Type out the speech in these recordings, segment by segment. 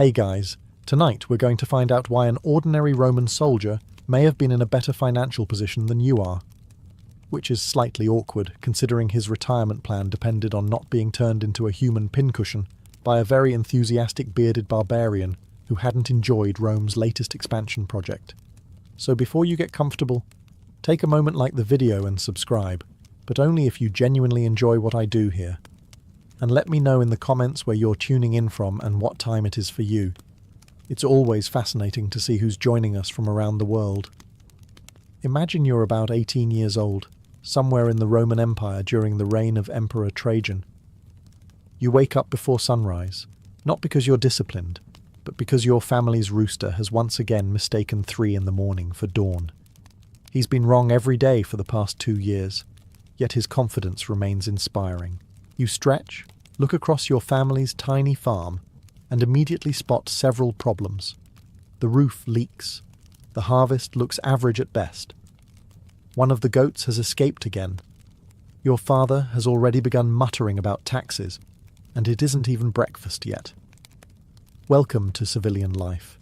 Hey guys, tonight we're going to find out why an ordinary Roman soldier may have been in a better financial position than you are. Which is slightly awkward, considering his retirement plan depended on not being turned into a human pincushion by a very enthusiastic bearded barbarian who hadn't enjoyed Rome's latest expansion project. So before you get comfortable, take a moment like the video and subscribe, but only if you genuinely enjoy what I do here. And let me know in the comments where you're tuning in from and what time it is for you. It's always fascinating to see who's joining us from around the world. Imagine you're about 18 years old, somewhere in the Roman Empire during the reign of Emperor Trajan. You wake up before sunrise, not because you're disciplined, but because your family's rooster has once again mistaken 3 in the morning for dawn. He's been wrong every day for the past 2 years, yet his confidence remains inspiring. You stretch, look across your family's tiny farm, and immediately spot several problems. The roof leaks. The harvest looks average at best. One of the goats has escaped again. Your father has already begun muttering about taxes, and it isn't even breakfast yet. Welcome to civilian life.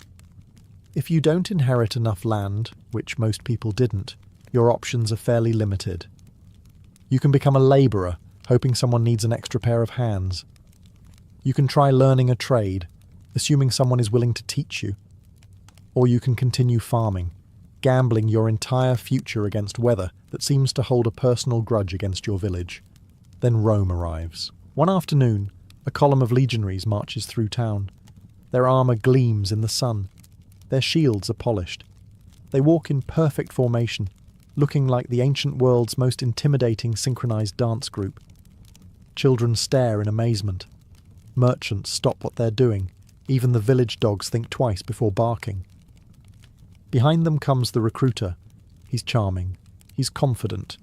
If you don't inherit enough land, which most people didn't, your options are fairly limited. You can become a labourer, hoping someone needs an extra pair of hands. You can try learning a trade, assuming someone is willing to teach you. Or you can continue farming, gambling your entire future against weather that seems to hold a personal grudge against your village. Then Rome arrives. One afternoon, a column of legionaries marches through town. Their armour gleams in the sun. Their shields are polished. They walk in perfect formation, looking like the ancient world's most intimidating synchronized dance group. Children stare in amazement. Merchants stop what they're doing. Even the village dogs think twice before barking. Behind them comes the recruiter. He's charming. He's confident.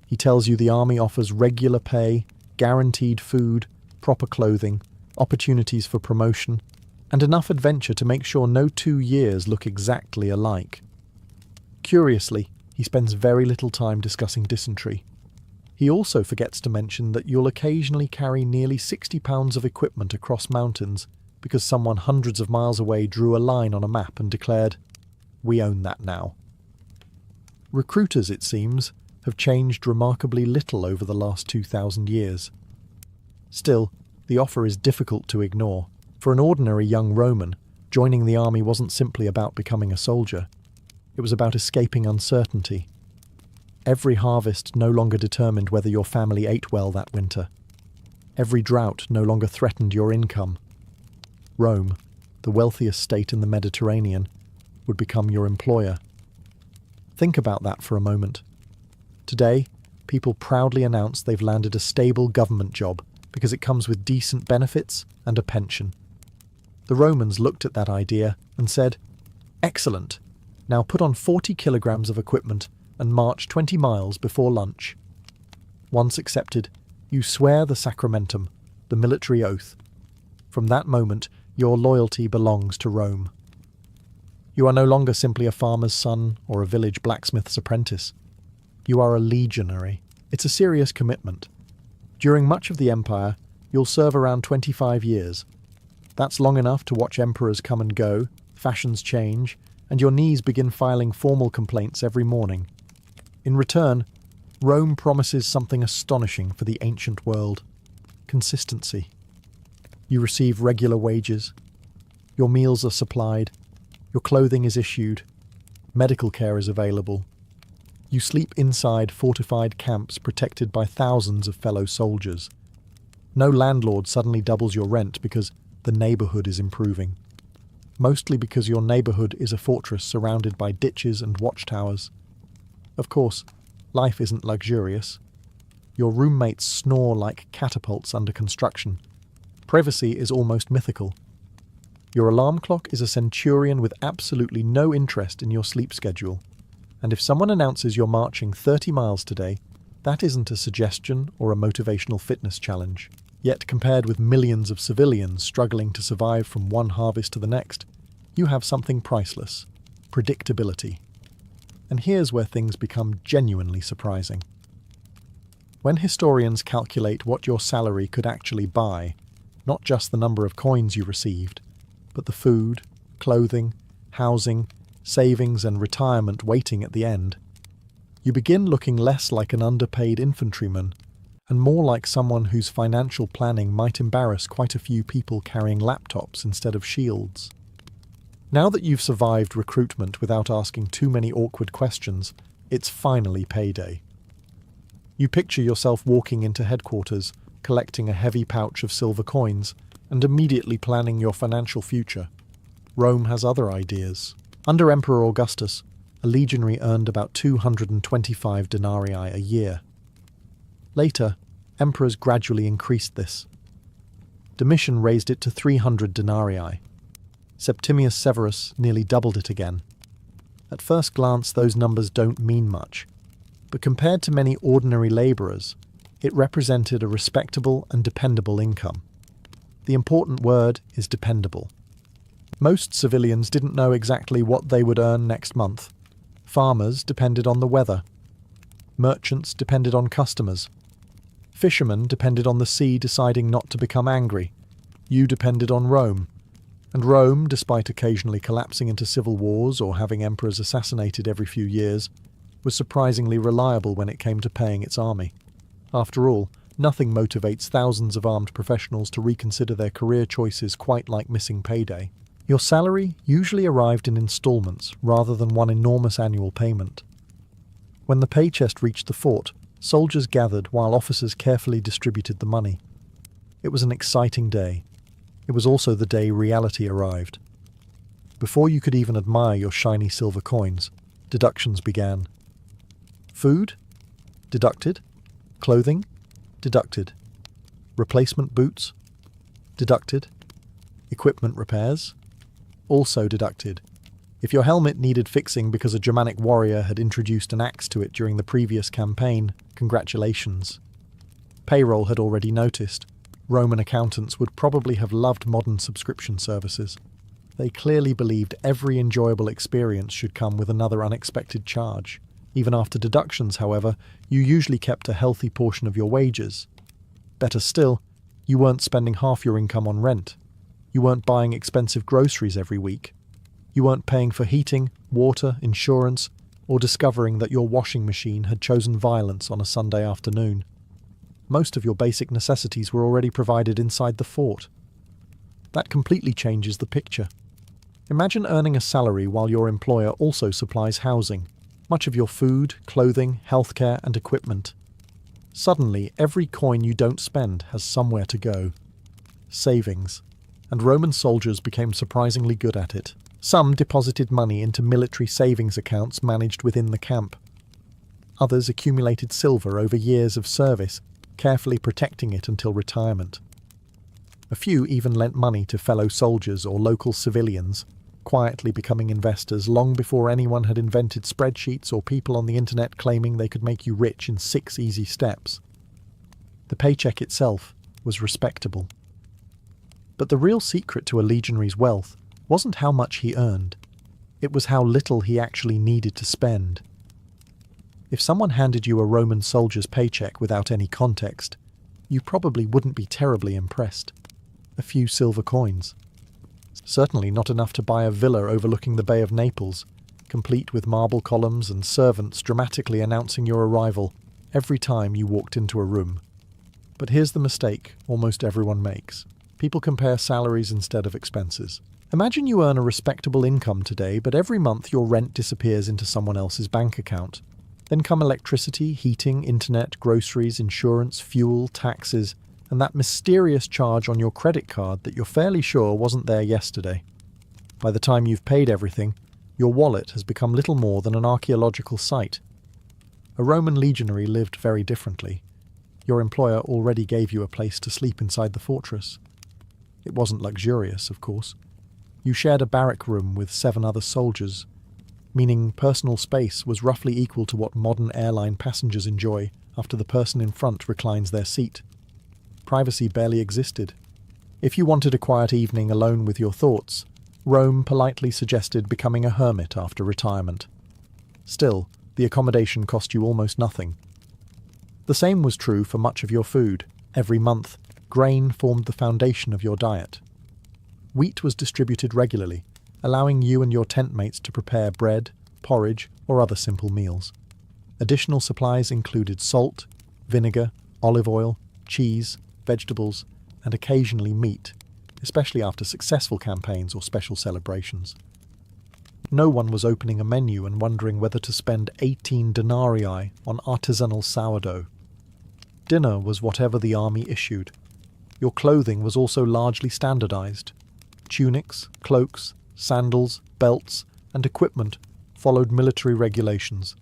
He tells you the army offers regular pay, guaranteed food, proper clothing, opportunities for promotion, and enough adventure to make sure no 2 years look exactly alike. Curiously, he spends very little time discussing dysentery. He also forgets to mention that you'll occasionally carry nearly 60 pounds of equipment across mountains because someone hundreds of miles away drew a line on a map and declared, "We own that now." Recruiters, it seems, have changed remarkably little over the last 2,000 years. Still, the offer is difficult to ignore. For an ordinary young Roman, joining the army wasn't simply about becoming a soldier. It was about escaping uncertainty. Every harvest no longer determined whether your family ate well that winter. Every drought no longer threatened your income. Rome, the wealthiest state in the Mediterranean, would become your employer. Think about that for a moment. Today, people proudly announce they've landed a stable government job because it comes with decent benefits and a pension. The Romans looked at that idea and said, "Excellent, now put on 40 kilograms of equipment and march 20 miles before lunch." Once accepted, you swear the sacramentum, the military oath. From that moment, your loyalty belongs to Rome. You are no longer simply a farmer's son or a village blacksmith's apprentice. You are a legionary. It's a serious commitment. During much of the empire, you'll serve around 25 years. That's long enough to watch emperors come and go, fashions change, and your knees begin filing formal complaints every morning. In return, Rome promises something astonishing for the ancient world: consistency. You receive regular wages. Your meals are supplied. Your clothing is issued. Medical care is available. You sleep inside fortified camps protected by thousands of fellow soldiers. No landlord suddenly doubles your rent because the neighbourhood is improving. Mostly because your neighbourhood is a fortress surrounded by ditches and watchtowers. Of course, life isn't luxurious. Your roommates snore like catapults under construction. Privacy is almost mythical. Your alarm clock is a centurion with absolutely no interest in your sleep schedule. And if someone announces you're marching 30 miles today, that isn't a suggestion or a motivational fitness challenge. Yet compared with millions of civilians struggling to survive from one harvest to the next, you have something priceless: predictability. And here's where things become genuinely surprising. When historians calculate what your salary could actually buy, not just the number of coins you received, but the food, clothing, housing, savings and retirement waiting at the end, you begin looking less like an underpaid infantryman and more like someone whose financial planning might embarrass quite a few people carrying laptops instead of shields. Now that you've survived recruitment without asking too many awkward questions, it's finally payday. You picture yourself walking into headquarters, collecting a heavy pouch of silver coins, and immediately planning your financial future. Rome has other ideas. Under Emperor Augustus, a legionary earned about 225 denarii a year. Later, emperors gradually increased this. Domitian raised it to 300 denarii. Septimius Severus nearly doubled it again. At first glance, those numbers don't mean much, but compared to many ordinary labourers, it represented a respectable and dependable income. The important word is dependable. Most civilians didn't know exactly what they would earn next month. Farmers depended on the weather. Merchants depended on customers. Fishermen depended on the sea deciding not to become angry. You depended on Rome. And Rome, despite occasionally collapsing into civil wars or having emperors assassinated every few years, was surprisingly reliable when it came to paying its army. After all, nothing motivates thousands of armed professionals to reconsider their career choices quite like missing payday. Your salary usually arrived in installments rather than one enormous annual payment. When the pay chest reached the fort, soldiers gathered while officers carefully distributed the money. It was an exciting day. It was also the day reality arrived. Before you could even admire your shiny silver coins, deductions began. Food? Deducted. Clothing? Deducted. Replacement boots? Deducted. Equipment repairs? Also deducted. If your helmet needed fixing because a Germanic warrior had introduced an axe to it during the previous campaign, congratulations. Payroll had already noticed. Roman accountants would probably have loved modern subscription services. They clearly believed every enjoyable experience should come with another unexpected charge. Even after deductions, however, you usually kept a healthy portion of your wages. Better still, you weren't spending half your income on rent. You weren't buying expensive groceries every week. You weren't paying for heating, water, insurance, or discovering that your washing machine had chosen violence on a Sunday afternoon. Most of your basic necessities were already provided inside the fort. That completely changes the picture. Imagine earning a salary while your employer also supplies housing, much of your food, clothing, healthcare, and equipment. Suddenly, every coin you don't spend has somewhere to go. Savings. And Roman soldiers became surprisingly good at it. Some deposited money into military savings accounts managed within the camp. Others accumulated silver over years of service, carefully protecting it until retirement. A few even lent money to fellow soldiers or local civilians, quietly becoming investors long before anyone had invented spreadsheets or people on the internet claiming they could make you rich in 6 easy steps. The paycheck itself was respectable. But the real secret to a legionary's wealth wasn't how much he earned. It was how little he actually needed to spend. If someone handed you a Roman soldier's paycheck without any context, you probably wouldn't be terribly impressed. A few silver coins. Certainly not enough to buy a villa overlooking the Bay of Naples, complete with marble columns and servants dramatically announcing your arrival every time you walked into a room. But here's the mistake almost everyone makes. People compare salaries instead of expenses. Imagine you earn a respectable income today, but every month your rent disappears into someone else's bank account. Then come electricity, heating, internet, groceries, insurance, fuel, taxes, and that mysterious charge on your credit card that you're fairly sure wasn't there yesterday. By the time you've paid everything, your wallet has become little more than an archaeological site. A Roman legionary lived very differently. Your employer already gave you a place to sleep inside the fortress. It wasn't luxurious, of course. You shared a barrack room with 7 other soldiers, meaning personal space was roughly equal to what modern airline passengers enjoy after the person in front reclines their seat. Privacy barely existed. If you wanted a quiet evening alone with your thoughts, Rome politely suggested becoming a hermit after retirement. Still, the accommodation cost you almost nothing. The same was true for much of your food. Every month, grain formed the foundation of your diet. Wheat was distributed regularly, allowing you and your tent mates to prepare bread, porridge, or other simple meals. Additional supplies included salt, vinegar, olive oil, cheese, vegetables, and occasionally meat, especially after successful campaigns or special celebrations. No one was opening a menu and wondering whether to spend 18 denarii on artisanal sourdough. Dinner was whatever the army issued. Your clothing was also largely standardized. Tunics, cloaks, sandals, belts, and equipment followed military regulations.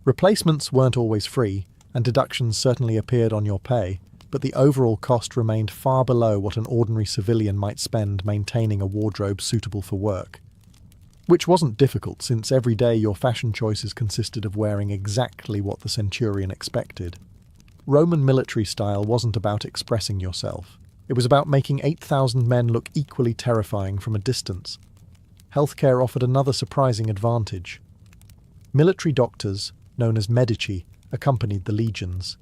Replacements weren't always free, and deductions certainly appeared on your pay, but the overall cost remained far below what an ordinary civilian might spend maintaining a wardrobe suitable for work. Which wasn't difficult, since every day your fashion choices consisted of wearing exactly what the centurion expected. Roman military style wasn't about expressing yourself. It was about making 8,000 men look equally terrifying from a distance. Healthcare offered another surprising advantage. Military doctors, known as medici, accompanied the legions.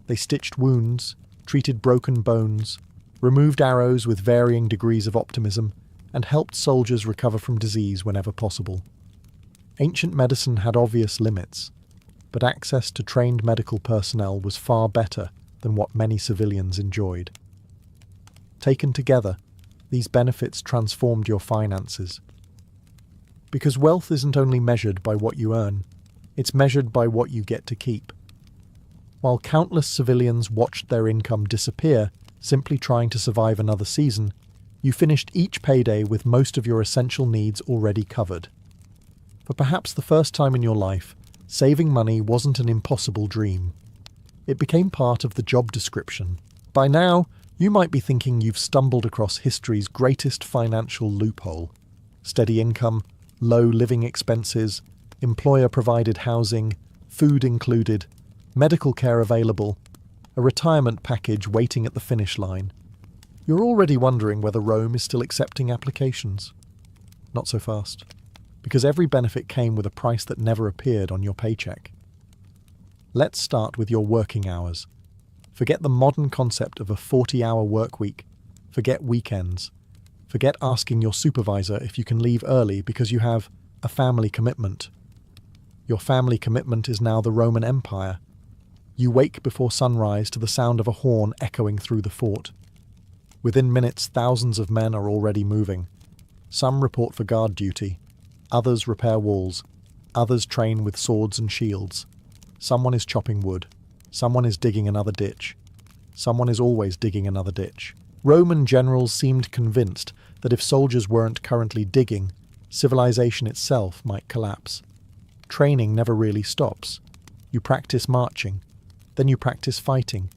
They stitched wounds, treated broken bones, removed arrows with varying degrees of optimism, and helped soldiers recover from disease whenever possible. Ancient medicine had obvious limits, but access to trained medical personnel was far better than what many civilians enjoyed. Taken together, these benefits transformed your finances. Because wealth isn't only measured by what you earn, it's measured by what you get to keep. While countless civilians watched their income disappear, simply trying to survive another season, you finished each payday with most of your essential needs already covered. For perhaps the first time in your life, saving money wasn't an impossible dream. It became part of the job description. By now, you might be thinking you've stumbled across history's greatest financial loophole. Steady income, low living expenses, employer-provided housing, food included, medical care available, a retirement package waiting at the finish line. You're already wondering whether Rome is still accepting applications. Not so fast, because every benefit came with a price that never appeared on your paycheck. Let's start with your working hours. Forget the modern concept of a 40-hour work week. Forget weekends. Forget asking your supervisor if you can leave early because you have a family commitment. Your family commitment is now the Roman Empire. You wake before sunrise to the sound of a horn echoing through the fort. Within minutes, thousands of men are already moving. Some report for guard duty. Others repair walls. Others train with swords and shields. Someone is chopping wood. Someone is digging another ditch. Someone is always digging another ditch. Roman generals seemed convinced that if soldiers weren't currently digging, civilization itself might collapse. Training never really stops. You practice marching. Then you practice fighting.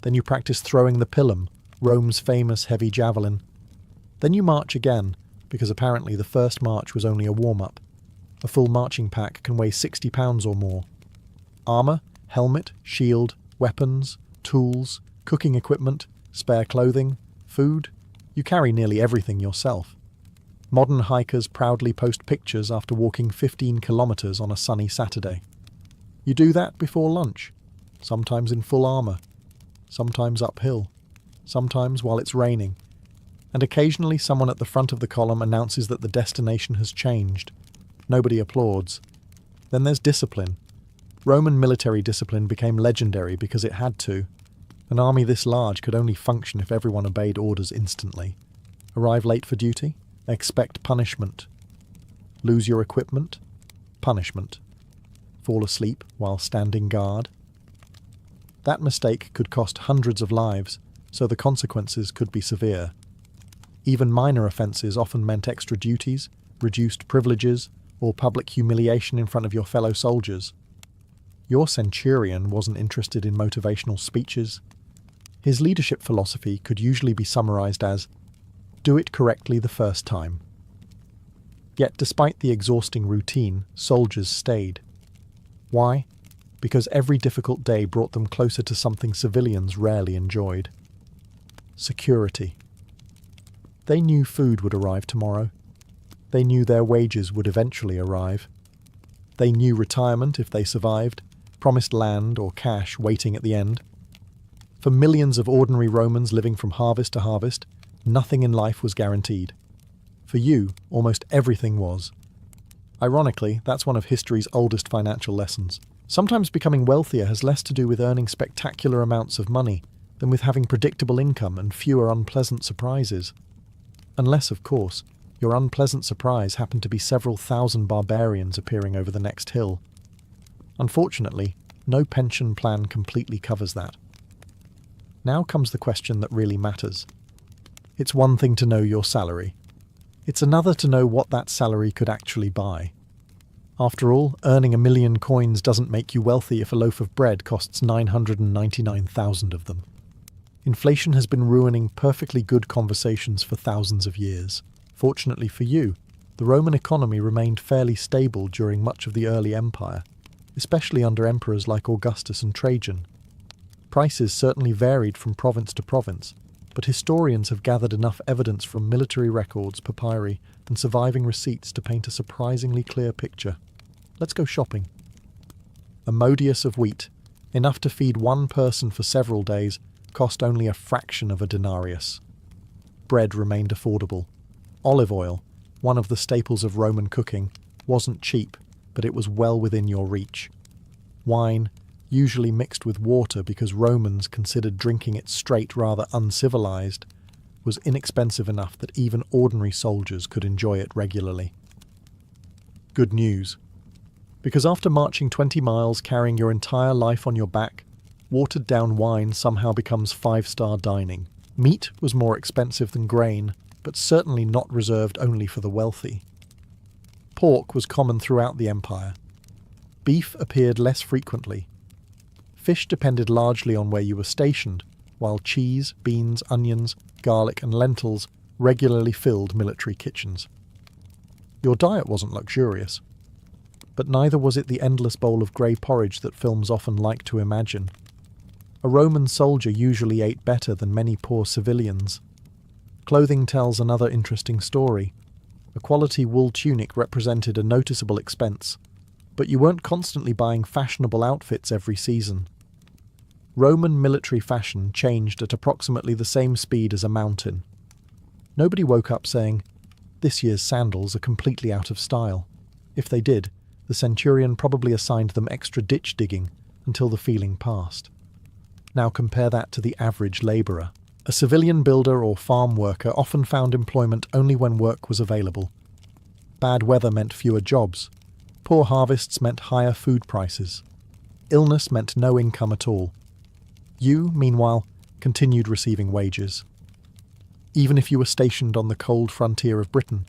Then you practice throwing the pilum, Rome's famous heavy javelin. Then you march again, because apparently the first march was only a warm-up. A full marching pack can weigh 60 pounds or more. Armour, helmet, shield, weapons, tools, cooking equipment, spare clothing, food. You carry nearly everything yourself. Modern hikers proudly post pictures after walking 15 kilometres on a sunny Saturday. You do that before lunch, sometimes in full armour, sometimes uphill, sometimes while it's raining, and occasionally someone at the front of the column announces that the destination has changed. Nobody applauds. Then there's discipline. Roman military discipline became legendary because it had to. An army this large could only function if everyone obeyed orders instantly. Arrive late for duty? Expect punishment. Lose your equipment? Punishment. Fall asleep while standing guard? That mistake could cost hundreds of lives, so the consequences could be severe. Even minor offences often meant extra duties, reduced privileges, or public humiliation in front of your fellow soldiers. Your centurion wasn't interested in motivational speeches. His leadership philosophy could usually be summarised as, do it correctly the first time. Yet despite the exhausting routine, soldiers stayed. Why? Because every difficult day brought them closer to something civilians rarely enjoyed. Security. They knew food would arrive tomorrow. They knew their wages would eventually arrive. They knew retirement if they survived, promised land or cash waiting at the end. For millions of ordinary Romans living from harvest to harvest, nothing in life was guaranteed. For you, almost everything was. Ironically, that's one of history's oldest financial lessons. Sometimes becoming wealthier has less to do with earning spectacular amounts of money than with having predictable income and fewer unpleasant surprises. Unless, of course, your unpleasant surprise happened to be several thousand barbarians appearing over the next hill. Unfortunately, no pension plan completely covers that. Now comes the question that really matters. It's one thing to know your salary. It's another to know what that salary could actually buy. After all, earning 1 million coins doesn't make you wealthy if a loaf of bread costs 999,000 of them. Inflation has been ruining perfectly good conversations for thousands of years. Fortunately for you, the Roman economy remained fairly stable during much of the early empire, especially under emperors like Augustus and Trajan. Prices certainly varied from province to province, but historians have gathered enough evidence from military records, papyri, and surviving receipts to paint a surprisingly clear picture. Let's go shopping. A modius of wheat, enough to feed one person for several days, cost only a fraction of a denarius. Bread remained affordable. Olive oil, one of the staples of Roman cooking, wasn't cheap, but it was well within your reach. Wine, usually mixed with water because Romans considered drinking it straight rather uncivilized, was inexpensive enough that even ordinary soldiers could enjoy it regularly. Good news. Because after marching 20 miles carrying your entire life on your back, watered-down wine somehow becomes 5-star dining. Meat was more expensive than grain, but certainly not reserved only for the wealthy. Pork was common throughout the empire. Beef appeared less frequently. Fish depended largely on where you were stationed, while cheese, beans, onions, garlic and lentils regularly filled military kitchens. Your diet wasn't luxurious, but neither was it the endless bowl of grey porridge that films often like to imagine. A Roman soldier usually ate better than many poor civilians. Clothing tells another interesting story. A quality wool tunic represented a noticeable expense, but you weren't constantly buying fashionable outfits every season. Roman military fashion changed at approximately the same speed as a mountain. Nobody woke up saying, "This year's sandals are completely out of style." If they did, the centurion probably assigned them extra ditch digging until the feeling passed. Now compare that to the average labourer. A civilian builder or farm worker often found employment only when work was available. Bad weather meant fewer jobs. Poor harvests meant higher food prices. Illness meant no income at all. You, meanwhile, continued receiving wages. Even if you were stationed on the cold frontier of Britain,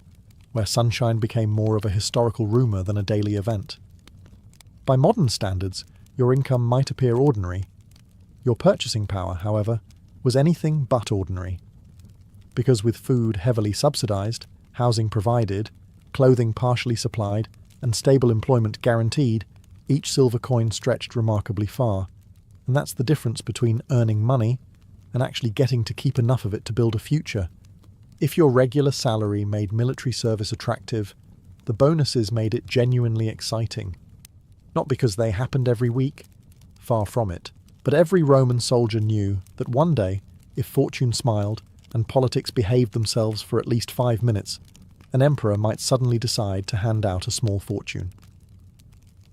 where sunshine became more of a historical rumour than a daily event. By modern standards, your income might appear ordinary. Your purchasing power, however, was anything but ordinary. Because with food heavily subsidised, housing provided, clothing partially supplied, and stable employment guaranteed, each silver coin stretched remarkably far. And that's the difference between earning money and actually getting to keep enough of it to build a future. If your regular salary made military service attractive, the bonuses made it genuinely exciting. Not because they happened every week, far from it. But every Roman soldier knew that one day, if fortune smiled and politics behaved themselves for at least 5 minutes, an emperor might suddenly decide to hand out a small fortune.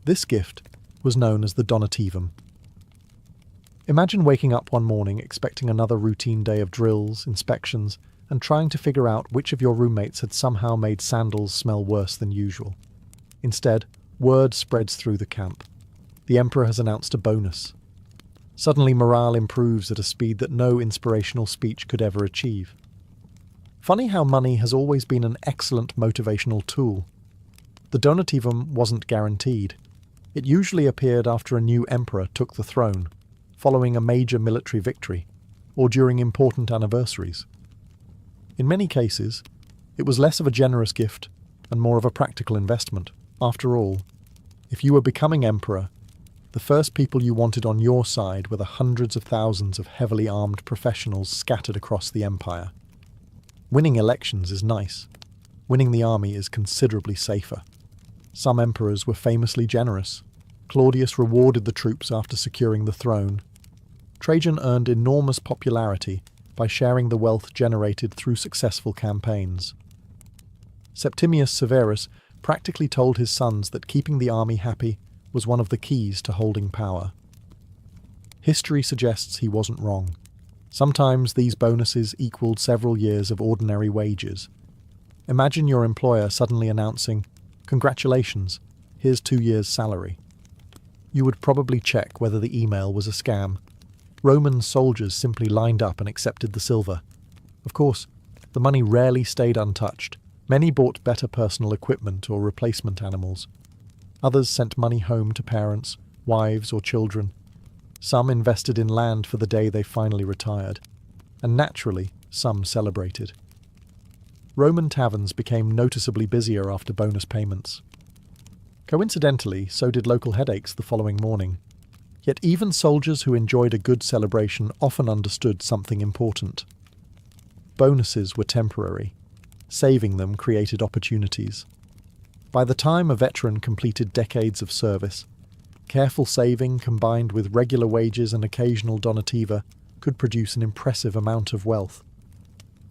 This gift was known as the donativum. Imagine waking up one morning expecting another routine day of drills, inspections, and trying to figure out which of your roommates had somehow made sandals smell worse than usual. Instead, word spreads through the camp. The emperor has announced a bonus. Suddenly morale improves at a speed that no inspirational speech could ever achieve. Funny how money has always been an excellent motivational tool. The donativum wasn't guaranteed. It usually appeared after a new emperor took the throne, following a major military victory, or during important anniversaries. In many cases, it was less of a generous gift and more of a practical investment. After all, if you were becoming emperor, the first people you wanted on your side were the hundreds of thousands of heavily armed professionals scattered across the empire. Winning elections is nice. Winning the army is considerably safer. Some emperors were famously generous. Claudius rewarded the troops after securing the throne. Trajan earned enormous popularity by sharing the wealth generated through successful campaigns. Septimius Severus practically told his sons that keeping the army happy was one of the keys to holding power. History suggests he wasn't wrong. Sometimes these bonuses equaled several years of ordinary wages. Imagine your employer suddenly announcing, "Congratulations, here's 2 years' salary." You would probably check whether the email was a scam. Roman soldiers simply lined up and accepted the silver. Of course, the money rarely stayed untouched. Many bought better personal equipment or replacement animals. Others sent money home to parents, wives, or children. Some invested in land for the day they finally retired. And naturally, some celebrated. Roman taverns became noticeably busier after bonus payments. Coincidentally, so did local headaches the following morning. Yet even soldiers who enjoyed a good celebration often understood something important. Bonuses were temporary. Saving them created opportunities. By the time a veteran completed decades of service, careful saving combined with regular wages and occasional donativa could produce an impressive amount of wealth.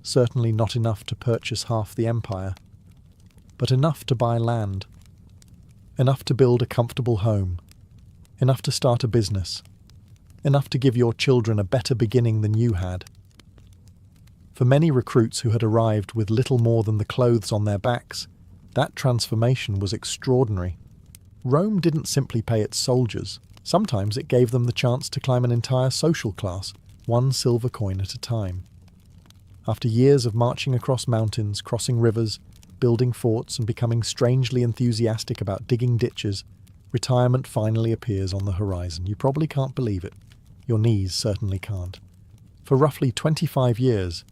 Certainly not enough to purchase half the empire, but enough to buy land, enough to build a comfortable home, enough to start a business, enough to give your children a better beginning than you had. For many recruits who had arrived with little more than the clothes on their backs, that transformation was extraordinary. Rome didn't simply pay its soldiers. Sometimes it gave them the chance to climb an entire social class, one silver coin at a time. After years of marching across mountains, crossing rivers, building forts, and becoming strangely enthusiastic about digging ditches, retirement finally appears on the horizon. You probably can't believe it. Your knees certainly can't. For roughly 25 years,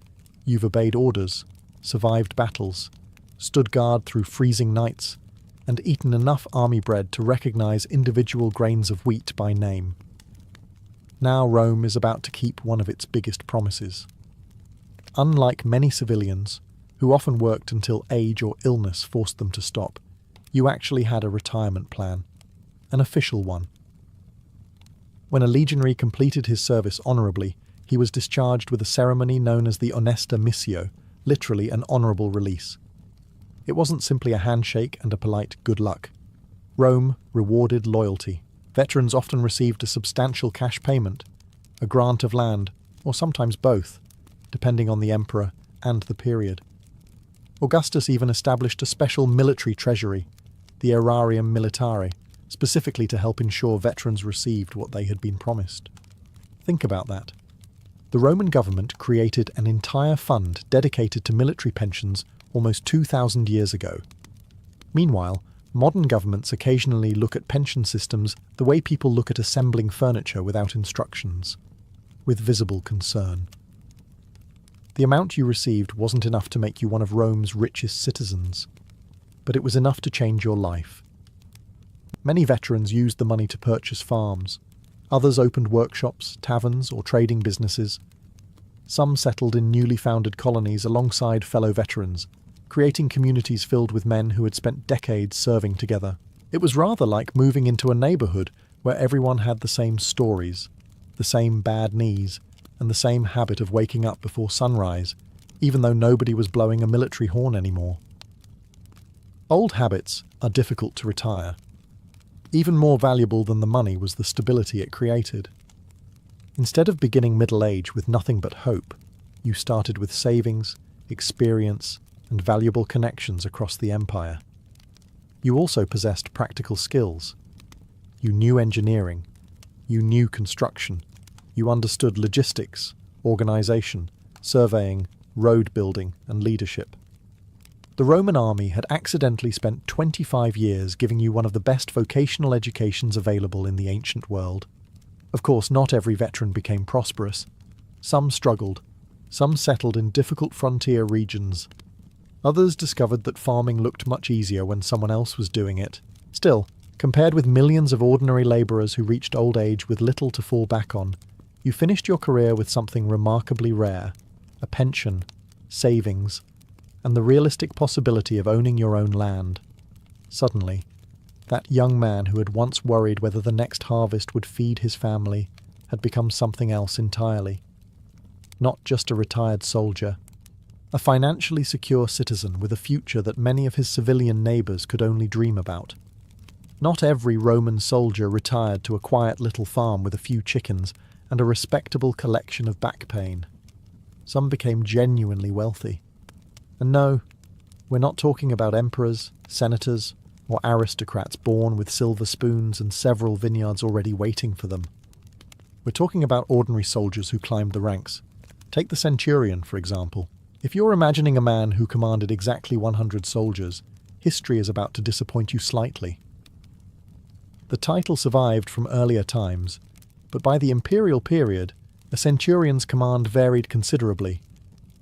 you've obeyed orders, survived battles, stood guard through freezing nights, and eaten enough army bread to recognize individual grains of wheat by name. Now Rome is about to keep one of its biggest promises. Unlike many civilians, who often worked until age or illness forced them to stop, you actually had a retirement plan, an official one. When a legionary completed his service honourably, he was discharged with a ceremony known as the onesta missio, literally an honourable release. It wasn't simply a handshake and a polite good luck. Rome rewarded loyalty. Veterans often received a substantial cash payment, a grant of land, or sometimes both, depending on the emperor and the period. Augustus even established a special military treasury, the aerarium militare, specifically to help ensure veterans received what they had been promised. Think about that. The Roman government created an entire fund dedicated to military pensions almost 2,000 years ago. Meanwhile, modern governments occasionally look at pension systems the way people look at assembling furniture without instructions, with visible concern. The amount you received wasn't enough to make you one of Rome's richest citizens, but it was enough to change your life. Many veterans used the money to purchase farms. Others opened workshops, taverns, or trading businesses. Some settled in newly founded colonies alongside fellow veterans, creating communities filled with men who had spent decades serving together. It was rather like moving into a neighbourhood where everyone had the same stories, the same bad knees, and the same habit of waking up before sunrise, even though nobody was blowing a military horn anymore. Old habits are difficult to retire. Even more valuable than the money was the stability it created. Instead of beginning middle age with nothing but hope, you started with savings, experience, and valuable connections across the empire. You also possessed practical skills. You knew engineering. You knew construction. You understood logistics, organization, surveying, road building, and leadership. The Roman army had accidentally spent 25 years giving you one of the best vocational educations available in the ancient world. Of course, not every veteran became prosperous. Some struggled. Some settled in difficult frontier regions. Others discovered that farming looked much easier when someone else was doing it. Still, compared with millions of ordinary labourers who reached old age with little to fall back on, you finished your career with something remarkably rare: a pension, savings, and the realistic possibility of owning your own land. Suddenly, that young man who had once worried whether the next harvest would feed his family had become something else entirely. Not just a retired soldier, a financially secure citizen with a future that many of his civilian neighbours could only dream about. Not every Roman soldier retired to a quiet little farm with a few chickens and a respectable collection of back pain. Some became genuinely wealthy. And no, we're not talking about emperors, senators, or aristocrats born with silver spoons and several vineyards already waiting for them. We're talking about ordinary soldiers who climbed the ranks. Take the centurion, for example. If you're imagining a man who commanded exactly 100 soldiers, history is about to disappoint you slightly. The title survived from earlier times, but by the imperial period, a centurion's command varied considerably.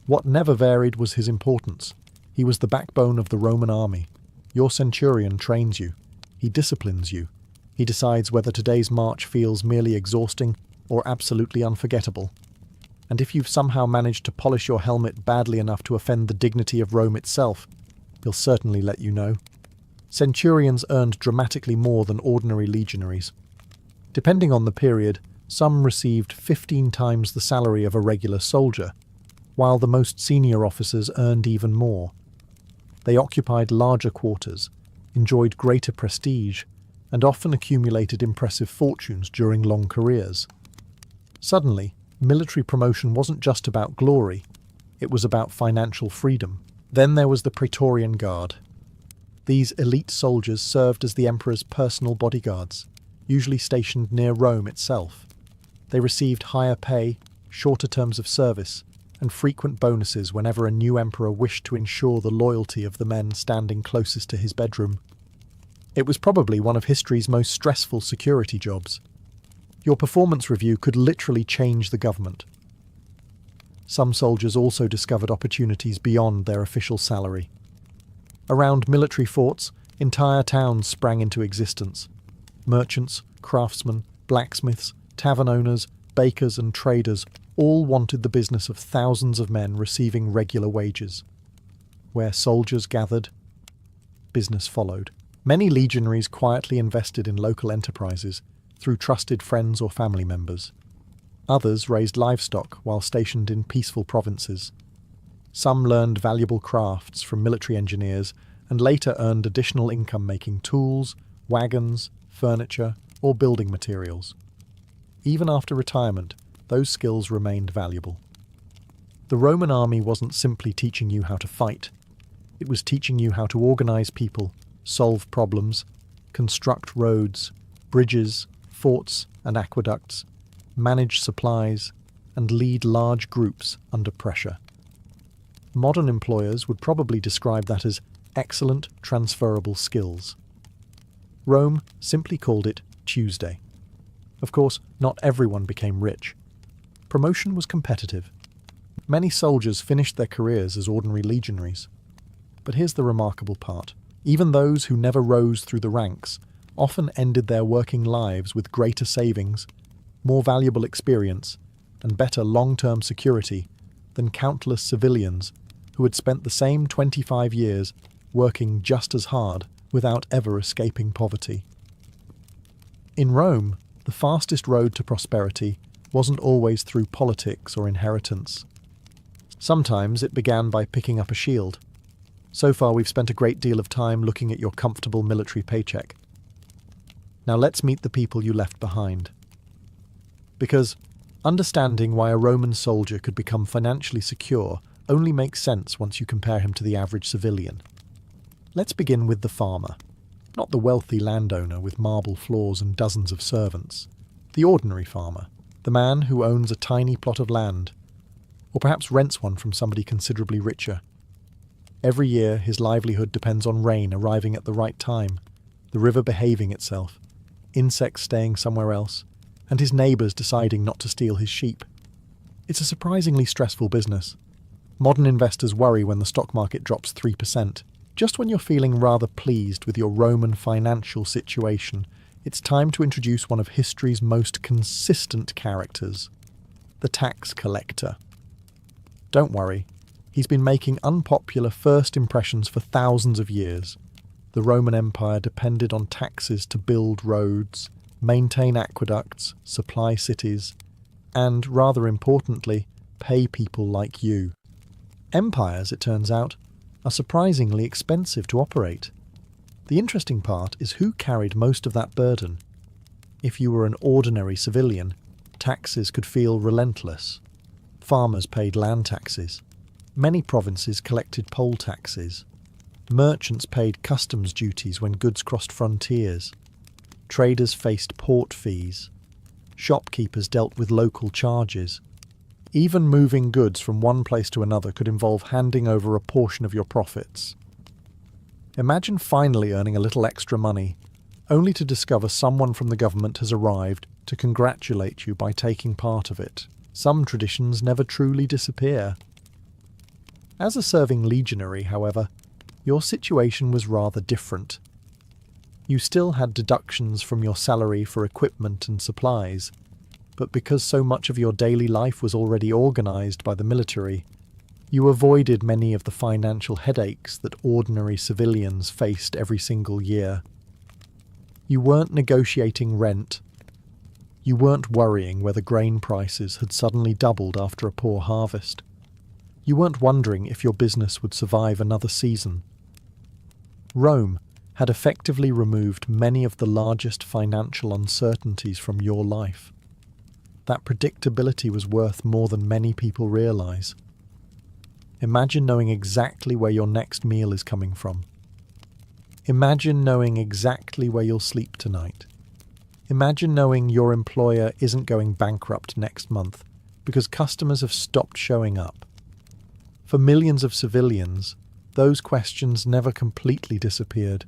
What never varied was his importance. He was the backbone of the Roman army. Your centurion trains you. He disciplines you. He decides whether today's march feels merely exhausting or absolutely unforgettable. And if you've somehow managed to polish your helmet badly enough to offend the dignity of Rome itself, he'll certainly let you know. Centurions earned dramatically more than ordinary legionaries. Depending on the period, some received 15 times the salary of a regular soldier, while the most senior officers earned even more. They occupied larger quarters, enjoyed greater prestige, and often accumulated impressive fortunes during long careers. Suddenly, military promotion wasn't just about glory, it was about financial freedom. Then there was the Praetorian Guard. These elite soldiers served as the emperor's personal bodyguards, usually stationed near Rome itself. They received higher pay, shorter terms of service, and frequent bonuses whenever a new emperor wished to ensure the loyalty of the men standing closest to his bedroom. It was probably one of history's most stressful security jobs. Your performance review could literally change the government. Some soldiers also discovered opportunities beyond their official salary. Around military forts, entire towns sprang into existence. Merchants, craftsmen, blacksmiths, tavern owners, bakers and traders all wanted the business of thousands of men receiving regular wages. Where soldiers gathered, business followed. Many legionaries quietly invested in local enterprises through trusted friends or family members. Others raised livestock while stationed in peaceful provinces. Some learned valuable crafts from military engineers and later earned additional income making tools, wagons, furniture, or building materials. Even after retirement, those skills remained valuable. The Roman army wasn't simply teaching you how to fight. It was teaching you how to organize people, solve problems, construct roads, bridges, forts and aqueducts, manage supplies, and lead large groups under pressure. Modern employers would probably describe that as excellent transferable skills. Rome simply called it Tuesday. Of course, not everyone became rich. Promotion was competitive. Many soldiers finished their careers as ordinary legionaries. But here's the remarkable part. Even those who never rose through the ranks often ended their working lives with greater savings, more valuable experience, and better long-term security than countless civilians who had spent the same 25 years working just as hard without ever escaping poverty. In Rome, the fastest road to prosperity wasn't always through politics or inheritance. Sometimes it began by picking up a shield. So far we've spent a great deal of time looking at your comfortable military paycheck. Now let's meet the people you left behind. Because understanding why a Roman soldier could become financially secure only makes sense once you compare him to the average civilian. Let's begin with the farmer. Not the wealthy landowner with marble floors and dozens of servants. The ordinary farmer. The man who owns a tiny plot of land, or perhaps rents one from somebody considerably richer. Every year his livelihood depends on rain arriving at the right time, the river behaving itself, insects staying somewhere else, and his neighbours deciding not to steal his sheep. It's a surprisingly stressful business. Modern investors worry when the stock market drops 3%. Just when you're feeling rather pleased with your Roman financial situation, it's time to introduce one of history's most consistent characters, the tax collector. Don't worry, he's been making unpopular first impressions for thousands of years. The Roman Empire depended on taxes to build roads, maintain aqueducts, supply cities, and, rather importantly, pay people like you. Empires, it turns out, are surprisingly expensive to operate. The interesting part is who carried most of that burden. If you were an ordinary civilian, taxes could feel relentless. Farmers paid land taxes. Many provinces collected poll taxes. Merchants paid customs duties when goods crossed frontiers. Traders faced port fees. Shopkeepers dealt with local charges. Even moving goods from one place to another could involve handing over a portion of your profits. Imagine finally earning a little extra money, only to discover someone from the government has arrived to congratulate you by taking part of it. Some traditions never truly disappear. As a serving legionary, however, your situation was rather different. You still had deductions from your salary for equipment and supplies, but because so much of your daily life was already organised by the military, you avoided many of the financial headaches that ordinary civilians faced every single year. You weren't negotiating rent. You weren't worrying whether grain prices had suddenly doubled after a poor harvest. You weren't wondering if your business would survive another season. Rome had effectively removed many of the largest financial uncertainties from your life. That predictability was worth more than many people realise. Imagine knowing exactly where your next meal is coming from. Imagine knowing exactly where you'll sleep tonight. Imagine knowing your employer isn't going bankrupt next month because customers have stopped showing up. For millions of civilians, those questions never completely disappeared.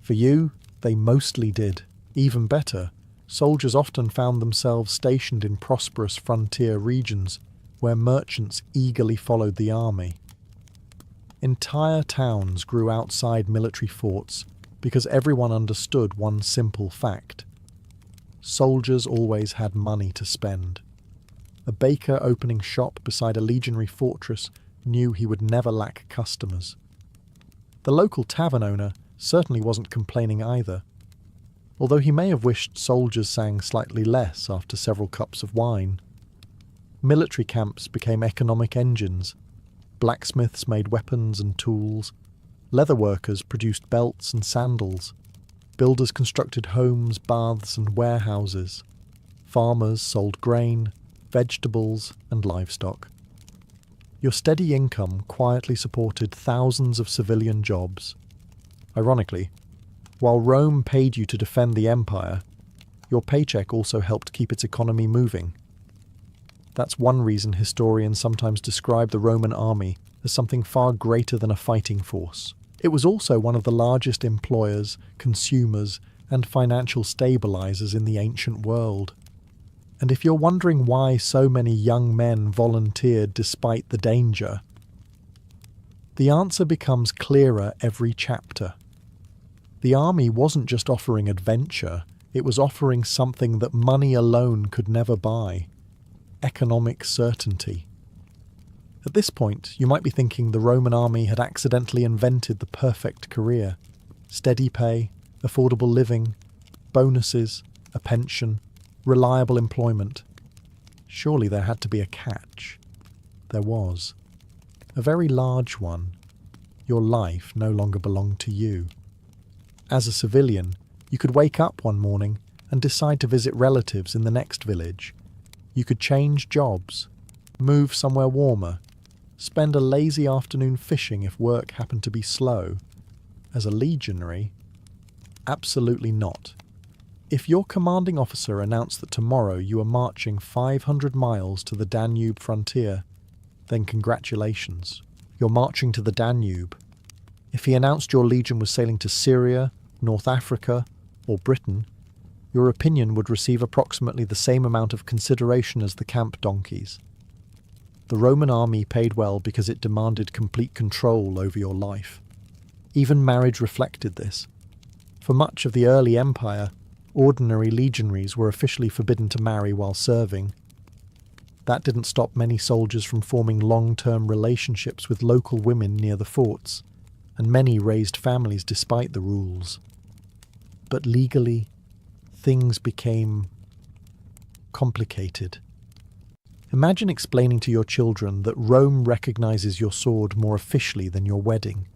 For you, they mostly did. Even better, soldiers often found themselves stationed in prosperous frontier regions where merchants eagerly followed the army. Entire towns grew outside military forts because everyone understood one simple fact. Soldiers always had money to spend. A baker opening shop beside a legionary fortress knew he would never lack customers. The local tavern owner certainly wasn't complaining either, although he may have wished soldiers sang slightly less after several cups of wine. Military camps became economic engines. Blacksmiths made weapons and tools. Leather workers produced belts and sandals. Builders constructed homes, baths, and warehouses. Farmers sold grain, vegetables, and livestock. Your steady income quietly supported thousands of civilian jobs. Ironically, while Rome paid you to defend the empire, your paycheck also helped keep its economy moving. That's one reason historians sometimes describe the Roman army as something far greater than a fighting force. It was also one of the largest employers, consumers, and financial stabilizers in the ancient world. And if you're wondering why so many young men volunteered despite the danger, the answer becomes clearer every chapter. The army wasn't just offering adventure, it was offering something that money alone could never buy: economic certainty. At this point, you might be thinking the Roman army had accidentally invented the perfect career: steady pay, affordable living, bonuses, a pension, reliable employment. Surely there had to be a catch. There was. A very large one. Your life no longer belonged to you. As a civilian, you could wake up one morning and decide to visit relatives in the next village. You could change jobs, move somewhere warmer, spend a lazy afternoon fishing if work happened to be slow. As a legionary, absolutely not. If your commanding officer announced that tomorrow you are marching 500 miles to the Danube frontier, then congratulations, you're marching to the Danube. If he announced your legion was sailing to Syria, North Africa, or Britain, your opinion would receive approximately the same amount of consideration as the camp donkeys. The Roman army paid well because it demanded complete control over your life. Even marriage reflected this. For much of the early empire, ordinary legionaries were officially forbidden to marry while serving. That didn't stop many soldiers from forming long-term relationships with local women near the forts, and many raised families despite the rules. But legally, things became complicated. Imagine explaining to your children that Rome recognizes your sword more officially than your wedding.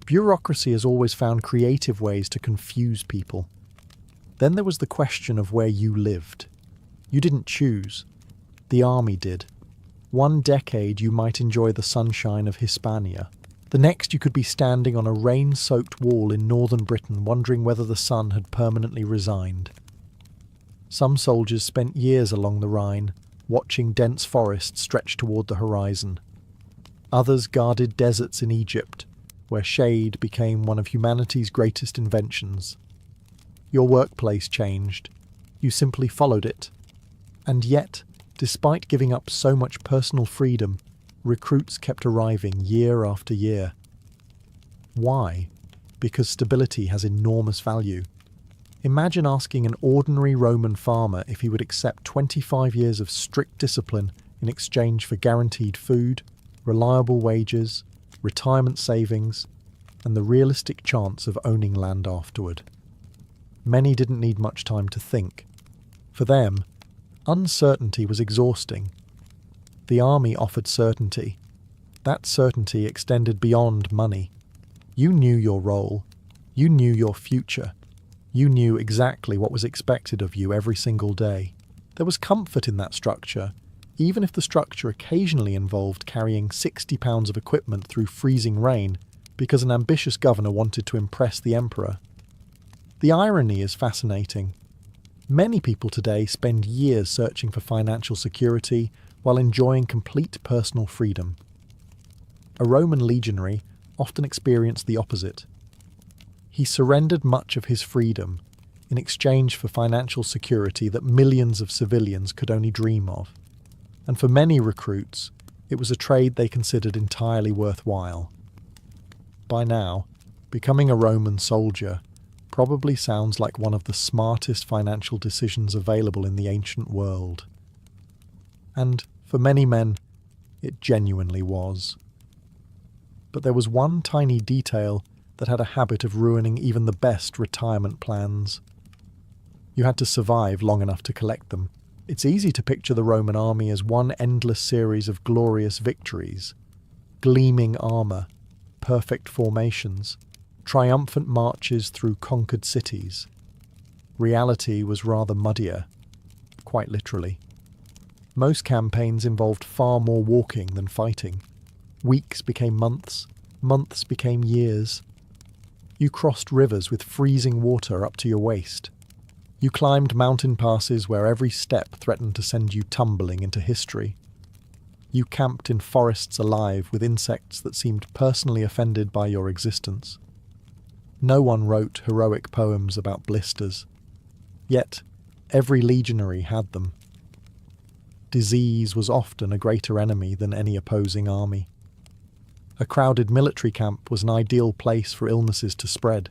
Bureaucracy has always found creative ways to confuse people. Then there was the question of where you lived. You didn't choose. The army did. One decade you might enjoy the sunshine of Hispania. The next you could be standing on a rain-soaked wall in northern Britain wondering whether the sun had permanently resigned. Some soldiers spent years along the Rhine, watching dense forests stretch toward the horizon. Others guarded deserts in Egypt, where shade became one of humanity's greatest inventions. Your workplace changed. You simply followed it. And yet, despite giving up so much personal freedom, recruits kept arriving year after year. Why? Because stability has enormous value. Imagine asking an ordinary Roman farmer if he would accept 25 years of strict discipline in exchange for guaranteed food, reliable wages, retirement savings, and the realistic chance of owning land afterward. Many didn't need much time to think. For them, uncertainty was exhausting. The army offered certainty. That certainty extended beyond money. You knew your role. You knew your future. You knew exactly what was expected of you every single day. There was comfort in that structure, even if the structure occasionally involved carrying 60 pounds of equipment through freezing rain because an ambitious governor wanted to impress the emperor. The irony is fascinating. Many people today spend years searching for financial security while enjoying complete personal freedom. A Roman legionary often experienced the opposite. He surrendered much of his freedom in exchange for financial security that millions of civilians could only dream of. And for many recruits, it was a trade they considered entirely worthwhile. By now, becoming a Roman soldier probably sounds like one of the smartest financial decisions available in the ancient world. And for many men, it genuinely was. But there was one tiny detail that had a habit of ruining even the best retirement plans. You had to survive long enough to collect them. It's easy to picture the Roman army as one endless series of glorious victories, gleaming armour, perfect formations, triumphant marches through conquered cities. Reality was rather muddier, quite literally. Most campaigns involved far more walking than fighting. Weeks became months, months became years. You crossed rivers with freezing water up to your waist. You climbed mountain passes where every step threatened to send you tumbling into history. You camped in forests alive with insects that seemed personally offended by your existence. No one wrote heroic poems about blisters. Yet, every legionary had them. Disease was often a greater enemy than any opposing army. A crowded military camp was an ideal place for illnesses to spread.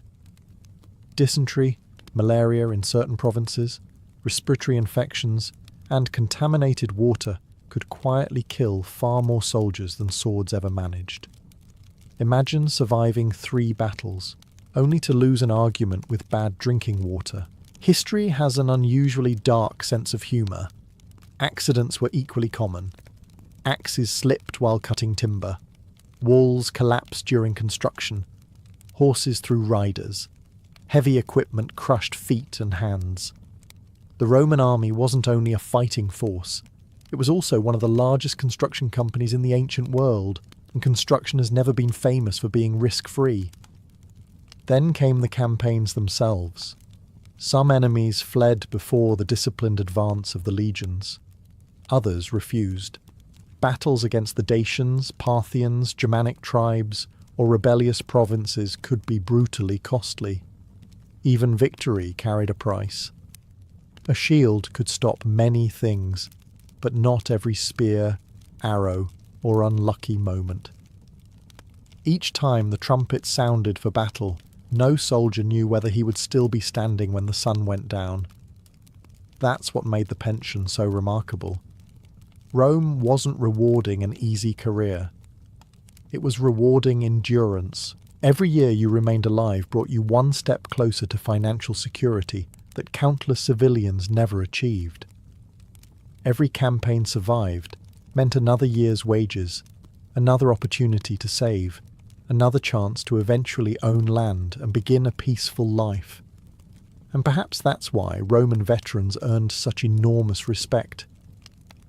Dysentery, malaria in certain provinces, respiratory infections, and contaminated water could quietly kill far more soldiers than swords ever managed. Imagine surviving 3 battles, only to lose an argument with bad drinking water. History has an unusually dark sense of humour. Accidents were equally common. Axes slipped while cutting timber. Walls collapsed during construction. Horses threw riders. Heavy equipment crushed feet and hands. The Roman army wasn't only a fighting force, it was also one of the largest construction companies in the ancient world, and construction has never been famous for being risk-free. Then came the campaigns themselves. Some enemies fled before the disciplined advance of the legions. Others refused. Battles against the Dacians, Parthians, Germanic tribes, or rebellious provinces could be brutally costly. Even victory carried a price. A shield could stop many things, but not every spear, arrow, or unlucky moment. Each time the trumpet sounded for battle, no soldier knew whether he would still be standing when the sun went down. That's what made the pension so remarkable. Rome wasn't rewarding an easy career. It was rewarding endurance. Every year you remained alive brought you one step closer to financial security that countless civilians never achieved. Every campaign survived meant another year's wages, another opportunity to save, another chance to eventually own land and begin a peaceful life. And perhaps that's why Roman veterans earned such enormous respect.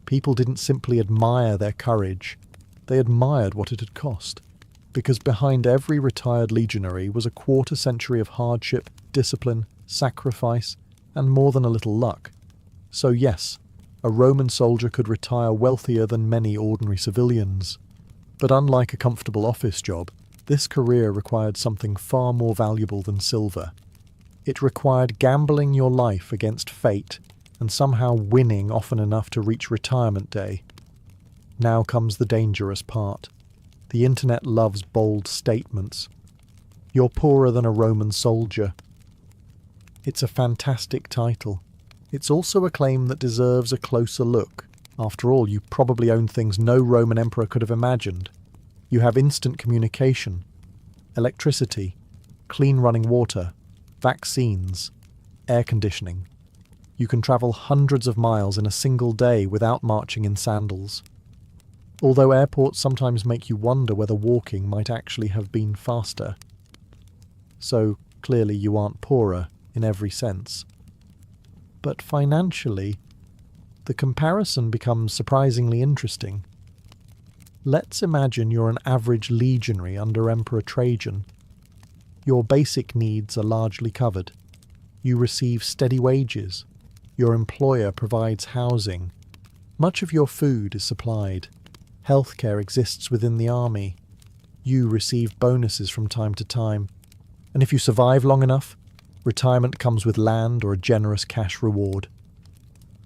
People didn't simply admire their courage, they admired what it had cost, because behind every retired legionary was a quarter century of hardship, discipline, sacrifice, and more than a little luck. So yes, a Roman soldier could retire wealthier than many ordinary civilians. But unlike a comfortable office job, this career required something far more valuable than silver. It required gambling your life against fate and somehow winning often enough to reach retirement day. Now comes the dangerous part. The internet loves bold statements. You're poorer than a Roman soldier. It's a fantastic title. It's also a claim that deserves a closer look. After all, you probably own things no Roman emperor could have imagined. You have instant communication, electricity, clean running water, vaccines, air conditioning. You can travel hundreds of miles in a single day without marching in sandals. Although airports sometimes make you wonder whether walking might actually have been faster. So clearly you aren't poorer in every sense. But financially, the comparison becomes surprisingly interesting. Let's imagine you're an average legionary under Emperor Trajan. Your basic needs are largely covered. You receive steady wages. Your employer provides housing. Much of your food is supplied. Healthcare exists within the army. You receive bonuses from time to time. And if you survive long enough, retirement comes with land or a generous cash reward.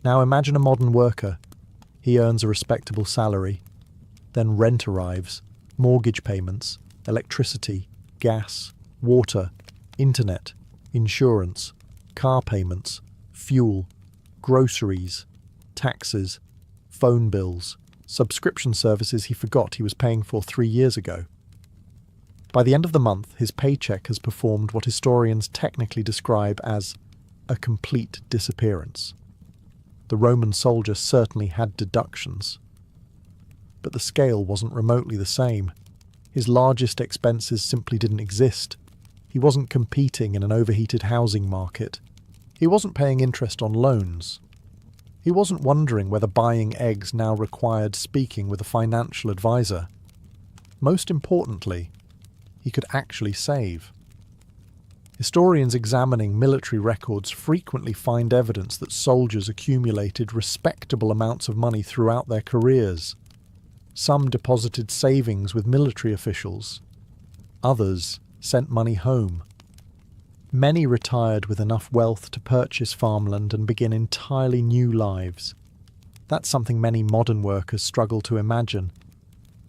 Now imagine a modern worker. He earns a respectable salary. Then rent arrives, mortgage payments, electricity, gas, water, internet, insurance, car payments, fuel, groceries, taxes, phone bills, subscription services he forgot he was paying for 3 years ago. By the end of the month, his paycheck has performed what historians technically describe as a complete disappearance. The Roman soldier certainly had deductions. But the scale wasn't remotely the same. His largest expenses simply didn't exist. He wasn't competing in an overheated housing market. He wasn't paying interest on loans. He wasn't wondering whether buying eggs now required speaking with a financial advisor. Most importantly, he could actually save. Historians examining military records frequently find evidence that soldiers accumulated respectable amounts of money throughout their careers. Some deposited savings with military officials. Others sent money home. Many retired with enough wealth to purchase farmland and begin entirely new lives. That's something many modern workers struggle to imagine,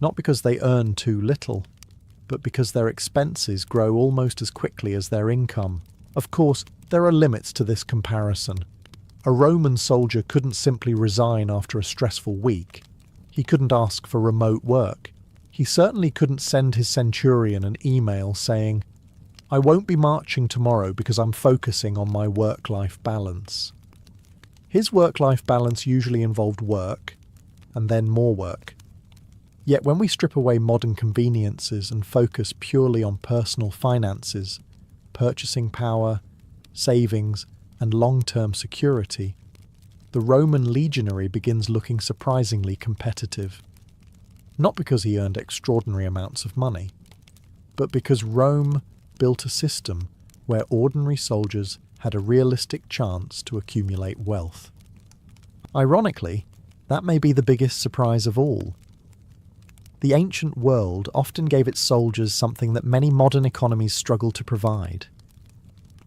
not because they earn too little, but because their expenses grow almost as quickly as their income. Of course, there are limits to this comparison. A Roman soldier couldn't simply resign after a stressful week. He couldn't ask for remote work. He certainly couldn't send his centurion an email saying, "I won't be marching tomorrow because I'm focusing on my work-life balance." His work-life balance usually involved work, and then more work. Yet when we strip away modern conveniences and focus purely on personal finances, purchasing power, savings, and long-term security, the Roman legionary begins looking surprisingly competitive. Not because he earned extraordinary amounts of money, but because Rome built a system where ordinary soldiers had a realistic chance to accumulate wealth. Ironically, that may be the biggest surprise of all. The ancient world often gave its soldiers something that many modern economies struggle to provide: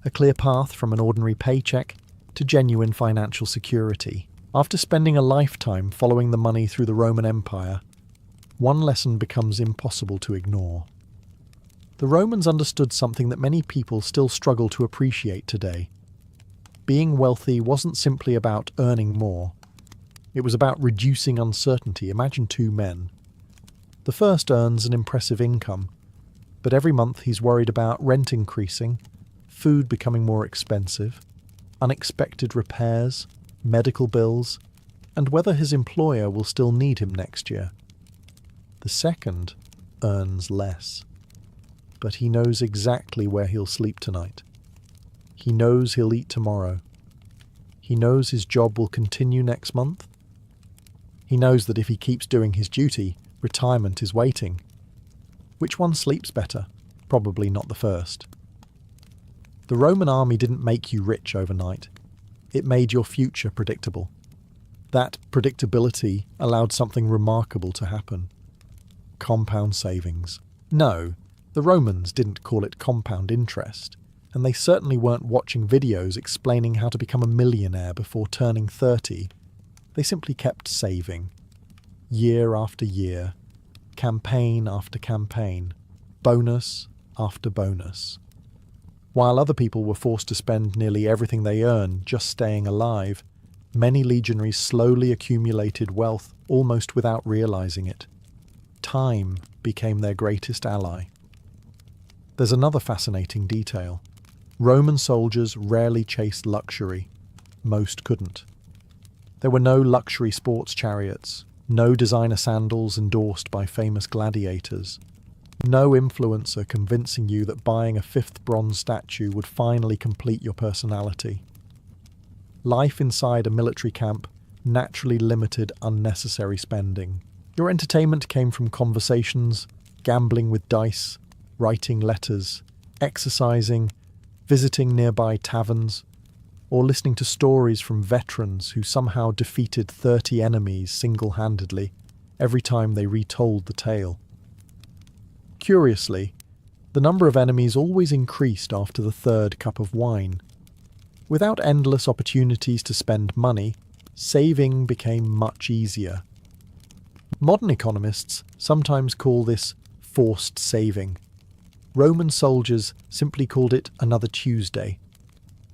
a clear path from an ordinary paycheck to genuine financial security. After spending a lifetime following the money through the Roman Empire, one lesson becomes impossible to ignore. The Romans understood something that many people still struggle to appreciate today. Being wealthy wasn't simply about earning more. It was about reducing uncertainty. Imagine two men. The first earns an impressive income, but every month he's worried about rent increasing, food becoming more expensive, unexpected repairs, medical bills, and whether his employer will still need him next year. The second earns less, but he knows exactly where he'll sleep tonight. He knows he'll eat tomorrow. He knows his job will continue next month. He knows that if he keeps doing his duty, retirement is waiting. Which one sleeps better? Probably not the first. The Roman army didn't make you rich overnight. It made your future predictable. That predictability allowed something remarkable to happen. Compound savings. No, the Romans didn't call it compound interest, and they certainly weren't watching videos explaining how to become a millionaire before turning 30. They simply kept saving. Year after year, campaign after campaign, bonus after bonus. While other people were forced to spend nearly everything they earned just staying alive, many legionaries slowly accumulated wealth almost without realizing it. Time became their greatest ally. There's another fascinating detail. Roman soldiers rarely chased luxury. Most couldn't. There were no luxury sports chariots, no designer sandals endorsed by famous gladiators, no influencer convincing you that buying a fifth bronze statue would finally complete your personality. Life inside a military camp naturally limited unnecessary spending. Your entertainment came from conversations, gambling with dice, writing letters, exercising, visiting nearby taverns, or listening to stories from veterans who somehow defeated 30 enemies single-handedly every time they retold the tale. Curiously, the number of enemies always increased after the third cup of wine. Without endless opportunities to spend money, saving became much easier. Modern economists sometimes call this forced saving. Roman soldiers simply called it another Tuesday.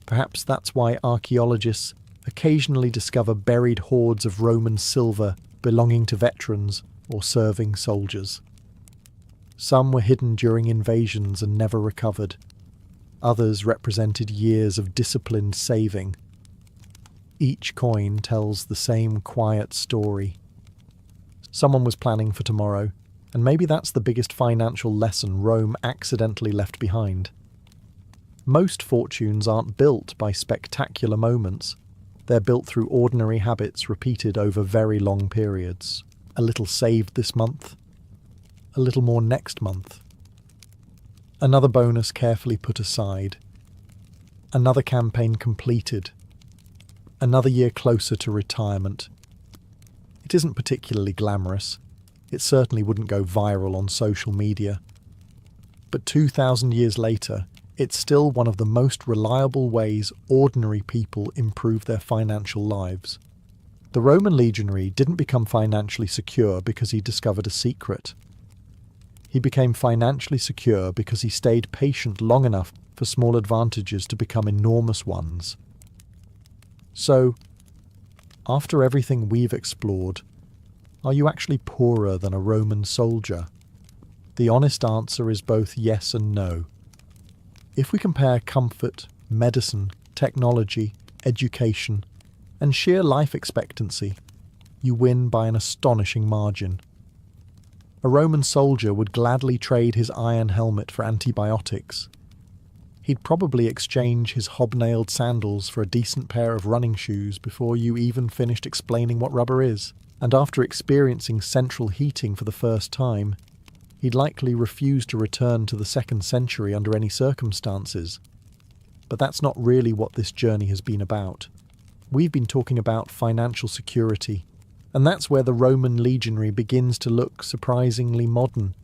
Perhaps that's why archaeologists occasionally discover buried hoards of Roman silver belonging to veterans or serving soldiers. Some were hidden during invasions and never recovered. Others represented years of disciplined saving. Each coin tells the same quiet story. Someone was planning for tomorrow, and maybe that's the biggest financial lesson Rome accidentally left behind. Most fortunes aren't built by spectacular moments. They're built through ordinary habits repeated over very long periods. A little saved this month, a little more next month. Another bonus carefully put aside. Another campaign completed. Another year closer to retirement. It isn't particularly glamorous. It certainly wouldn't go viral on social media. But 2,000 years later, it's still one of the most reliable ways ordinary people improve their financial lives. The Roman legionary didn't become financially secure because he discovered a secret. He became financially secure because he stayed patient long enough for small advantages to become enormous ones. So, after everything we've explored, are you actually poorer than a Roman soldier? The honest answer is both yes and no. If we compare comfort, medicine, technology, education, and sheer life expectancy, you win by an astonishing margin. A Roman soldier would gladly trade his iron helmet for antibiotics. He'd probably exchange his hobnailed sandals for a decent pair of running shoes before you even finished explaining what rubber is. And after experiencing central heating for the first time, he'd likely refuse to return to the 2nd century under any circumstances. But that's not really what this journey has been about. We've been talking about financial security, and that's where the Roman legionary begins to look surprisingly modern.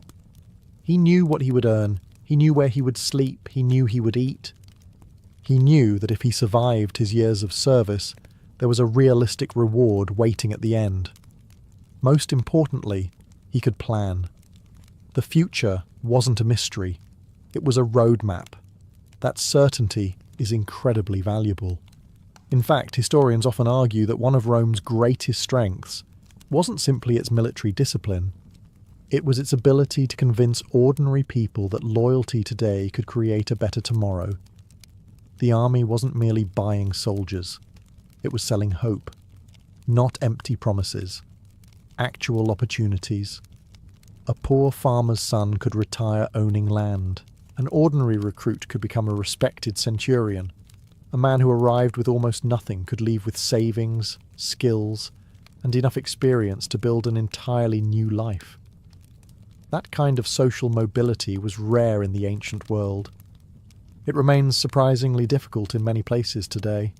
He knew what he would earn, he knew where he would sleep, he knew he would eat. He knew that if he survived his years of service, there was a realistic reward waiting at the end. Most importantly, he could plan. The future wasn't a mystery, it was a roadmap. That certainty is incredibly valuable. In fact, historians often argue that one of Rome's greatest strengths wasn't simply its military discipline. It was its ability to convince ordinary people that loyalty today could create a better tomorrow. The army wasn't merely buying soldiers, it was selling hope. Not empty promises. Actual opportunities. A poor farmer's son could retire owning land. An ordinary recruit could become a respected centurion. A man who arrived with almost nothing could leave with savings, skills, and enough experience to build an entirely new life. That kind of social mobility was rare in the ancient world. It remains surprisingly difficult in many places today.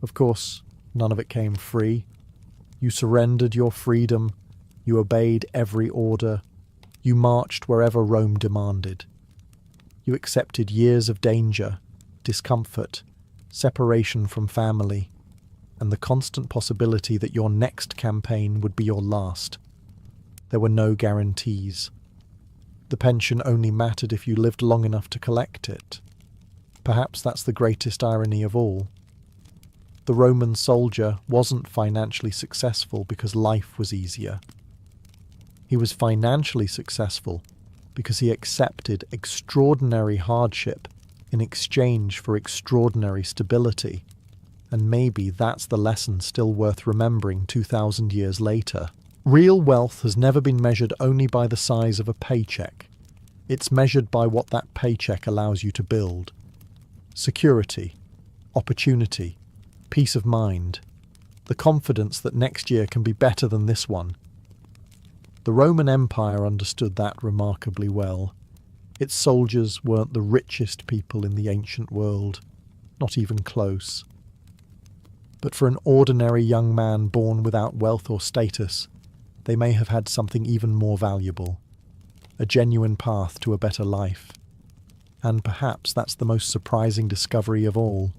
Of course, none of it came free. You surrendered your freedom, you obeyed every order, you marched wherever Rome demanded. You accepted years of danger, discomfort, separation from family, and the constant possibility that your next campaign would be your last. There were no guarantees. The pension only mattered if you lived long enough to collect it. Perhaps that's the greatest irony of all. The Roman soldier wasn't financially successful because life was easier. He was financially successful because he accepted extraordinary hardship in exchange for extraordinary stability. And maybe that's the lesson still worth remembering 2,000 years later. Real wealth has never been measured only by the size of a paycheck. It's measured by what that paycheck allows you to build. Security, opportunity, peace of mind, the confidence that next year can be better than this one. The Roman Empire understood that remarkably well. Its soldiers weren't the richest people in the ancient world, not even close. But for an ordinary young man born without wealth or status, they may have had something even more valuable, a genuine path to a better life. And perhaps that's the most surprising discovery of all.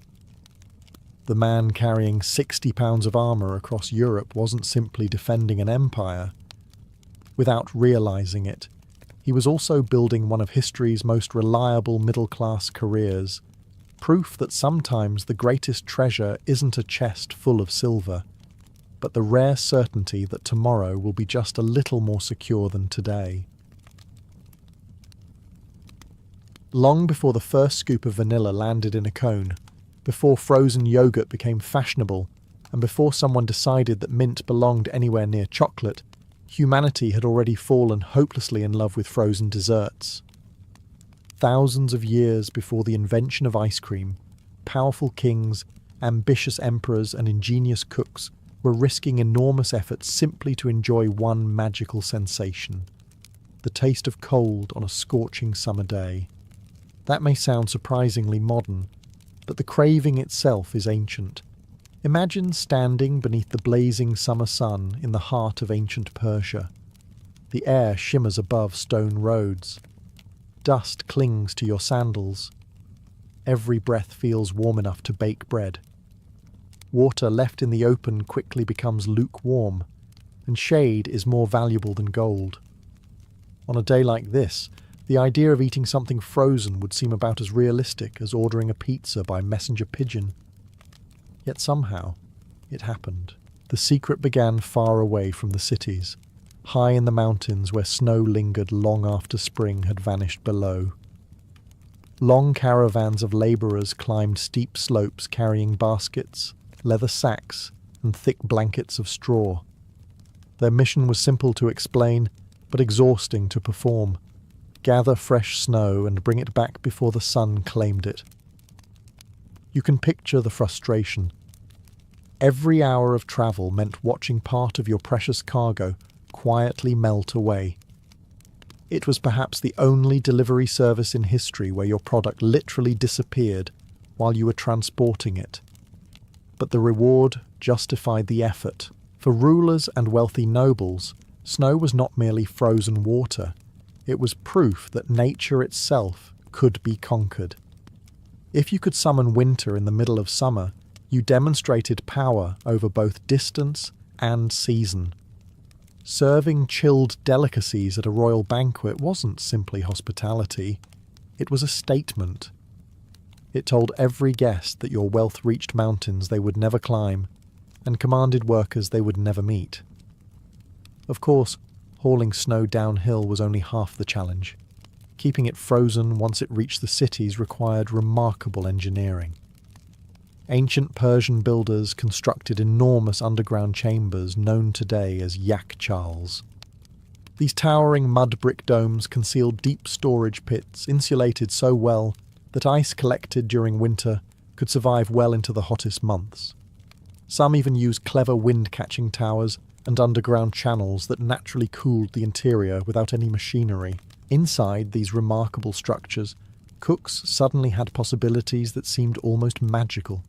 The man carrying 60 pounds of armour across Europe wasn't simply defending an empire. Without realising it, he was also building one of history's most reliable middle-class careers, proof that sometimes the greatest treasure isn't a chest full of silver, but the rare certainty that tomorrow will be just a little more secure than today. Long before the first scoop of vanilla landed in a cone, before frozen yogurt became fashionable, and before someone decided that mint belonged anywhere near chocolate, humanity had already fallen hopelessly in love with frozen desserts. Thousands of years before the invention of ice cream, powerful kings, ambitious emperors, and ingenious cooks were risking enormous efforts simply to enjoy one magical sensation: the taste of cold on a scorching summer day. That may sound surprisingly modern, but the craving itself is ancient. Imagine standing beneath the blazing summer sun in the heart of ancient Persia. The air shimmers above stone roads. Dust clings to your sandals. Every breath feels warm enough to bake bread. Water left in the open quickly becomes lukewarm, and shade is more valuable than gold. On a day like this, the idea of eating something frozen would seem about as realistic as ordering a pizza by messenger pigeon. Yet somehow, it happened. The secret began far away from the cities, high in the mountains where snow lingered long after spring had vanished below. Long caravans of labourers climbed steep slopes carrying baskets, leather sacks, and thick blankets of straw. Their mission was simple to explain, but exhausting to perform: gather fresh snow and bring it back before the sun claimed it. You can picture the frustration. Every hour of travel meant watching part of your precious cargo quietly melt away. It was perhaps the only delivery service in history where your product literally disappeared while you were transporting it. But the reward justified the effort. For rulers and wealthy nobles, snow was not merely frozen water. It was proof that nature itself could be conquered. If you could summon winter in the middle of summer, you demonstrated power over both distance and season. Serving chilled delicacies at a royal banquet wasn't simply hospitality, it was a statement. It told every guest that your wealth reached mountains they would never climb, and commanded workers they would never meet. Of course, hauling snow downhill was only half the challenge. Keeping it frozen once it reached the cities required remarkable engineering. Ancient Persian builders constructed enormous underground chambers known today as yakchals. These towering mud brick domes concealed deep storage pits insulated so well that ice collected during winter could survive well into the hottest months. Some even used clever wind-catching towers and underground channels that naturally cooled the interior without any machinery. Inside these remarkable structures, cooks suddenly had possibilities that seemed almost magical.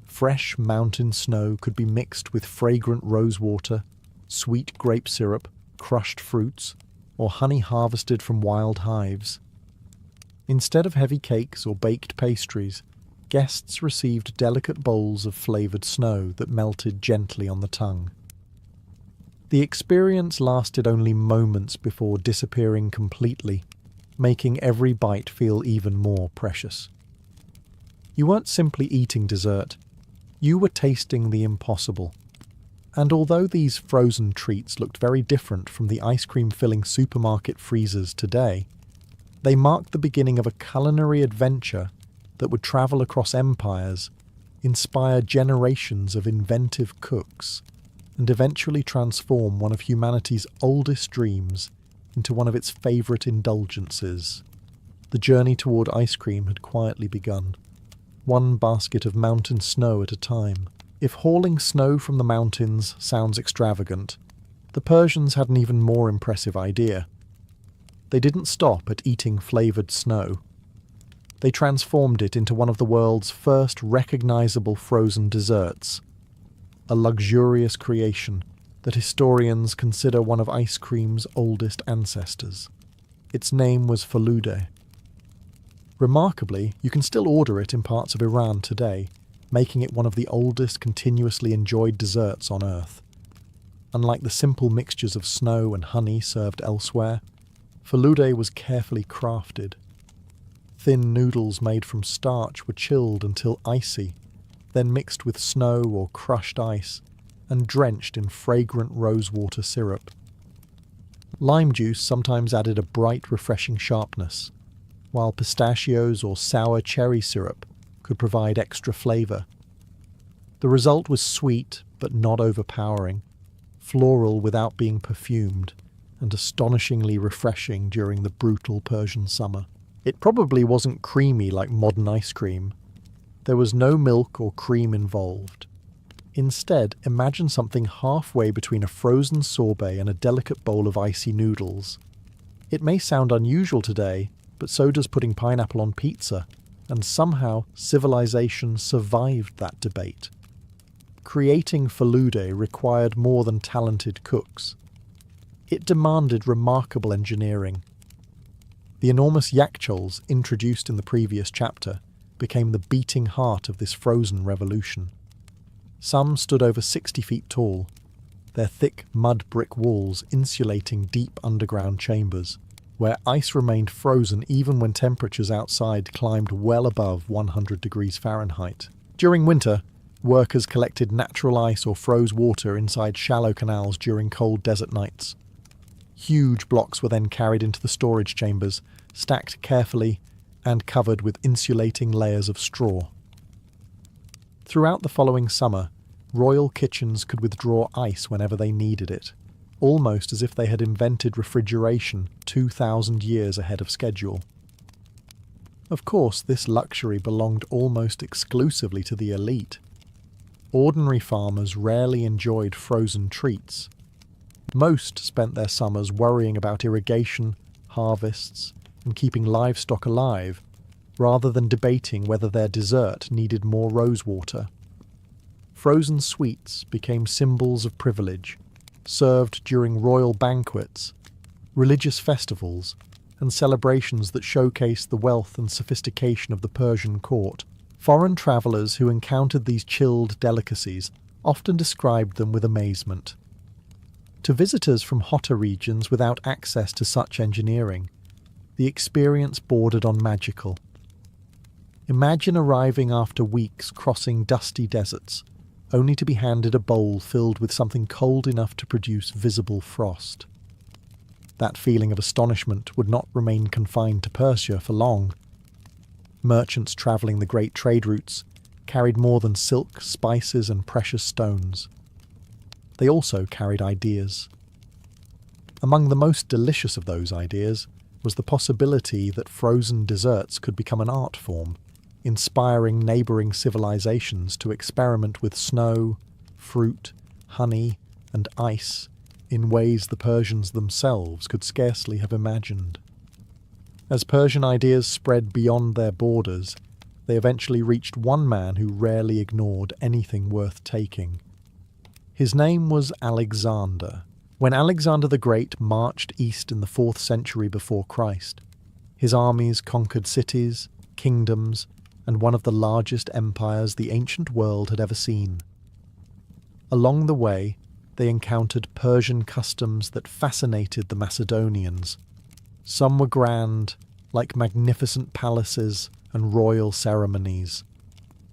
Fresh mountain snow could be mixed with fragrant rose water, sweet grape syrup, crushed fruits, or honey harvested from wild hives. Instead of heavy cakes or baked pastries, guests received delicate bowls of flavoured snow that melted gently on the tongue. The experience lasted only moments before disappearing completely, making every bite feel even more precious. You weren't simply eating dessert, you were tasting the impossible. And although these frozen treats looked very different from the ice cream-filling supermarket freezers today, they marked the beginning of a culinary adventure that would travel across empires, inspire generations of inventive cooks, and eventually transform one of humanity's oldest dreams into one of its favourite indulgences. The journey toward ice cream had quietly begun, one basket of mountain snow at a time. If hauling snow from the mountains sounds extravagant, the Persians had an even more impressive idea. They didn't stop at eating flavoured snow. They transformed it into one of the world's first recognisable frozen desserts, a luxurious creation that historians consider one of ice cream's oldest ancestors. Its name was falude. Remarkably, you can still order it in parts of Iran today, making it one of the oldest continuously enjoyed desserts on Earth. Unlike the simple mixtures of snow and honey served elsewhere, falude was carefully crafted. Thin noodles made from starch were chilled until icy, then mixed with snow or crushed ice, and drenched in fragrant rosewater syrup. Lime juice sometimes added a bright, refreshing sharpness, while pistachios or sour cherry syrup could provide extra flavour. The result was sweet but not overpowering, floral without being perfumed, and astonishingly refreshing during the brutal Persian summer. It probably wasn't creamy like modern ice cream. There was no milk or cream involved. Instead, imagine something halfway between a frozen sorbet and a delicate bowl of icy noodles. It may sound unusual today, but so does putting pineapple on pizza, and somehow civilization survived that debate. Creating falude required more than talented cooks. It demanded remarkable engineering. The enormous yakchals introduced in the previous chapter became the beating heart of this frozen revolution. Some stood over 60 feet tall, their thick mud brick walls insulating deep underground chambers, where ice remained frozen even when temperatures outside climbed well above 100 degrees Fahrenheit. During winter, workers collected natural ice or froze water inside shallow canals during cold desert nights. Huge blocks were then carried into the storage chambers, stacked carefully and covered with insulating layers of straw. Throughout the following summer, royal kitchens could withdraw ice whenever they needed it, almost as if they had invented refrigeration 2,000 years ahead of schedule. Of course, this luxury belonged almost exclusively to the elite. Ordinary farmers rarely enjoyed frozen treats. Most spent their summers worrying about irrigation, harvests, and keeping livestock alive, rather than debating whether their dessert needed more rosewater. Frozen sweets became symbols of privilege, served during royal banquets, religious festivals, and celebrations that showcased the wealth and sophistication of the Persian court. Foreign travellers who encountered these chilled delicacies often described them with amazement. To visitors from hotter regions without access to such engineering, the experience bordered on magical. Imagine arriving after weeks crossing dusty deserts, only to be handed a bowl filled with something cold enough to produce visible frost. That feeling of astonishment would not remain confined to Persia for long. Merchants travelling the great trade routes carried more than silk, spices, and precious stones. They also carried ideas. Among the most delicious of those ideas was the possibility that frozen desserts could become an art form, inspiring neighbouring civilizations to experiment with snow, fruit, honey, and ice in ways the Persians themselves could scarcely have imagined. As Persian ideas spread beyond their borders, they eventually reached one man who rarely ignored anything worth taking. His name was Alexander. When Alexander the Great marched east in the 4th century before Christ, his armies conquered cities, kingdoms, and one of the largest empires the ancient world had ever seen. Along the way, they encountered Persian customs that fascinated the Macedonians. Some were grand, like magnificent palaces and royal ceremonies.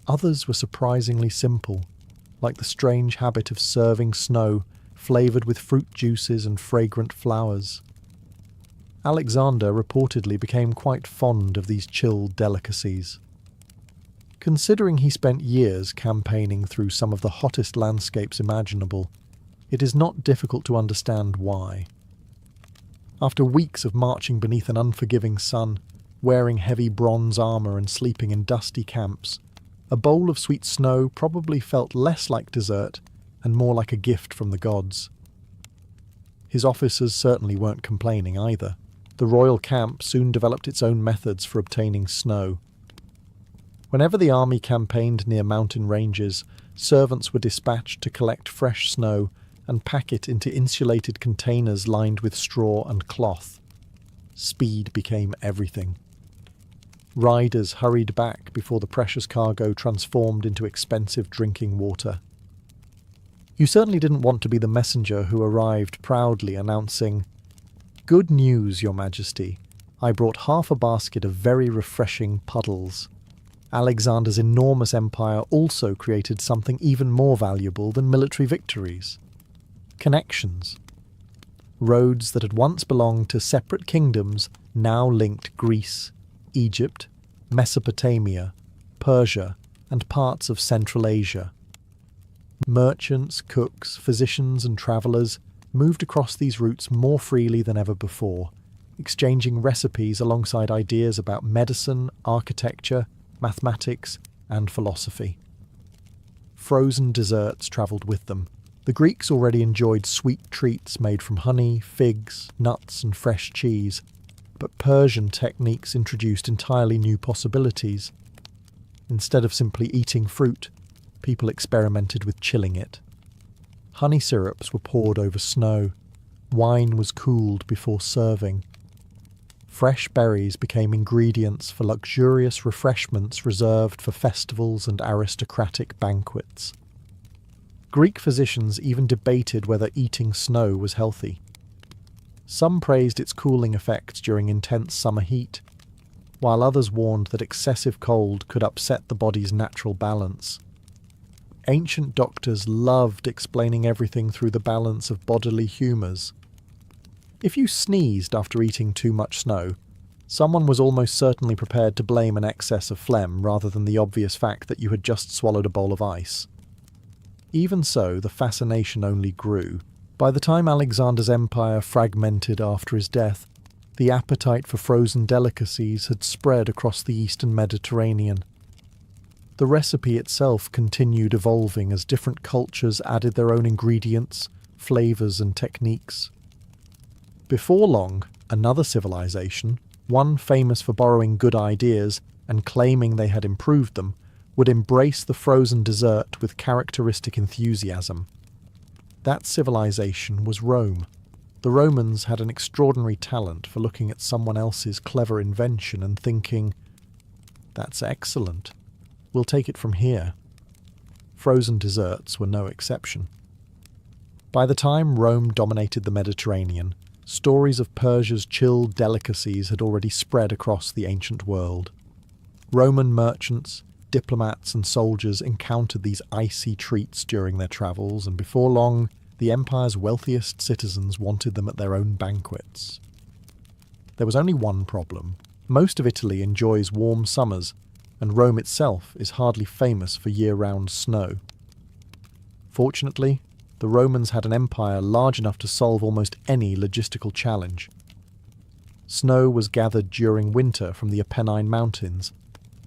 Others were surprisingly simple, like the strange habit of serving snow flavoured with fruit juices and fragrant flowers. Alexander reportedly became quite fond of these chilled delicacies. Considering he spent years campaigning through some of the hottest landscapes imaginable, it is not difficult to understand why. After weeks of marching beneath an unforgiving sun, wearing heavy bronze armour and sleeping in dusty camps, a bowl of sweet snow probably felt less like dessert and more like a gift from the gods. His officers certainly weren't complaining either. The royal camp soon developed its own methods for obtaining snow. Whenever the army campaigned near mountain ranges, servants were dispatched to collect fresh snow and pack it into insulated containers lined with straw and cloth. Speed became everything. Riders hurried back before the precious cargo transformed into expensive drinking water. You certainly didn't want to be the messenger who arrived proudly announcing, "Good news, Your Majesty. I brought half a basket of very refreshing puddles." Alexander's enormous empire also created something even more valuable than military victories: connections. Roads that had once belonged to separate kingdoms now linked Greece, Egypt, Mesopotamia, Persia, and parts of Central Asia. Merchants, cooks, physicians, and travellers moved across these routes more freely than ever before, exchanging recipes alongside ideas about medicine, architecture, mathematics, and philosophy. Frozen desserts travelled with them. The Greeks already enjoyed sweet treats made from honey, figs, nuts, and fresh cheese, but Persian techniques introduced entirely new possibilities. Instead of simply eating fruit, people experimented with chilling it. Honey syrups were poured over snow. Wine was cooled before serving. Fresh berries became ingredients for luxurious refreshments reserved for festivals and aristocratic banquets. Greek physicians even debated whether eating snow was healthy. Some praised its cooling effects during intense summer heat, while others warned that excessive cold could upset the body's natural balance. Ancient doctors loved explaining everything through the balance of bodily humours. If you sneezed after eating too much snow, someone was almost certainly prepared to blame an excess of phlegm rather than the obvious fact that you had just swallowed a bowl of ice. Even so, the fascination only grew. By the time Alexander's empire fragmented after his death, the appetite for frozen delicacies had spread across the eastern Mediterranean. The recipe itself continued evolving as different cultures added their own ingredients, flavours and techniques. Before long, another civilization, one famous for borrowing good ideas and claiming they had improved them, would embrace the frozen dessert with characteristic enthusiasm. That civilization was Rome. The Romans had an extraordinary talent for looking at someone else's clever invention and thinking, "That's excellent. We'll take it from here." Frozen desserts were no exception. By the time Rome dominated the Mediterranean, stories of Persia's chilled delicacies had already spread across the ancient world. Roman merchants, diplomats, and soldiers encountered these icy treats during their travels, and before long, the empire's wealthiest citizens wanted them at their own banquets. There was only one problem. Most of Italy enjoys warm summers, and Rome itself is hardly famous for year-round snow. Fortunately, the Romans had an empire large enough to solve almost any logistical challenge. Snow was gathered during winter from the Apennine Mountains,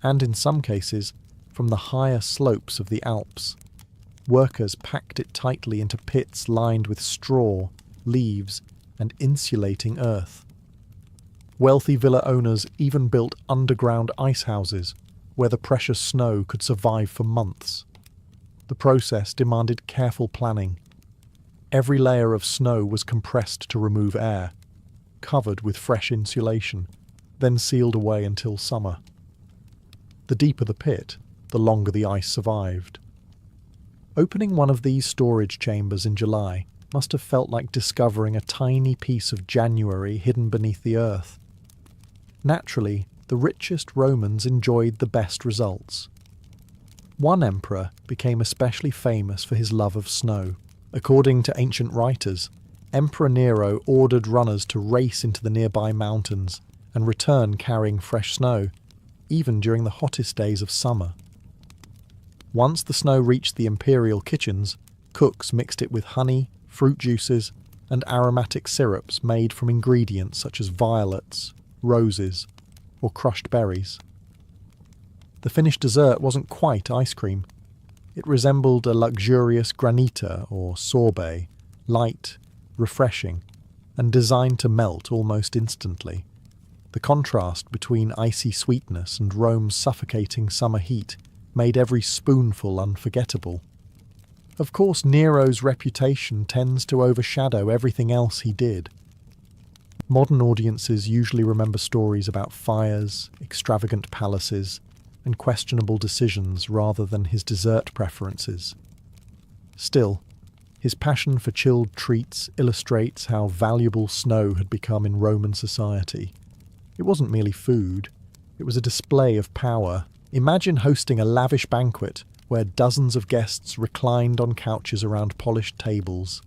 and in some cases, from the higher slopes of the Alps. Workers packed it tightly into pits lined with straw, leaves, and insulating earth. Wealthy villa owners even built underground ice houses where the precious snow could survive for months. The process demanded careful planning. Every layer of snow was compressed to remove air, covered with fresh insulation, then sealed away until summer. The deeper the pit, the longer the ice survived. Opening one of these storage chambers in July must have felt like discovering a tiny piece of January hidden beneath the earth. Naturally, the richest Romans enjoyed the best results. One emperor became especially famous for his love of snow. According to ancient writers, Emperor Nero ordered runners to race into the nearby mountains and return carrying fresh snow, even during the hottest days of summer. Once the snow reached the imperial kitchens, cooks mixed it with honey, fruit juices, and aromatic syrups made from ingredients such as violets, roses, or crushed berries. The finished dessert wasn't quite ice cream. It resembled a luxurious granita or sorbet, light, refreshing, and designed to melt almost instantly. The contrast between icy sweetness and Rome's suffocating summer heat made every spoonful unforgettable. Of course, Nero's reputation tends to overshadow everything else he did. Modern audiences usually remember stories about fires, extravagant palaces, and questionable decisions rather than his dessert preferences. Still, his passion for chilled treats illustrates how valuable snow had become in Roman society. It wasn't merely food, it was a display of power. Imagine hosting a lavish banquet where dozens of guests reclined on couches around polished tables.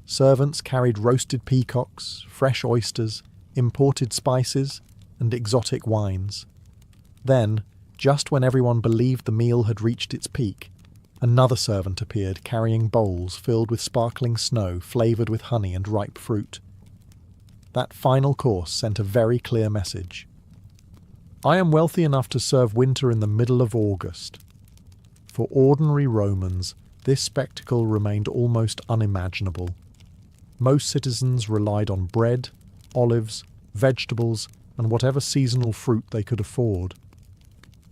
Servants carried roasted peacocks, fresh oysters, imported spices, and exotic wines. Then, just when everyone believed the meal had reached its peak, another servant appeared carrying bowls filled with sparkling snow flavoured with honey and ripe fruit. That final course sent a very clear message. I am wealthy enough to serve winter in the middle of August. For ordinary Romans, this spectacle remained almost unimaginable. Most citizens relied on bread, olives, vegetables, and whatever seasonal fruit they could afford.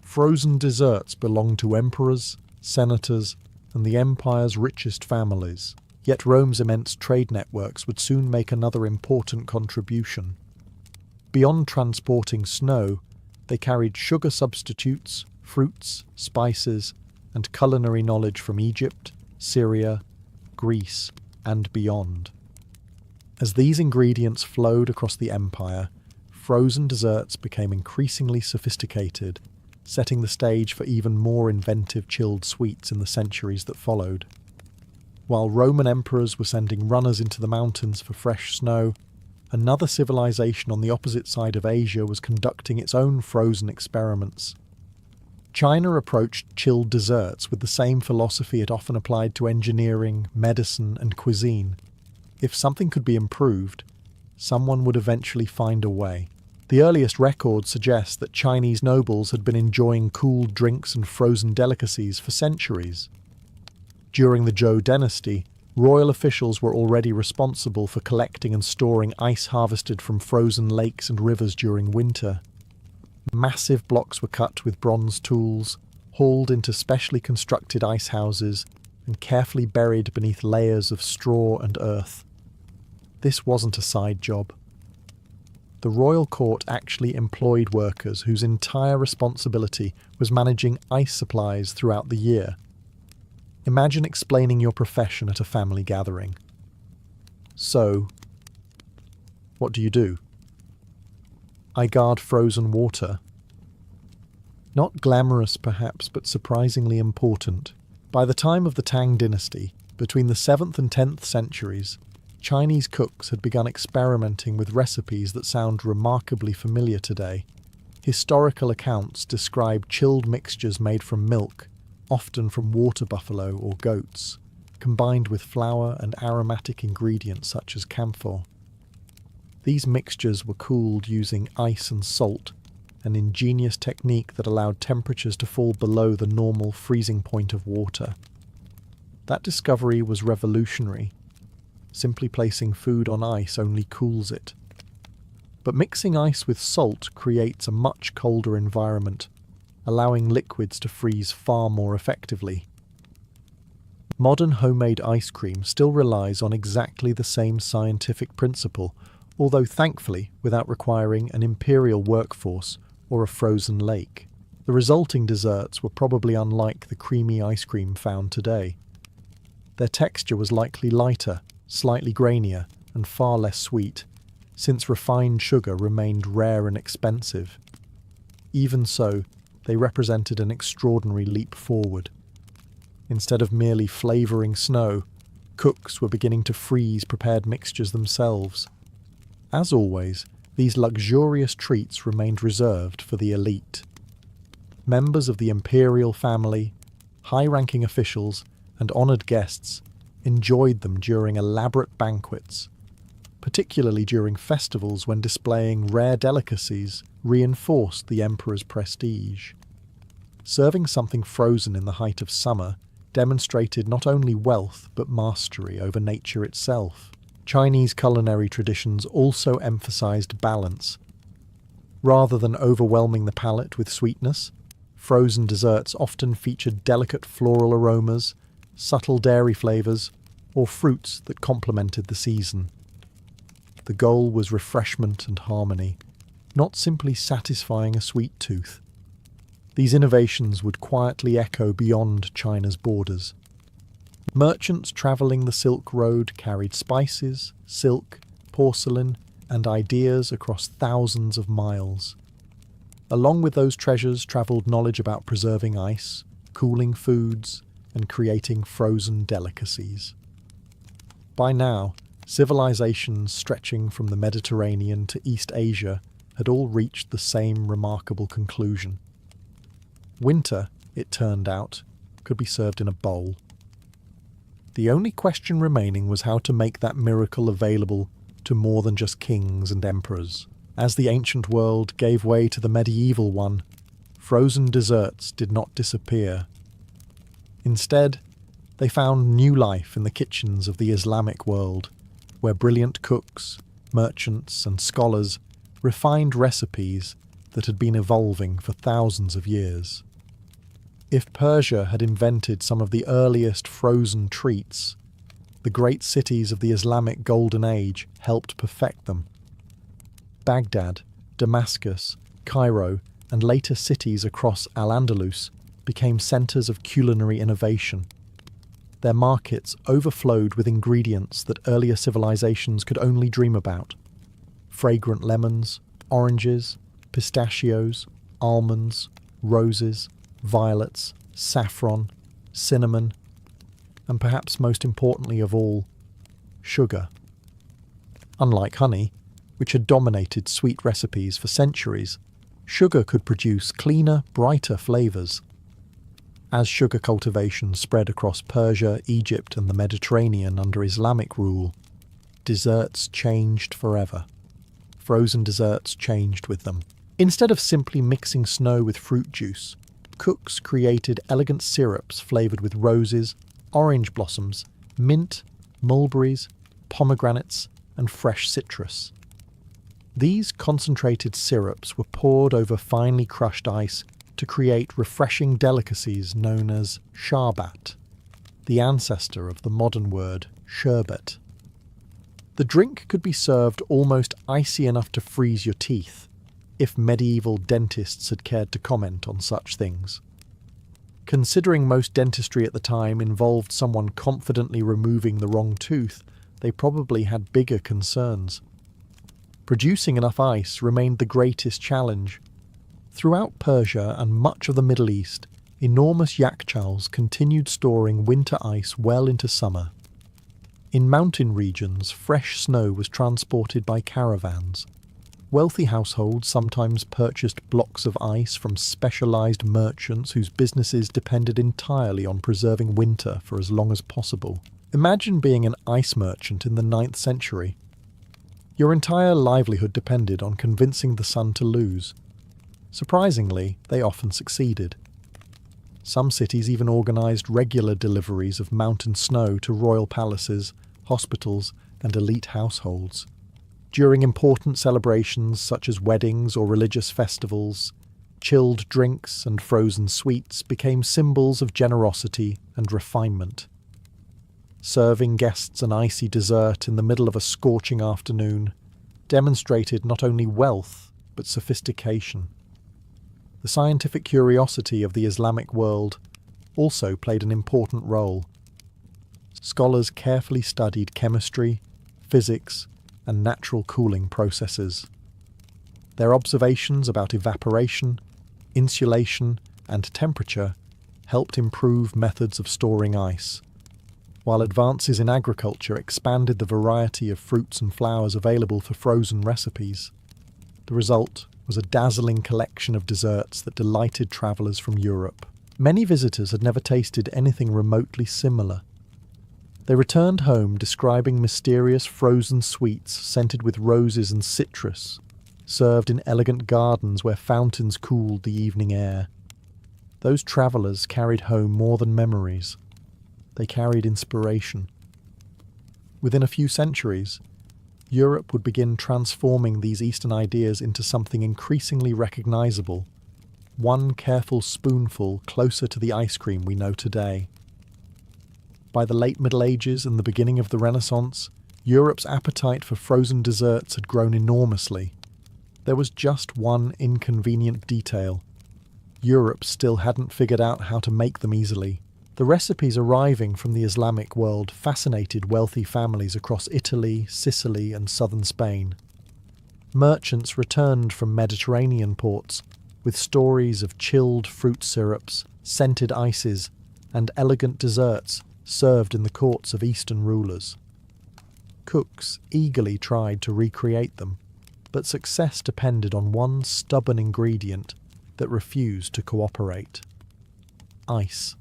Frozen desserts belonged to emperors, senators, and the empire's richest families. Yet Rome's immense trade networks would soon make another important contribution. Beyond transporting snow, they carried sugar substitutes, fruits, spices, and culinary knowledge from Egypt, Syria, Greece, and beyond. As these ingredients flowed across the empire, frozen desserts became increasingly sophisticated, setting the stage for even more inventive chilled sweets in the centuries that followed. While Roman emperors were sending runners into the mountains for fresh snow, another civilization on the opposite side of Asia was conducting its own frozen experiments. China approached chilled desserts with the same philosophy it often applied to engineering, medicine, and cuisine. If something could be improved, someone would eventually find a way. The earliest records suggest that Chinese nobles had been enjoying cooled drinks and frozen delicacies for centuries. During the Zhou dynasty, royal officials were already responsible for collecting and storing ice harvested from frozen lakes and rivers during winter. Massive blocks were cut with bronze tools, hauled into specially constructed ice houses, and carefully buried beneath layers of straw and earth. This wasn't a side job. The royal court actually employed workers whose entire responsibility was managing ice supplies throughout the year. Imagine explaining your profession at a family gathering. So, what do? I guard frozen water. Not glamorous perhaps, but surprisingly important. By the time of the Tang dynasty, between the 7th and 10th centuries, Chinese cooks had begun experimenting with recipes that sound remarkably familiar today. Historical accounts describe chilled mixtures made from milk, often from water buffalo or goats, combined with flour and aromatic ingredients such as camphor. These mixtures were cooled using ice and salt, an ingenious technique that allowed temperatures to fall below the normal freezing point of water. That discovery was revolutionary. Simply placing food on ice only cools it. But mixing ice with salt creates a much colder environment, allowing liquids to freeze far more effectively. Modern homemade ice cream still relies on exactly the same scientific principle, although thankfully without requiring an imperial workforce or a frozen lake. The resulting desserts were probably unlike the creamy ice cream found today. Their texture was likely lighter, slightly grainier, and far less sweet, since refined sugar remained rare and expensive. Even so, they represented an extraordinary leap forward. Instead of merely flavouring snow, cooks were beginning to freeze prepared mixtures themselves. As always, these luxurious treats remained reserved for the elite. Members of the imperial family, high-ranking officials, and honoured guests enjoyed them during elaborate banquets, particularly during festivals when displaying rare delicacies reinforced the emperor's prestige. Serving something frozen in the height of summer demonstrated not only wealth but mastery over nature itself. Chinese culinary traditions also emphasized balance. Rather than overwhelming the palate with sweetness, frozen desserts often featured delicate floral aromas, subtle dairy flavors, or fruits that complemented the season. The goal was refreshment and harmony, not simply satisfying a sweet tooth. These innovations would quietly echo beyond China's borders. Merchants travelling the Silk Road carried spices, silk, porcelain, and ideas across thousands of miles. Along with those treasures travelled knowledge about preserving ice, cooling foods, and creating frozen delicacies. By now, civilizations stretching from the Mediterranean to East Asia had all reached the same remarkable conclusion. Winter, it turned out, could be served in a bowl. The only question remaining was how to make that miracle available to more than just kings and emperors. As the ancient world gave way to the medieval one, frozen desserts did not disappear. Instead, they found new life in the kitchens of the Islamic world, where brilliant cooks, merchants, and scholars refined recipes that had been evolving for thousands of years. If Persia had invented some of the earliest frozen treats, the great cities of the Islamic Golden Age helped perfect them. Baghdad, Damascus, Cairo, and later cities across Al-Andalus became centres of culinary innovation. Their markets overflowed with ingredients that earlier civilizations could only dream about. Fragrant lemons, oranges, pistachios, almonds, roses, violets, saffron, cinnamon, and perhaps most importantly of all, sugar. Unlike honey, which had dominated sweet recipes for centuries, sugar could produce cleaner, brighter flavours. As sugar cultivation spread across Persia, Egypt, and the Mediterranean under Islamic rule, desserts changed forever. Frozen desserts changed with them. Instead of simply mixing snow with fruit juice, cooks created elegant syrups flavoured with roses, orange blossoms, mint, mulberries, pomegranates, and fresh citrus. These concentrated syrups were poured over finely crushed ice to create refreshing delicacies known as sharbat, the ancestor of the modern word sherbet. The drink could be served almost icy enough to freeze your teeth, if medieval dentists had cared to comment on such things. Considering most dentistry at the time involved someone confidently removing the wrong tooth, they probably had bigger concerns. Producing enough ice remained the greatest challenge. Throughout Persia and much of the Middle East, enormous yakhchals continued storing winter ice well into summer. In mountain regions, fresh snow was transported by caravans. Wealthy households sometimes purchased blocks of ice from specialized merchants whose businesses depended entirely on preserving winter for as long as possible. Imagine being an ice merchant in the 9th century. Your entire livelihood depended on convincing the sun to lose. Surprisingly, they often succeeded. Some cities even organized regular deliveries of mountain snow to royal palaces, hospitals, and elite households. During important celebrations such as weddings or religious festivals, chilled drinks and frozen sweets became symbols of generosity and refinement. Serving guests an icy dessert in the middle of a scorching afternoon demonstrated not only wealth but sophistication. The scientific curiosity of the Islamic world also played an important role. Scholars carefully studied chemistry, physics, and natural cooling processes. Their observations about evaporation, insulation, and temperature helped improve methods of storing ice, while advances in agriculture expanded the variety of fruits and flowers available for frozen recipes. The result was a dazzling collection of desserts that delighted travellers from Europe. Many visitors had never tasted anything remotely similar. They returned home describing mysterious frozen sweets scented with roses and citrus, served in elegant gardens where fountains cooled the evening air. Those travellers carried home more than memories. They carried inspiration. Within a few centuries, Europe would begin transforming these Eastern ideas into something increasingly recognizable, one careful spoonful closer to the ice cream we know today. By the late Middle Ages and the beginning of the Renaissance, Europe's appetite for frozen desserts had grown enormously. There was just one inconvenient detail. Europe still hadn't figured out how to make them easily. The recipes arriving from the Islamic world fascinated wealthy families across Italy, Sicily, and southern Spain. Merchants returned from Mediterranean ports with stories of chilled fruit syrups, scented ices, and elegant desserts served in the courts of Eastern rulers. Cooks eagerly tried to recreate them, but success depended on one stubborn ingredient that refused to cooperate: ice.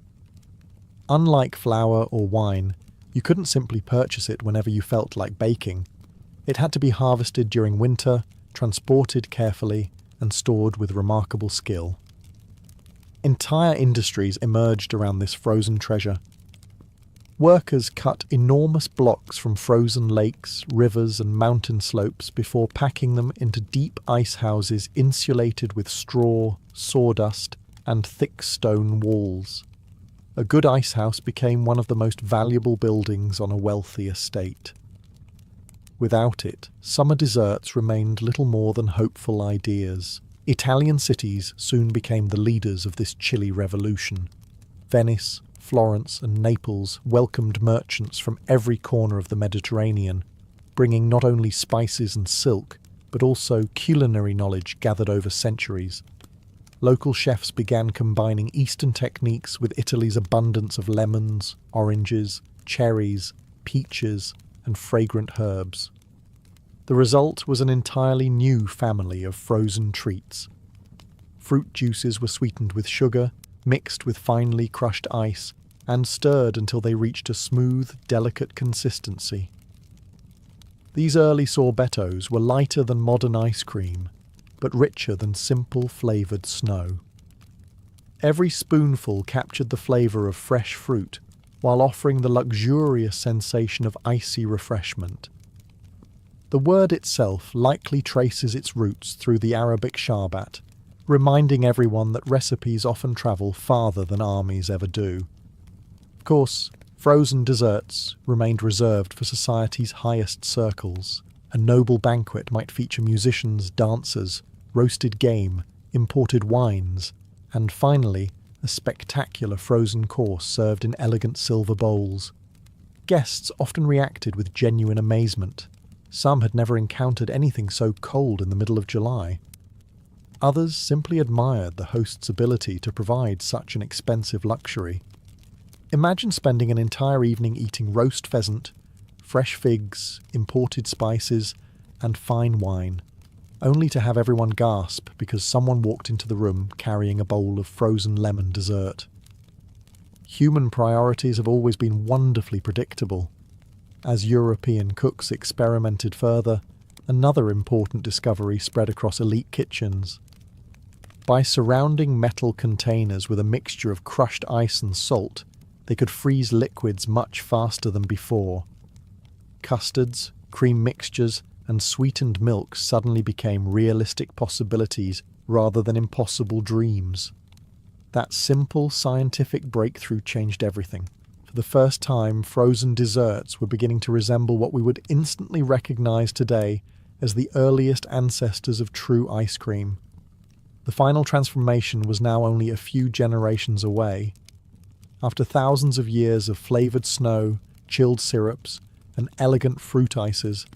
Unlike flour or wine, you couldn't simply purchase it whenever you felt like baking. It had to be harvested during winter, transported carefully, and stored with remarkable skill. Entire industries emerged around this frozen treasure. Workers cut enormous blocks from frozen lakes, rivers, and mountain slopes before packing them into deep ice houses insulated with straw, sawdust, and thick stone walls. A good ice house became one of the most valuable buildings on a wealthy estate. Without it, summer desserts remained little more than hopeful ideas. Italian cities soon became the leaders of this chilly revolution. Venice, Florence, and Naples welcomed merchants from every corner of the Mediterranean, bringing not only spices and silk, but also culinary knowledge gathered over centuries. Local chefs began combining Eastern techniques with Italy's abundance of lemons, oranges, cherries, peaches, and fragrant herbs. The result was an entirely new family of frozen treats. Fruit juices were sweetened with sugar, mixed with finely crushed ice, and stirred until they reached a smooth, delicate consistency. These early sorbettos were lighter than modern ice cream, but richer than simple flavoured snow. Every spoonful captured the flavour of fresh fruit, while offering the luxurious sensation of icy refreshment. The word itself likely traces its roots through the Arabic sharbat, reminding everyone that recipes often travel farther than armies ever do. Of course, frozen desserts remained reserved for society's highest circles. A noble banquet might feature musicians, dancers, roasted game, imported wines, and finally, a spectacular frozen course served in elegant silver bowls. Guests often reacted with genuine amazement. Some had never encountered anything so cold in the middle of July. Others simply admired the host's ability to provide such an expensive luxury. Imagine spending an entire evening eating roast pheasant, fresh figs, imported spices, and fine wine. only to have everyone gasp because someone walked into the room carrying a bowl of frozen lemon dessert. Human priorities have always been wonderfully predictable. As European cooks experimented further, another important discovery spread across elite kitchens. By surrounding metal containers with a mixture of crushed ice and salt, they could freeze liquids much faster than before. Custards, cream mixtures, and sweetened milk suddenly became realistic possibilities rather than impossible dreams. That simple scientific breakthrough changed everything. For the first time, frozen desserts were beginning to resemble what we would instantly recognize today as the earliest ancestors of true ice cream. The final transformation was now only a few generations away. After thousands of years of flavoured snow, chilled syrups, and elegant fruit ices,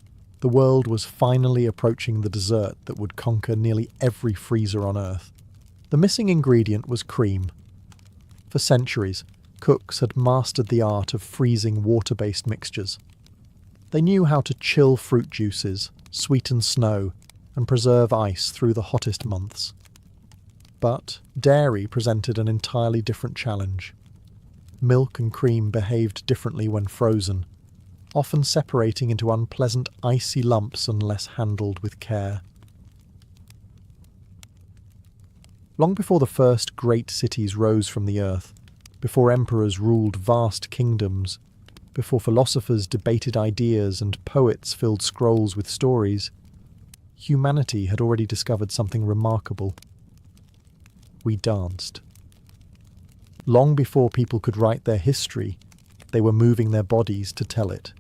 the world was finally approaching the dessert that would conquer nearly every freezer on Earth. The missing ingredient was cream. For centuries, cooks had mastered the art of freezing water-based mixtures. They knew how to chill fruit juices, sweeten snow, and preserve ice through the hottest months. But dairy presented an entirely different challenge. Milk and cream behaved differently when frozen, often separating into unpleasant icy lumps unless handled with care. Long before the first great cities rose from the earth, before emperors ruled vast kingdoms, before philosophers debated ideas and poets filled scrolls with stories, humanity had already discovered something remarkable. We danced. Long before people could write their history, they were moving their bodies to tell it.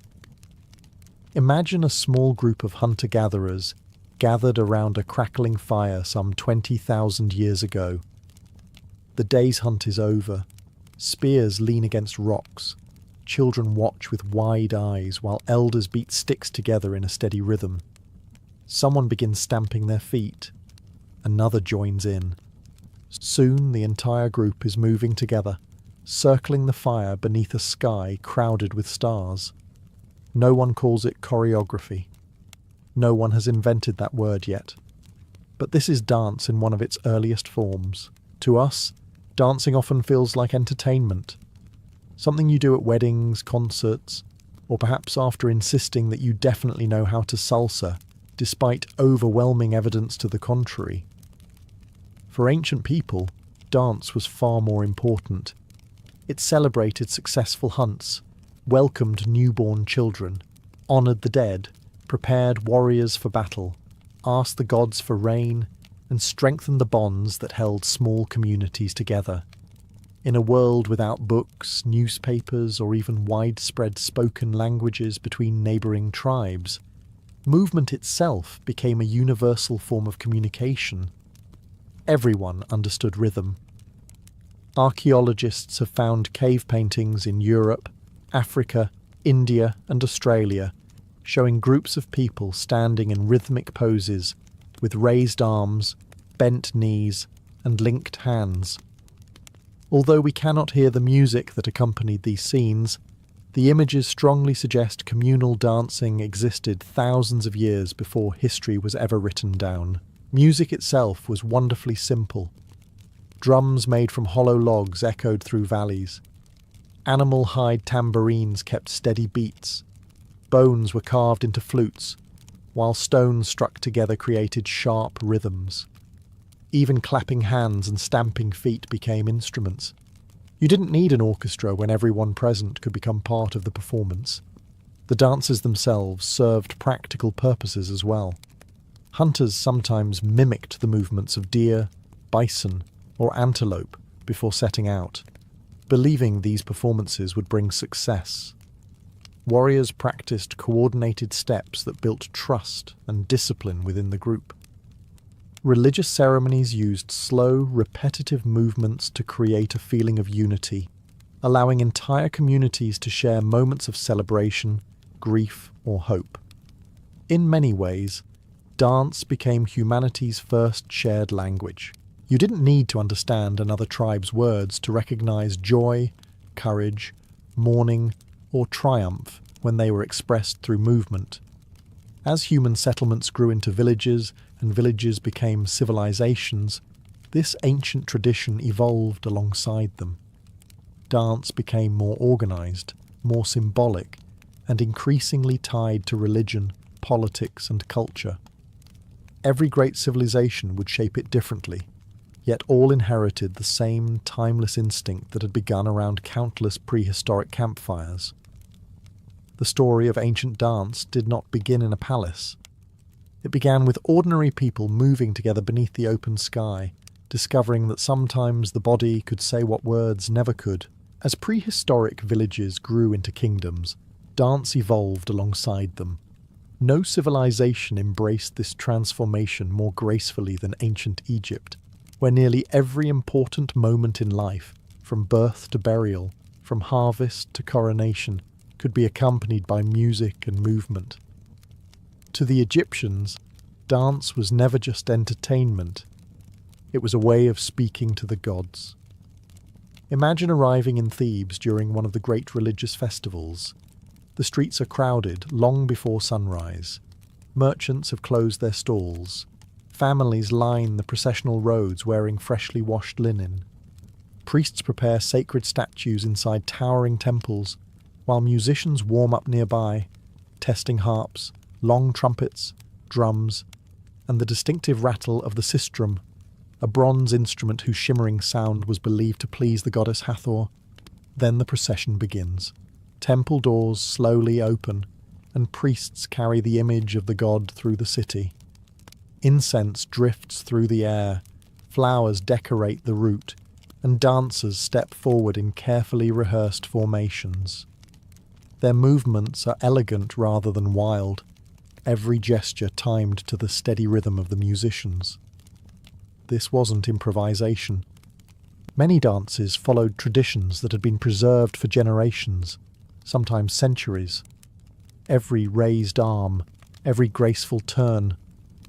Imagine a small group of hunter-gatherers gathered around a crackling fire some 20,000 years ago. The day's hunt is over. Spears lean against rocks. Children watch with wide eyes while elders beat sticks together in a steady rhythm. Someone begins stamping their feet. Another joins in. Soon the entire group is moving together, circling the fire beneath a sky crowded with stars. No one calls it choreography. No one has invented that word yet. But this is dance in one of its earliest forms. To us, dancing often feels like entertainment. Something you do at weddings, concerts, or perhaps after insisting that you definitely know how to salsa, despite overwhelming evidence to the contrary. For ancient people, dance was far more important. It celebrated successful hunts, welcomed newborn children, honoured the dead, prepared warriors for battle, asked the gods for rain, and strengthened the bonds that held small communities together. In a world without books, newspapers, or even widespread spoken languages between neighbouring tribes, movement itself became a universal form of communication. Everyone understood rhythm. Archaeologists have found cave paintings in Europe, Africa, India, and Australia, showing groups of people standing in rhythmic poses, with raised arms, bent knees, and linked hands. Although we cannot hear the music that accompanied these scenes, the images strongly suggest communal dancing existed thousands of years before history was ever written down. Music itself was wonderfully simple. Drums made from hollow logs echoed through valleys. Animal hide tambourines kept steady beats. Bones were carved into flutes, while stones struck together created sharp rhythms. Even clapping hands and stamping feet became instruments. You didn't need an orchestra when everyone present could become part of the performance. The dances themselves served practical purposes as well. Hunters sometimes mimicked the movements of deer, bison, or antelope before setting out, believing these performances would bring success. Warriors practiced coordinated steps that built trust and discipline within the group. Religious ceremonies used slow, repetitive movements to create a feeling of unity, allowing entire communities to share moments of celebration, grief, or hope. In many ways, dance became humanity's first shared language. You didn't need to understand another tribe's words to recognize joy, courage, mourning, or triumph when they were expressed through movement. As human settlements grew into villages and villages became civilizations, this ancient tradition evolved alongside them. Dance became more organized, more symbolic, and increasingly tied to religion, politics, and culture. Every great civilization would shape it differently, yet all inherited the same timeless instinct that had begun around countless prehistoric campfires. The story of ancient dance did not begin in a palace. It began with ordinary people moving together beneath the open sky, discovering that sometimes the body could say what words never could. As prehistoric villages grew into kingdoms, dance evolved alongside them. No civilization embraced this transformation more gracefully than ancient Egypt, where nearly every important moment in life, from birth to burial, from harvest to coronation, could be accompanied by music and movement. To the Egyptians, dance was never just entertainment. It was a way of speaking to the gods. Imagine arriving in Thebes during one of the great religious festivals. The streets are crowded long before sunrise. Merchants have closed their stalls. Families line the processional roads wearing freshly washed linen. Priests prepare sacred statues inside towering temples, while musicians warm up nearby, testing harps, long trumpets, drums, and the distinctive rattle of the sistrum, a bronze instrument whose shimmering sound was believed to please the goddess Hathor. Then the procession begins. Temple doors slowly open, and priests carry the image of the god through the city. Incense drifts through the air, flowers decorate the route, and dancers step forward in carefully rehearsed formations. Their movements are elegant rather than wild, every gesture timed to the steady rhythm of the musicians. This wasn't improvisation. Many dances followed traditions that had been preserved for generations, sometimes centuries. Every raised arm, every graceful turn,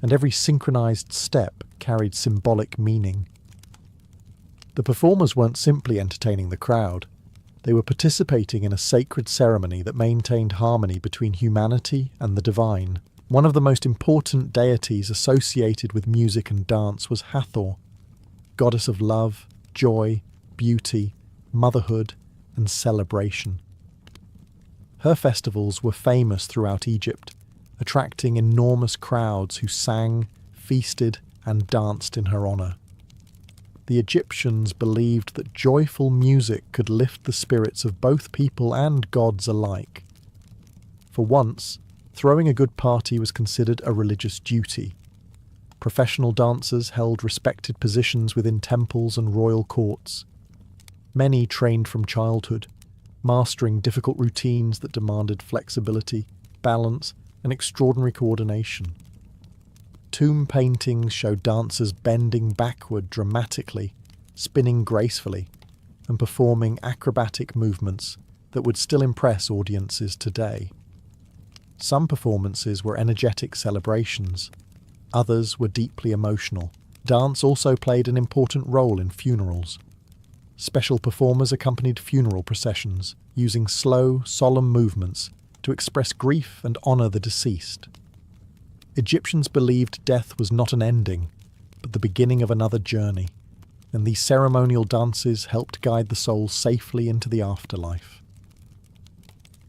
and every synchronized step carried symbolic meaning. The performers weren't simply entertaining the crowd. They were participating in a sacred ceremony that maintained harmony between humanity and the divine. One of the most important deities associated with music and dance was Hathor, goddess of love, joy, beauty, motherhood, and celebration. Her festivals were famous throughout Egypt, attracting enormous crowds who sang, feasted, and danced in her honor. The Egyptians believed that joyful music could lift the spirits of both people and gods alike. For once, throwing a good party was considered a religious duty. Professional dancers held respected positions within temples and royal courts. Many trained from childhood, mastering difficult routines that demanded flexibility, balance, and extraordinary coordination. Tomb paintings show dancers bending backward dramatically, spinning gracefully, and performing acrobatic movements that would still impress audiences today. Some performances were energetic celebrations, others were deeply emotional. Dance also played an important role in funerals. Special performers accompanied funeral processions, using slow, solemn movements to express grief and honor the deceased. Egyptians believed death was not an ending, but the beginning of another journey, and these ceremonial dances helped guide the soul safely into the afterlife.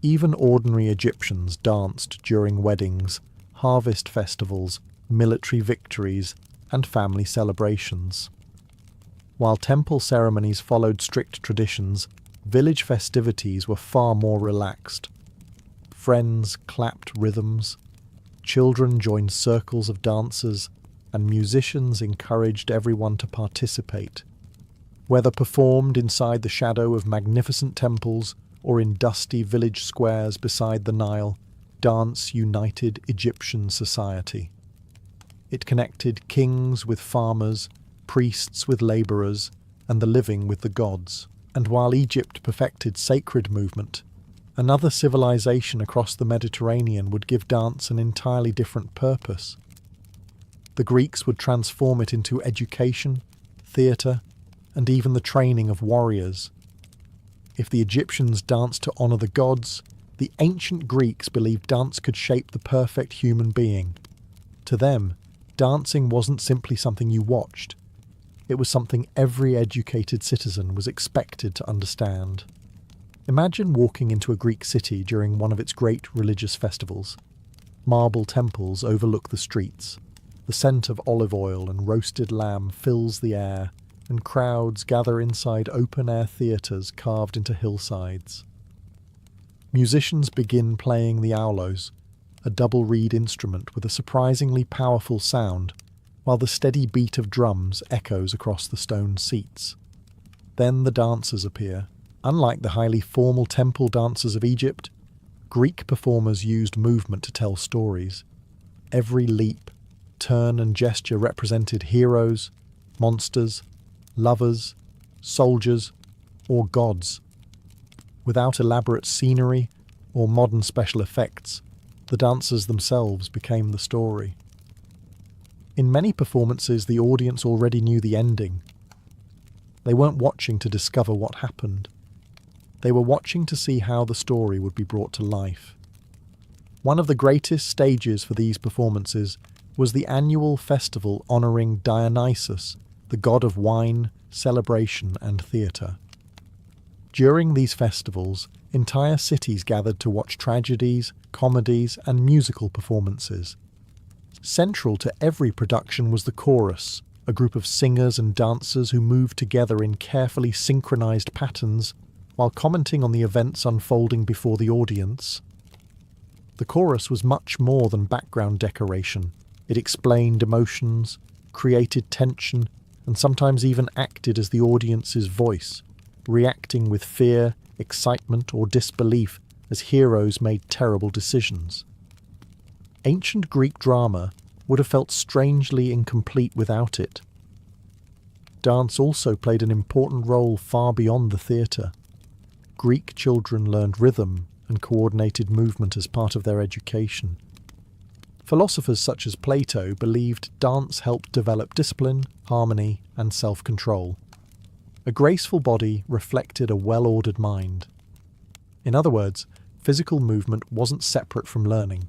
Even ordinary Egyptians danced during weddings, harvest festivals, military victories, and family celebrations. While temple ceremonies followed strict traditions, village festivities were far more relaxed. Friends clapped rhythms, children joined circles of dancers, and musicians encouraged everyone to participate. Whether performed inside the shadow of magnificent temples or in dusty village squares beside the Nile, dance united Egyptian society. It connected kings with farmers, priests with labourers, and the living with the gods. And while Egypt perfected sacred movement, another civilization across the Mediterranean would give dance an entirely different purpose. The Greeks would transform it into education, theatre, and even the training of warriors. If the Egyptians danced to honour the gods, the ancient Greeks believed dance could shape the perfect human being. To them, dancing wasn't simply something you watched. It was something every educated citizen was expected to understand. Imagine walking into a Greek city during one of its great religious festivals. Marble temples overlook the streets. The scent of olive oil and roasted lamb fills the air, and crowds gather inside open-air theatres carved into hillsides. Musicians begin playing the aulos, a double-reed instrument with a surprisingly powerful sound, while the steady beat of drums echoes across the stone seats. Then the dancers appear. Unlike the highly formal temple dances of Egypt, Greek performers used movement to tell stories. Every leap, turn and gesture represented heroes, monsters, lovers, soldiers, or gods. Without elaborate scenery or modern special effects, the dancers themselves became the story. In many performances, the audience already knew the ending. They weren't watching to discover what happened. They were watching to see how the story would be brought to life. One of the greatest stages for these performances was the annual festival honouring Dionysus, the god of wine, celebration and theatre. During these festivals, entire cities gathered to watch tragedies, comedies and musical performances. Central to every production was the chorus, a group of singers and dancers who moved together in carefully synchronised patterns while commenting on the events unfolding before the audience. The chorus was much more than background decoration. It explained emotions, created tension, and sometimes even acted as the audience's voice, reacting with fear, excitement, or disbelief as heroes made terrible decisions. Ancient Greek drama would have felt strangely incomplete without it. Dance also played an important role far beyond the theatre. Greek children learned rhythm and coordinated movement as part of their education. Philosophers such as Plato believed dance helped develop discipline, harmony, and self-control. A graceful body reflected a well-ordered mind. In other words, physical movement wasn't separate from learning.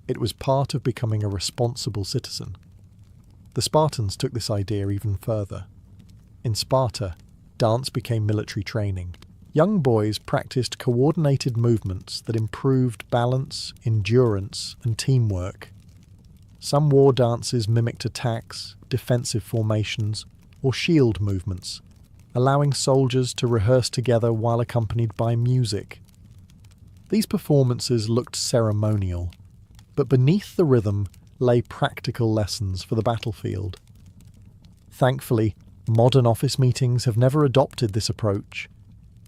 It was part of becoming a responsible citizen. The Spartans took this idea even further. In Sparta, dance became military training. Young boys practiced coordinated movements that improved balance, endurance, and teamwork. Some war dances mimicked attacks, defensive formations, or shield movements, allowing soldiers to rehearse together while accompanied by music. These performances looked ceremonial, but beneath the rhythm lay practical lessons for the battlefield. Thankfully, modern office meetings have never adopted this approach.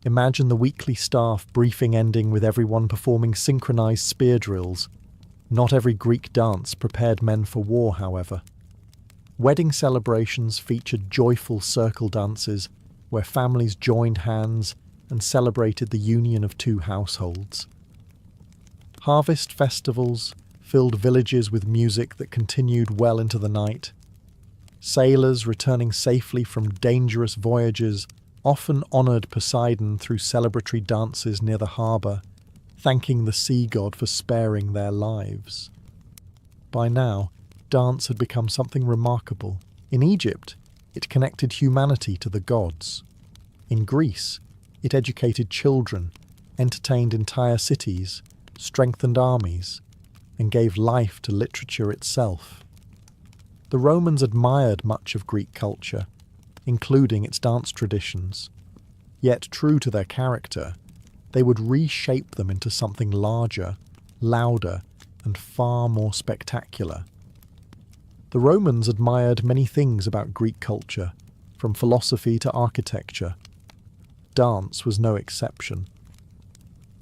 Imagine the weekly staff briefing ending with everyone performing synchronized spear drills. Not every Greek dance prepared men for war, however. Wedding celebrations featured joyful circle dances where families joined hands and celebrated the union of two households. Harvest festivals filled villages with music that continued well into the night. Sailors returning safely from dangerous voyages often honoured Poseidon through celebratory dances near the harbour, thanking the sea god for sparing their lives. By now, dance had become something remarkable. In Egypt, it connected humanity to the gods. In Greece, it educated children, entertained entire cities, strengthened armies, and gave life to literature itself. The Romans admired much of Greek culture, including its dance traditions. Yet, true to their character, they would reshape them into something larger, louder, and far more spectacular. The Romans admired many things about Greek culture, from philosophy to architecture. Dance was no exception.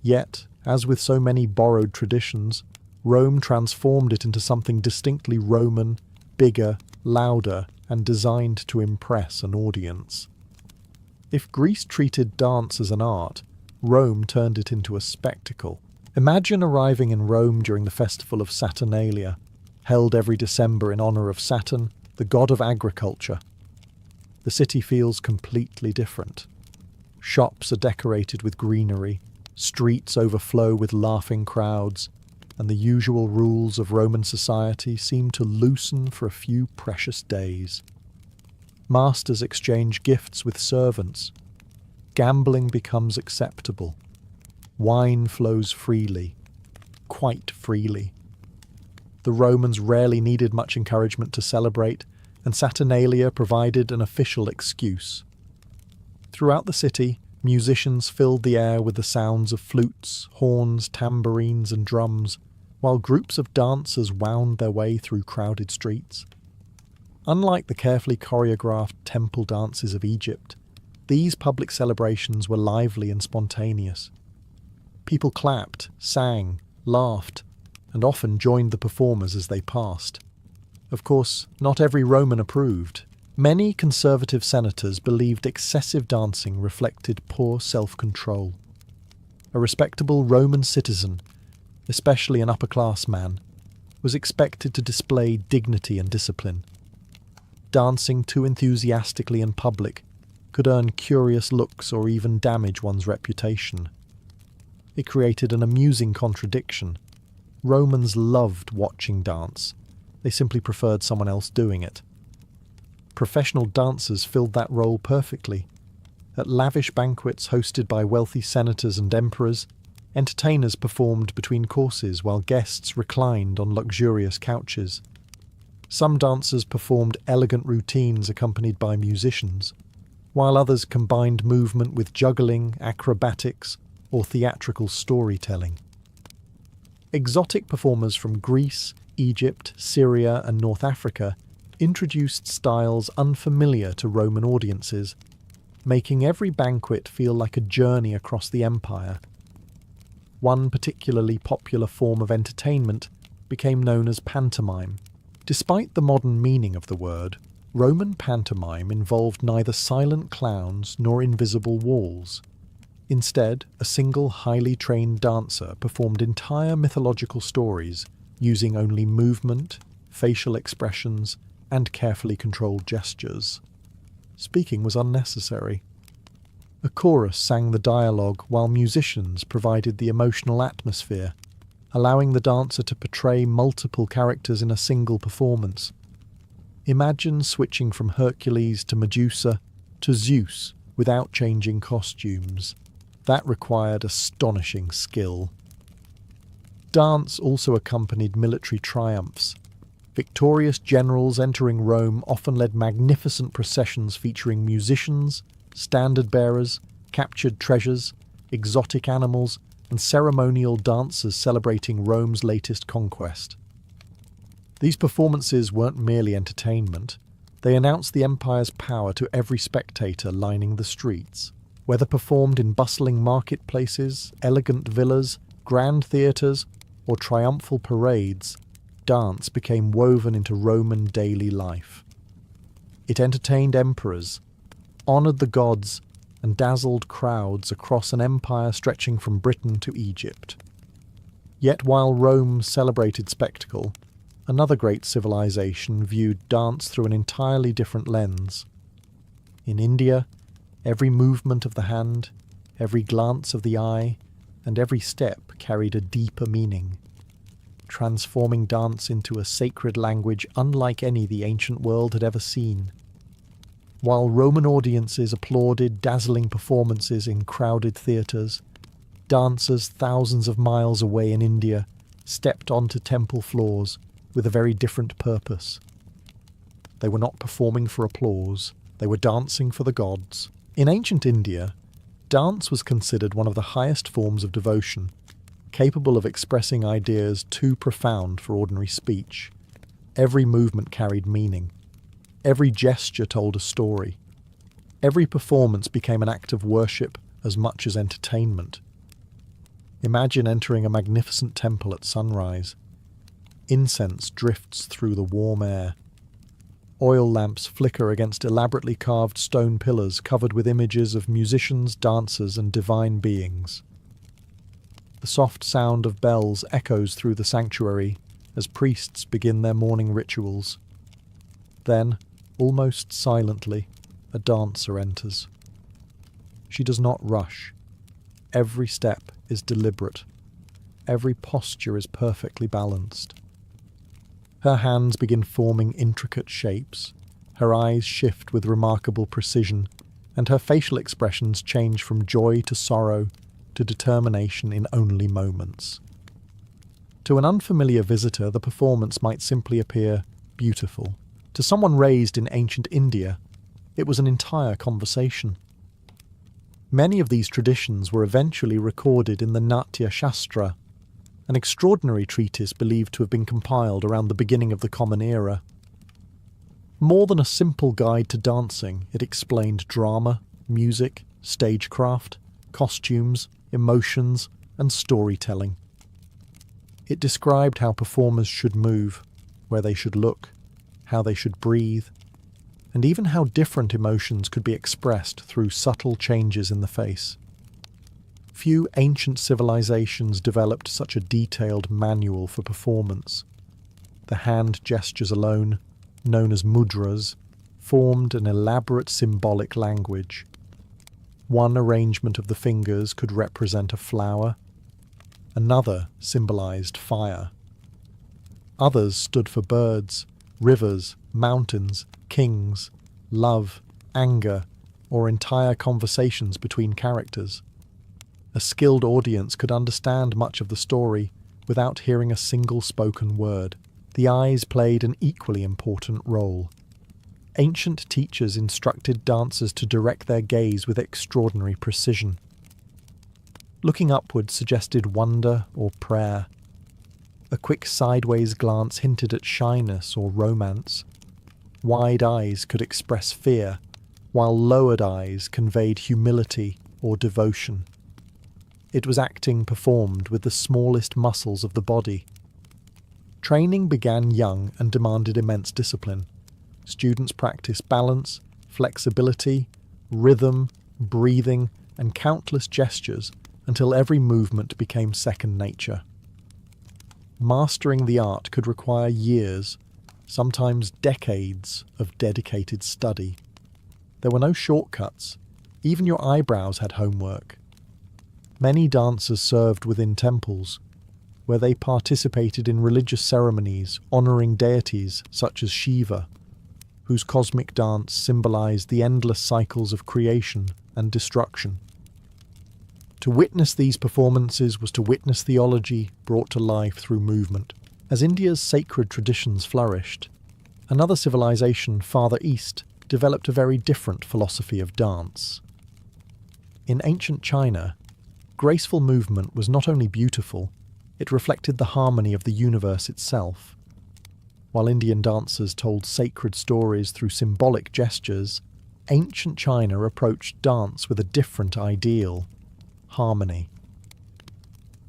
Yet, as with so many borrowed traditions, Rome transformed it into something distinctly Roman, bigger, louder, and designed to impress an audience. If Greece treated dance as an art, Rome turned it into a spectacle. Imagine arriving in Rome during the festival of Saturnalia, held every December in honour of Saturn, the god of agriculture. The city feels completely different. Shops are decorated with greenery, streets overflow with laughing crowds, and the usual rules of Roman society seem to loosen for a few precious days. Masters exchange gifts with servants. Gambling becomes acceptable. Wine flows freely, quite freely. The Romans rarely needed much encouragement to celebrate, and Saturnalia provided an official excuse. Throughout the city, musicians filled the air with the sounds of flutes, horns, tambourines, and drums, while groups of dancers wound their way through crowded streets. Unlike the carefully choreographed temple dances of Egypt, these public celebrations were lively and spontaneous. People clapped, sang, laughed, and often joined the performers as they passed. Of course, not every Roman approved. Many conservative senators believed excessive dancing reflected poor self-control. A respectable Roman citizen, especially an upper-class man, was expected to display dignity and discipline. Dancing too enthusiastically in public could earn curious looks or even damage one's reputation. It created an amusing contradiction. Romans loved watching dance. They simply preferred someone else doing it. Professional dancers filled that role perfectly. At lavish banquets hosted by wealthy senators and emperors, entertainers performed between courses while guests reclined on luxurious couches. Some dancers performed elegant routines accompanied by musicians, while others combined movement with juggling, acrobatics, or theatrical storytelling. Exotic performers from Greece, Egypt, Syria, and North Africa introduced styles unfamiliar to Roman audiences, making every banquet feel like a journey across the empire. One particularly popular form of entertainment became known as pantomime. Despite the modern meaning of the word, Roman pantomime involved neither silent clowns nor invisible walls. Instead, a single highly trained dancer performed entire mythological stories using only movement, facial expressions, and carefully controlled gestures. Speaking was unnecessary. A chorus sang the dialogue while musicians provided the emotional atmosphere, allowing the dancer to portray multiple characters in a single performance. Imagine switching from Hercules to Medusa to Zeus without changing costumes. That required astonishing skill. Dance also accompanied military triumphs. Victorious generals entering Rome often led magnificent processions featuring musicians, standard-bearers, captured treasures, exotic animals, and ceremonial dancers celebrating Rome's latest conquest. These performances weren't merely entertainment. They announced the empire's power to every spectator lining the streets. Whether performed in bustling marketplaces, elegant villas, grand theatres, or triumphal parades, dance became woven into Roman daily life. It entertained emperors, honoured the gods, and dazzled crowds across an empire stretching from Britain to Egypt. Yet while Rome celebrated spectacle, another great civilization viewed dance through an entirely different lens. In India, every movement of the hand, every glance of the eye, and every step carried a deeper meaning, transforming dance into a sacred language unlike any the ancient world had ever seen. While Roman audiences applauded dazzling performances in crowded theatres, dancers thousands of miles away in India stepped onto temple floors with a very different purpose. They were not performing for applause, they were dancing for the gods. In ancient India, dance was considered one of the highest forms of devotion, capable of expressing ideas too profound for ordinary speech. Every movement carried meaning. Every gesture told a story. Every performance became an act of worship as much as entertainment. Imagine entering a magnificent temple at sunrise. Incense drifts through the warm air. Oil lamps flicker against elaborately carved stone pillars covered with images of musicians, dancers, and divine beings. The soft sound of bells echoes through the sanctuary as priests begin their morning rituals. Then, almost silently, a dancer enters. She does not rush. Every step is deliberate. every posture is perfectly balanced. Her hands begin forming intricate shapes, her eyes shift with remarkable precision, and her facial expressions change from joy to sorrow to determination in only moments. To an unfamiliar visitor, the performance might simply appear beautiful. To someone raised in ancient India, it was an entire conversation. Many of these traditions were eventually recorded in the Natya Shastra, an extraordinary treatise believed to have been compiled around the beginning of the Common Era. More than a simple guide to dancing, it explained drama, music, stagecraft, costumes, emotions, and storytelling. It described how performers should move, where they should look, how they should breathe, and even how different emotions could be expressed through subtle changes in the face. Few ancient civilizations developed such a detailed manual for performance. The hand gestures alone, known as mudras, formed an elaborate symbolic language. One arrangement of the fingers could represent a flower, another symbolized fire. Others stood for birds, rivers, mountains, kings, love, anger, or entire conversations between characters. A skilled audience could understand much of the story without hearing a single spoken word. The eyes played an equally important role. Ancient teachers instructed dancers to direct their gaze with extraordinary precision. Looking upwards suggested wonder or prayer. A quick sideways glance hinted at shyness or romance. Wide eyes could express fear, while lowered eyes conveyed humility or devotion. It was acting performed with the smallest muscles of the body. Training began young and demanded immense discipline. Students practiced balance, flexibility, rhythm, breathing, and countless gestures until every movement became second nature. Mastering the art could require years, sometimes decades, of dedicated study. There were no shortcuts. Even your eyebrows had homework. Many dancers served within temples, where they participated in religious ceremonies honouring deities such as Shiva, whose cosmic dance symbolised the endless cycles of creation and destruction. To witness these performances was to witness theology brought to life through movement. As India's sacred traditions flourished, another civilization farther east developed a very different philosophy of dance. In ancient China, graceful movement was not only beautiful, it reflected the harmony of the universe itself. While Indian dancers told sacred stories through symbolic gestures, ancient China approached dance with a different ideal: harmony.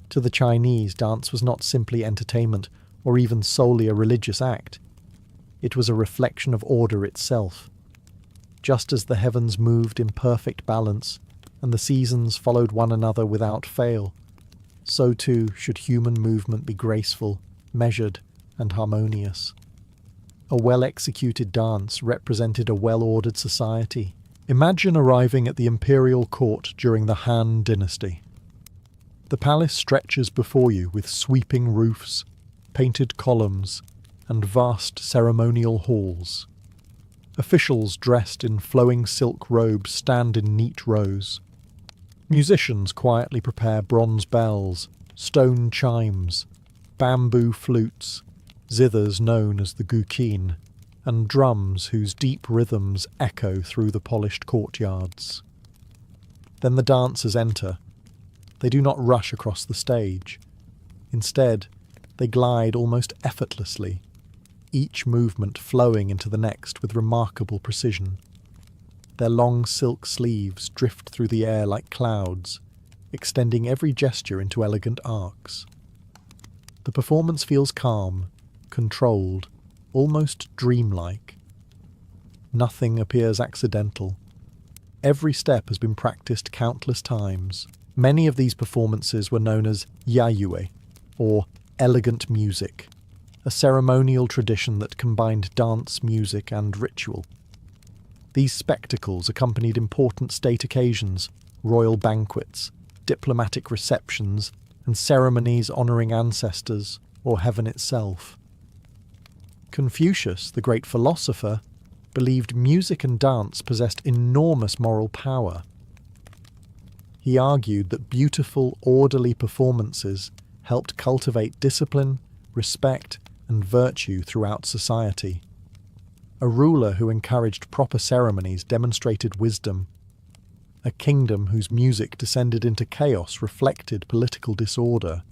To the Chinese, dance was not simply entertainment or even solely a religious act. It was a reflection of order itself. Just as the heavens moved in perfect balance and the seasons followed one another without fail, so too should human movement be graceful, measured, and harmonious. A well-executed dance represented a well-ordered society. Imagine arriving at the imperial court during the Han dynasty. The palace stretches before you with sweeping roofs, painted columns, and vast ceremonial halls. Officials dressed in flowing silk robes stand in neat rows. Musicians quietly prepare bronze bells, stone chimes, bamboo flutes, zithers known as the guqin, and drums whose deep rhythms echo through the polished courtyards. Then the dancers enter. They do not rush across the stage. Instead, they glide almost effortlessly, each movement flowing into the next with remarkable precision. Their long silk sleeves drift through the air like clouds, extending every gesture into elegant arcs. The performance feels calm, controlled, almost dreamlike. Nothing appears accidental. Every step has been practiced countless times. Many of these performances were known as yayue, or elegant music, a ceremonial tradition that combined dance, music, and ritual. These spectacles accompanied important state occasions, royal banquets, diplomatic receptions, and ceremonies honouring ancestors or heaven itself. Confucius, the great philosopher, believed music and dance possessed enormous moral power. He argued that beautiful, orderly performances helped cultivate discipline, respect, and virtue throughout society. A ruler who encouraged proper ceremonies demonstrated wisdom. A kingdom whose music descended into chaos reflected political disorder.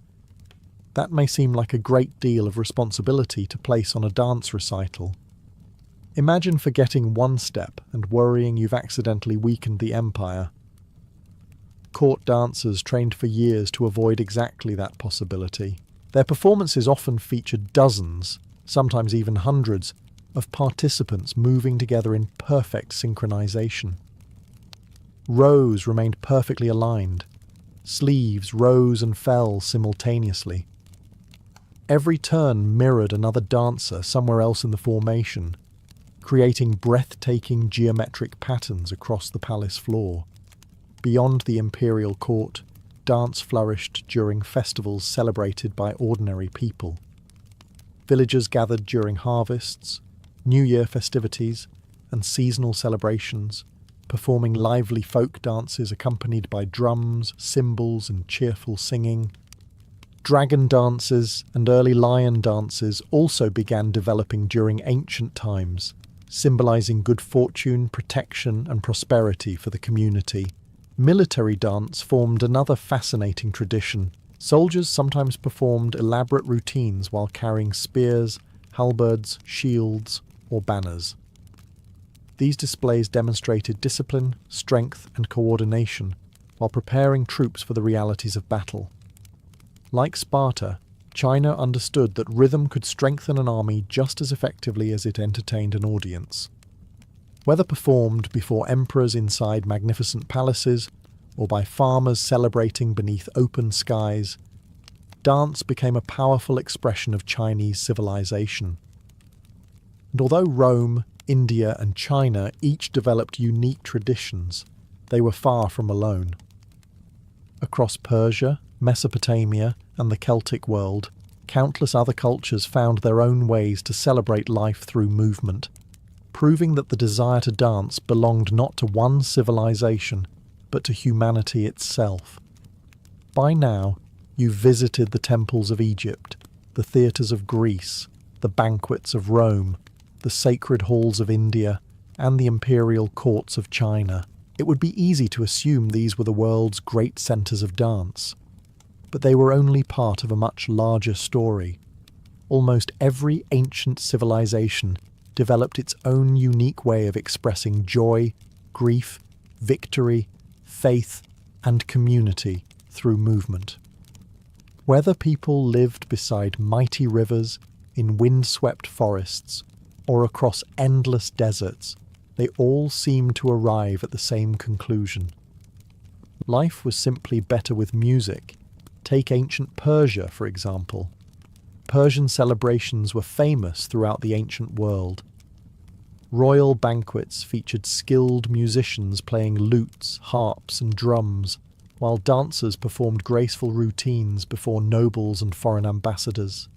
That may seem like a great deal of responsibility to place on a dance recital. Imagine forgetting one step and worrying you've accidentally weakened the empire. Court dancers trained for years to avoid exactly that possibility. Their performances often featured dozens, sometimes even hundreds, of participants moving together in perfect synchronization. Rows remained perfectly aligned. Sleeves rose and fell simultaneously. Every turn mirrored another dancer somewhere else in the formation, creating breathtaking geometric patterns across the palace floor. Beyond the imperial court, dance flourished during festivals celebrated by ordinary people. Villagers gathered during harvests, New Year festivities, and seasonal celebrations, performing lively folk dances accompanied by drums, cymbals, and cheerful singing. Dragon dances and early lion dances also began developing during ancient times, symbolizing good fortune, protection, and prosperity for the community. Military dance formed another fascinating tradition. Soldiers sometimes performed elaborate routines while carrying spears, halberds, shields, or banners. These displays demonstrated discipline, strength, and coordination, while preparing troops for the realities of battle. Like Sparta, China understood that rhythm could strengthen an army just as effectively as it entertained an audience. Whether performed before emperors inside magnificent palaces, or by farmers celebrating beneath open skies, dance became a powerful expression of Chinese civilization. And although Rome, India, and China each developed unique traditions, they were far from alone. Across Persia, Mesopotamia, and the Celtic world, countless other cultures found their own ways to celebrate life through movement, proving that the desire to dance belonged not to one civilization, but to humanity itself. By now, you've visited the temples of Egypt, the theatres of Greece, the banquets of Rome, the sacred halls of India, and the imperial courts of China. It would be easy to assume these were the world's great centres of dance. But they were only part of a much larger story. Almost every ancient civilization developed its own unique way of expressing joy, grief, victory, faith, and community through movement. Whether people lived beside mighty rivers, in wind-swept forests, or across endless deserts, they all seemed to arrive at the same conclusion. Life was simply better with music. Take ancient Persia, for example. Persian celebrations were famous throughout the ancient world. Royal banquets featured skilled musicians playing lutes, harps, and drums, while dancers performed graceful routines before nobles and foreign ambassadors.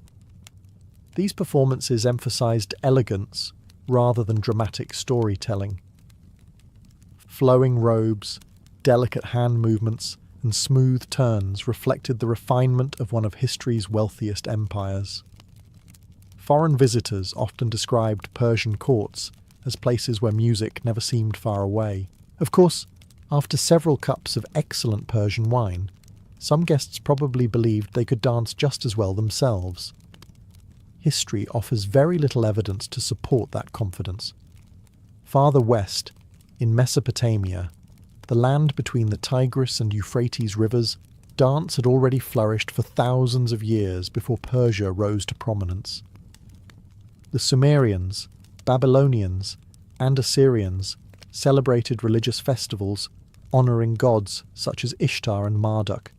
These performances emphasized elegance rather than dramatic storytelling. Flowing robes, delicate hand movements, and smooth turns reflected the refinement of one of history's wealthiest empires. Foreign visitors often described Persian courts as places where music never seemed far away. Of course, after several cups of excellent Persian wine, some guests probably believed they could dance just as well themselves. History offers very little evidence to support that confidence. Farther west, in Mesopotamia, the land between the Tigris and Euphrates rivers, dance had already flourished for thousands of years before Persia rose to prominence. The Sumerians, Babylonians, and Assyrians celebrated religious festivals honouring gods such as Ishtar and Marduk,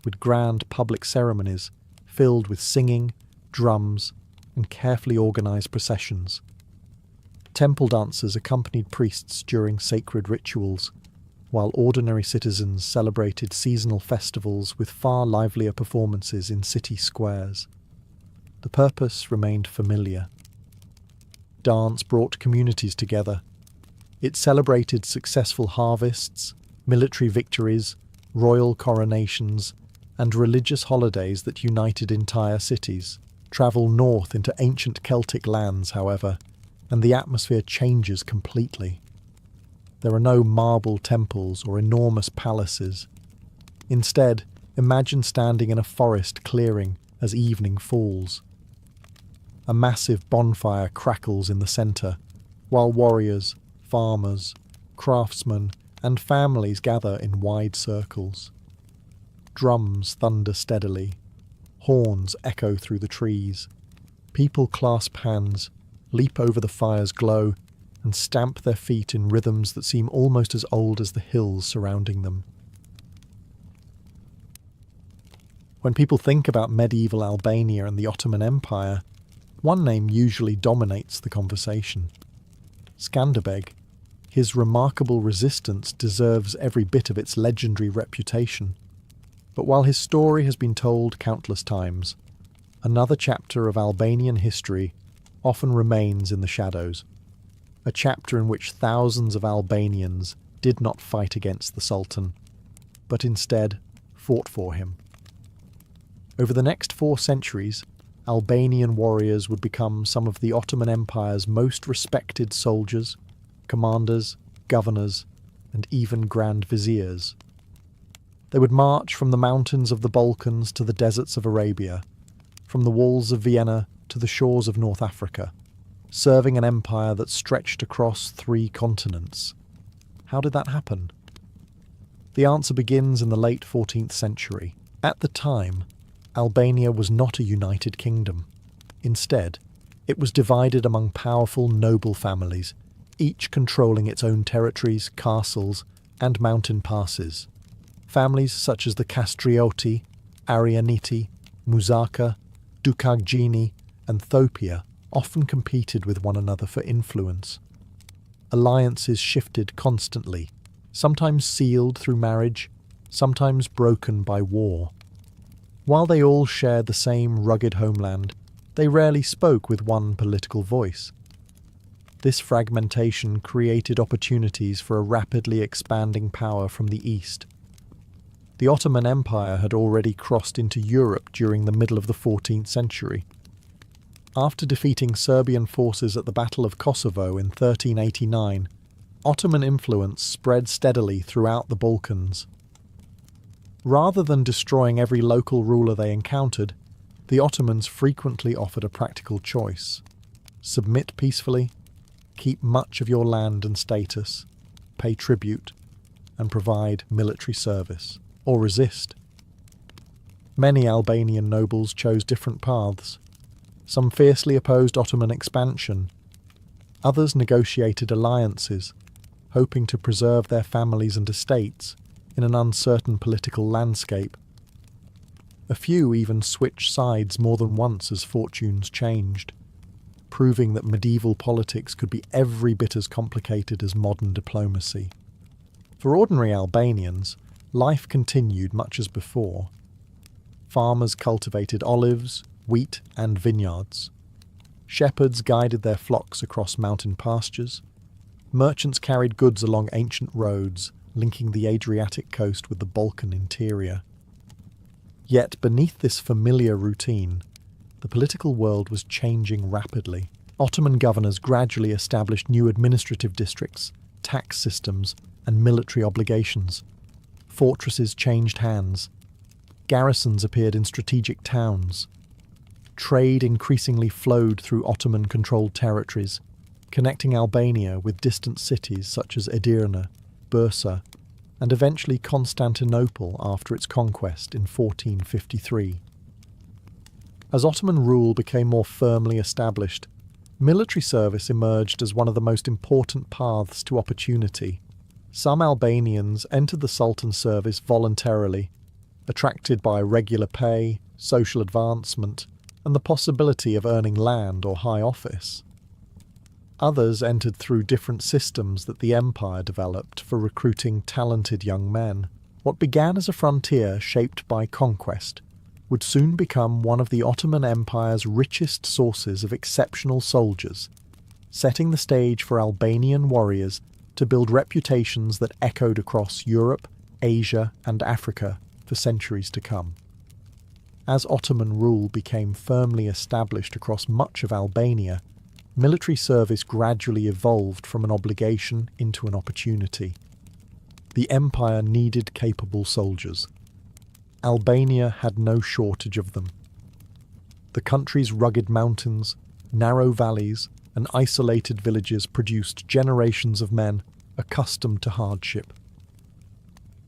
with grand public ceremonies filled with singing, drums, and carefully organised processions. Temple dancers accompanied priests during sacred rituals, while ordinary citizens celebrated seasonal festivals with far livelier performances in city squares. The purpose remained familiar. Dance brought communities together. It celebrated successful harvests, military victories, royal coronations, and religious holidays that united entire cities. Travel north into ancient Celtic lands, however, and the atmosphere changes completely. There are no marble temples or enormous palaces. Instead, imagine standing in a forest clearing as evening falls. A massive bonfire crackles in the centre, while warriors, farmers, craftsmen, and families gather in wide circles. Drums thunder steadily. Horns echo through the trees. People clasp hands, leap over the fire's glow, and stamp their feet in rhythms that seem almost as old as the hills surrounding them. When people think about medieval Albania and the Ottoman Empire, one name usually dominates the conversation: Skanderbeg. His remarkable resistance deserves every bit of its legendary reputation. But while his story has been told countless times, another chapter of Albanian history often remains in the shadows. A chapter in which thousands of Albanians did not fight against the Sultan, but instead fought for him. Over the next 4 centuries, Albanian warriors would become some of the Ottoman Empire's most respected soldiers, commanders, governors, and even grand viziers. They would march from the mountains of the Balkans to the deserts of Arabia, from the walls of Vienna to the shores of North Africa, serving an empire that stretched across 3 continents. How did that happen? The answer begins in the late 14th century. At the time, Albania was not a united kingdom. Instead, it was divided among powerful noble families, each controlling its own territories, castles, and mountain passes. Families such as the Castrioti, Arianiti, Muzaka, Dukagjini, and Thopia often competed with one another for influence. Alliances shifted constantly, sometimes sealed through marriage, sometimes broken by war. While they all shared the same rugged homeland, they rarely spoke with one political voice. This fragmentation created opportunities for a rapidly expanding power from the east. The Ottoman Empire had already crossed into Europe during the middle of the 14th century. After defeating Serbian forces at the Battle of Kosovo in 1389, Ottoman influence spread steadily throughout the Balkans. Rather than destroying every local ruler they encountered, the Ottomans frequently offered a practical choice: submit peacefully, keep much of your land and status, pay tribute, and provide military service, or resist. Many Albanian nobles chose different paths. Some fiercely opposed Ottoman expansion. Others negotiated alliances, hoping to preserve their families and estates in an uncertain political landscape. A few even switched sides more than once as fortunes changed, proving that medieval politics could be every bit as complicated as modern diplomacy. For ordinary Albanians, life continued much as before. Farmers cultivated olives, wheat, and vineyards. Shepherds guided their flocks across mountain pastures. Merchants carried goods along ancient roads, linking the Adriatic coast with the Balkan interior. Yet beneath this familiar routine, the political world was changing rapidly. Ottoman governors gradually established new administrative districts, tax systems, and military obligations. Fortresses changed hands. Garrisons appeared in strategic towns. Trade increasingly flowed through Ottoman-controlled territories, connecting Albania with distant cities such as Edirne, Bursa, and eventually Constantinople after its conquest in 1453. As Ottoman rule became more firmly established, military service emerged as one of the most important paths to opportunity. Some Albanians entered the Sultan's service voluntarily, attracted by regular pay, social advancement, and the possibility of earning land or high office. Others entered through different systems that the empire developed for recruiting talented young men. What began as a frontier shaped by conquest would soon become one of the Ottoman Empire's richest sources of exceptional soldiers, setting the stage for Albanian warriors to build reputations that echoed across Europe, Asia, and Africa for centuries to come. As Ottoman rule became firmly established across much of Albania, military service gradually evolved from an obligation into an opportunity. The empire needed capable soldiers. Albania had no shortage of them. The country's rugged mountains, narrow valleys, and isolated villages produced generations of men accustomed to hardship.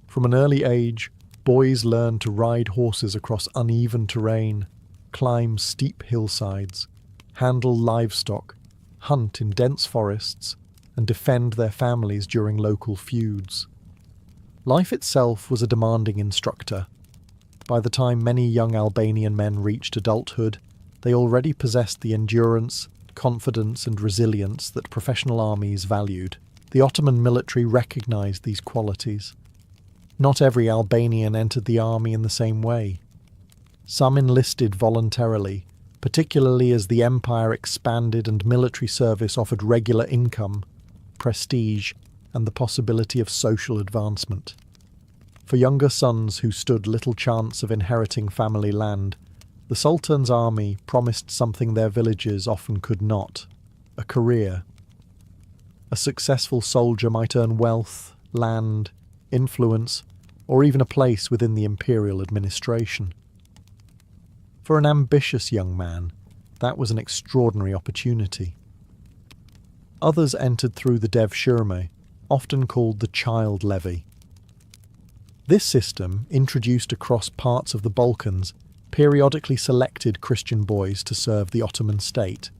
From an early age, boys learned to ride horses across uneven terrain, climb steep hillsides, handle livestock, hunt in dense forests, and defend their families during local feuds. Life itself was a demanding instructor. By the time many young Albanian men reached adulthood, they already possessed the endurance, confidence, and resilience that professional armies valued. The Ottoman military recognized these qualities. Not every Albanian entered the army in the same way. Some enlisted voluntarily, particularly as the empire expanded and military service offered regular income, prestige, and the possibility of social advancement. For younger sons who stood little chance of inheriting family land, the Sultan's army promised something their villages often could not: a career. A successful soldier might earn wealth, land, influence, or even a place within the imperial administration. For an ambitious young man, that was an extraordinary opportunity. Others entered through the devshirme, often called the child levy. This system, introduced across parts of the Balkans, periodically selected Christian boys to serve the Ottoman state.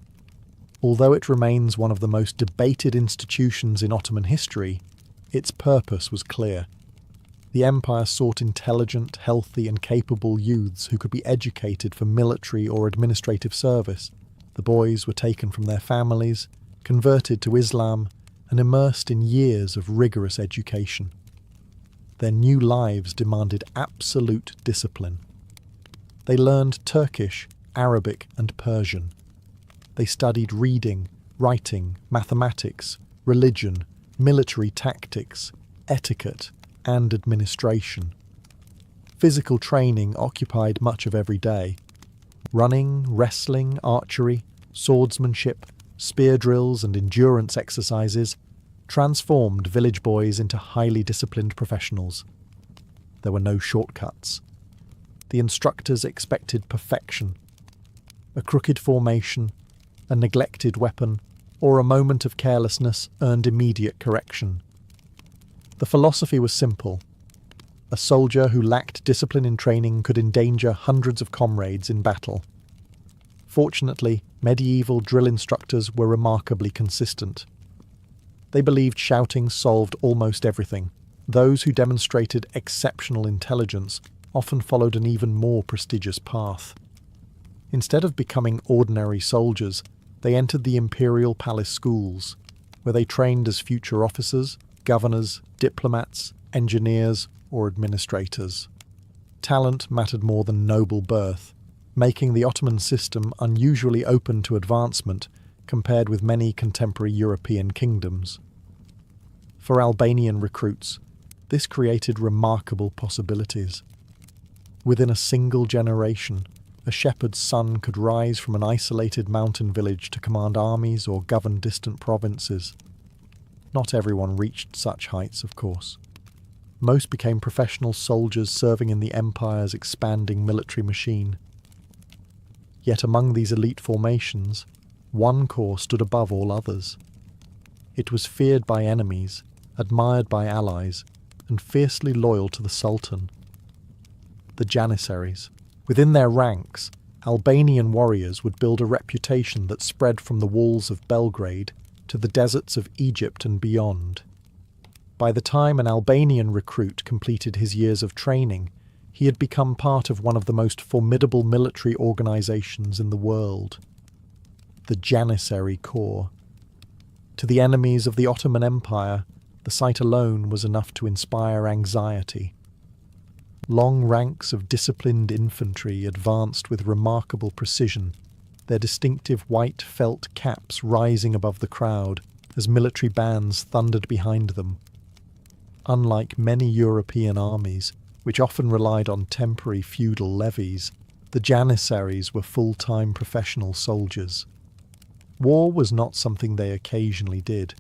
Although it remains one of the most debated institutions in Ottoman history, its purpose was clear. The empire sought intelligent, healthy, and capable youths who could be educated for military or administrative service. The boys were taken from their families, converted to Islam, and immersed in years of rigorous education. Their new lives demanded absolute discipline. They learned Turkish, Arabic, and Persian. They studied reading, writing, mathematics, religion, military tactics, etiquette, and administration. Physical training occupied much of every day. Running, wrestling, archery, swordsmanship, spear drills, and endurance exercises transformed village boys into highly disciplined professionals. There were no shortcuts. The instructors expected perfection. A crooked formation, a neglected weapon, or a moment of carelessness earned immediate correction. The philosophy was simple. A soldier who lacked discipline in training could endanger hundreds of comrades in battle. Fortunately, medieval drill instructors were remarkably consistent. They believed shouting solved almost everything. Those who demonstrated exceptional intelligence often followed an even more prestigious path. Instead of becoming ordinary soldiers, they entered the imperial palace schools, where they trained as future officers, governors, diplomats, engineers, or administrators. Talent mattered more than noble birth, making the Ottoman system unusually open to advancement compared with many contemporary European kingdoms. For Albanian recruits, this created remarkable possibilities. Within a single generation, a shepherd's son could rise from an isolated mountain village to command armies or govern distant provinces. Not everyone reached such heights, of course. Most became professional soldiers serving in the empire's expanding military machine. Yet among these elite formations, one corps stood above all others. It was feared by enemies, admired by allies, and fiercely loyal to the Sultan. The Janissaries. Within their ranks, Albanian warriors would build a reputation that spread from the walls of Belgrade to the deserts of Egypt and beyond. By the time an Albanian recruit completed his years of training, he had become part of one of the most formidable military organizations in the world. The Janissary Corps. To the enemies of the Ottoman Empire, the sight alone was enough to inspire anxiety. Long ranks of disciplined infantry advanced with remarkable precision, their distinctive white felt caps rising above the crowd as military bands thundered behind them. Unlike many European armies, which often relied on temporary feudal levies, the Janissaries were full-time professional soldiers. War was not something they occasionally did.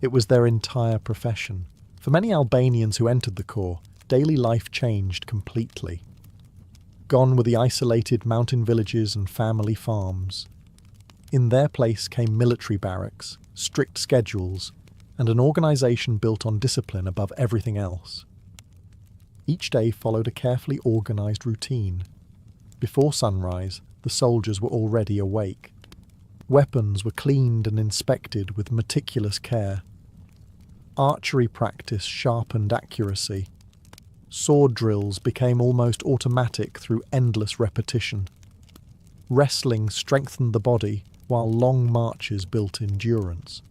It was their entire profession. For many Albanians who entered the corps, daily life changed completely. Gone were the isolated mountain villages and family farms. In their place came military barracks, strict schedules, and an organisation built on discipline above everything else. Each day followed a carefully organised routine. Before sunrise, the soldiers were already awake. Weapons were cleaned and inspected with meticulous care. Archery practice sharpened accuracy. Sword drills became almost automatic through endless repetition. Wrestling strengthened the body, while long marches built endurance.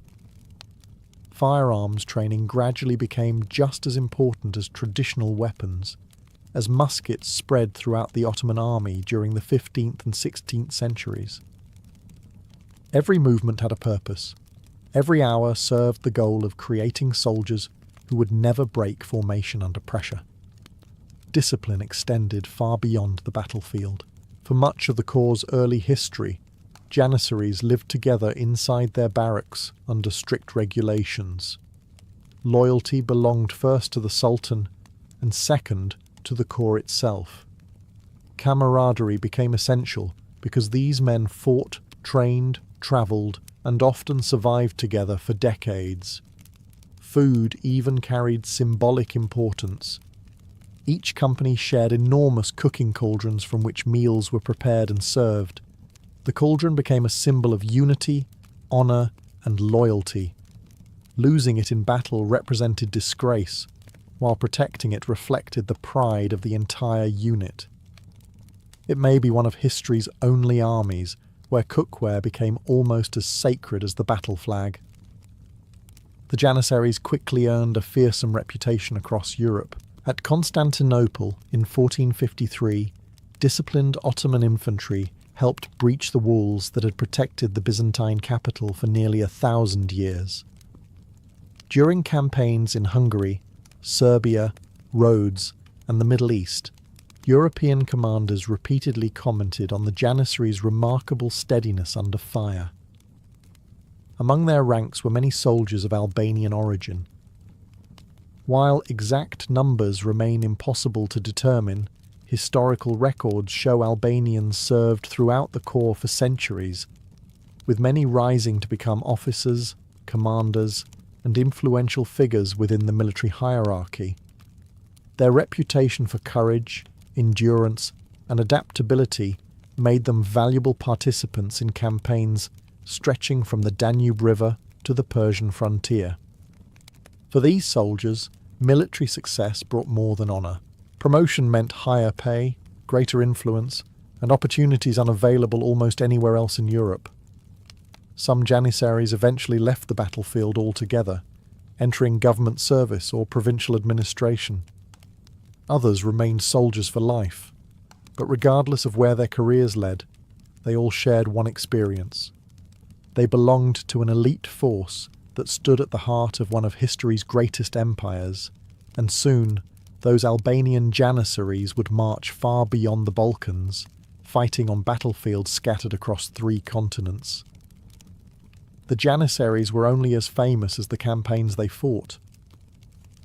Firearms training gradually became just as important as traditional weapons, as muskets spread throughout the Ottoman army during the 15th and 16th centuries. Every movement had a purpose. Every hour served the goal of creating soldiers who would never break formation under pressure. Discipline extended far beyond the battlefield. For much of the Corps' early history, Janissaries lived together inside their barracks under strict regulations. Loyalty belonged first to the Sultan and second to the Corps itself. Camaraderie became essential because these men fought, trained, travelled, and often survived together for decades. Food even carried symbolic importance. Each company shared enormous cooking cauldrons from which meals were prepared and served. The cauldron became a symbol of unity, honour, and loyalty. Losing it in battle represented disgrace, while protecting it reflected the pride of the entire unit. It may be one of history's only armies where cookware became almost as sacred as the battle flag. The Janissaries quickly earned a fearsome reputation across Europe. At Constantinople in 1453, disciplined Ottoman infantry helped breach the walls that had protected the Byzantine capital for nearly 1,000 years. During campaigns in Hungary, Serbia, Rhodes, and the Middle East, European commanders repeatedly commented on the Janissaries' remarkable steadiness under fire. Among their ranks were many soldiers of Albanian origin. While exact numbers remain impossible to determine, historical records show Albanians served throughout the Corps for centuries, with many rising to become officers, commanders, and influential figures within the military hierarchy. Their reputation for courage, endurance, and adaptability made them valuable participants in campaigns stretching from the Danube River to the Persian frontier. For these soldiers, military success brought more than honour. Promotion meant higher pay, greater influence, and opportunities unavailable almost anywhere else in Europe. Some Janissaries eventually left the battlefield altogether, entering government service or provincial administration. Others remained soldiers for life, but regardless of where their careers led, they all shared one experience. They belonged to an elite force that stood at the heart of one of history's greatest empires, and soon those Albanian Janissaries would march far beyond the Balkans, fighting on battlefields scattered across 3 continents. The Janissaries were only as famous as the campaigns they fought.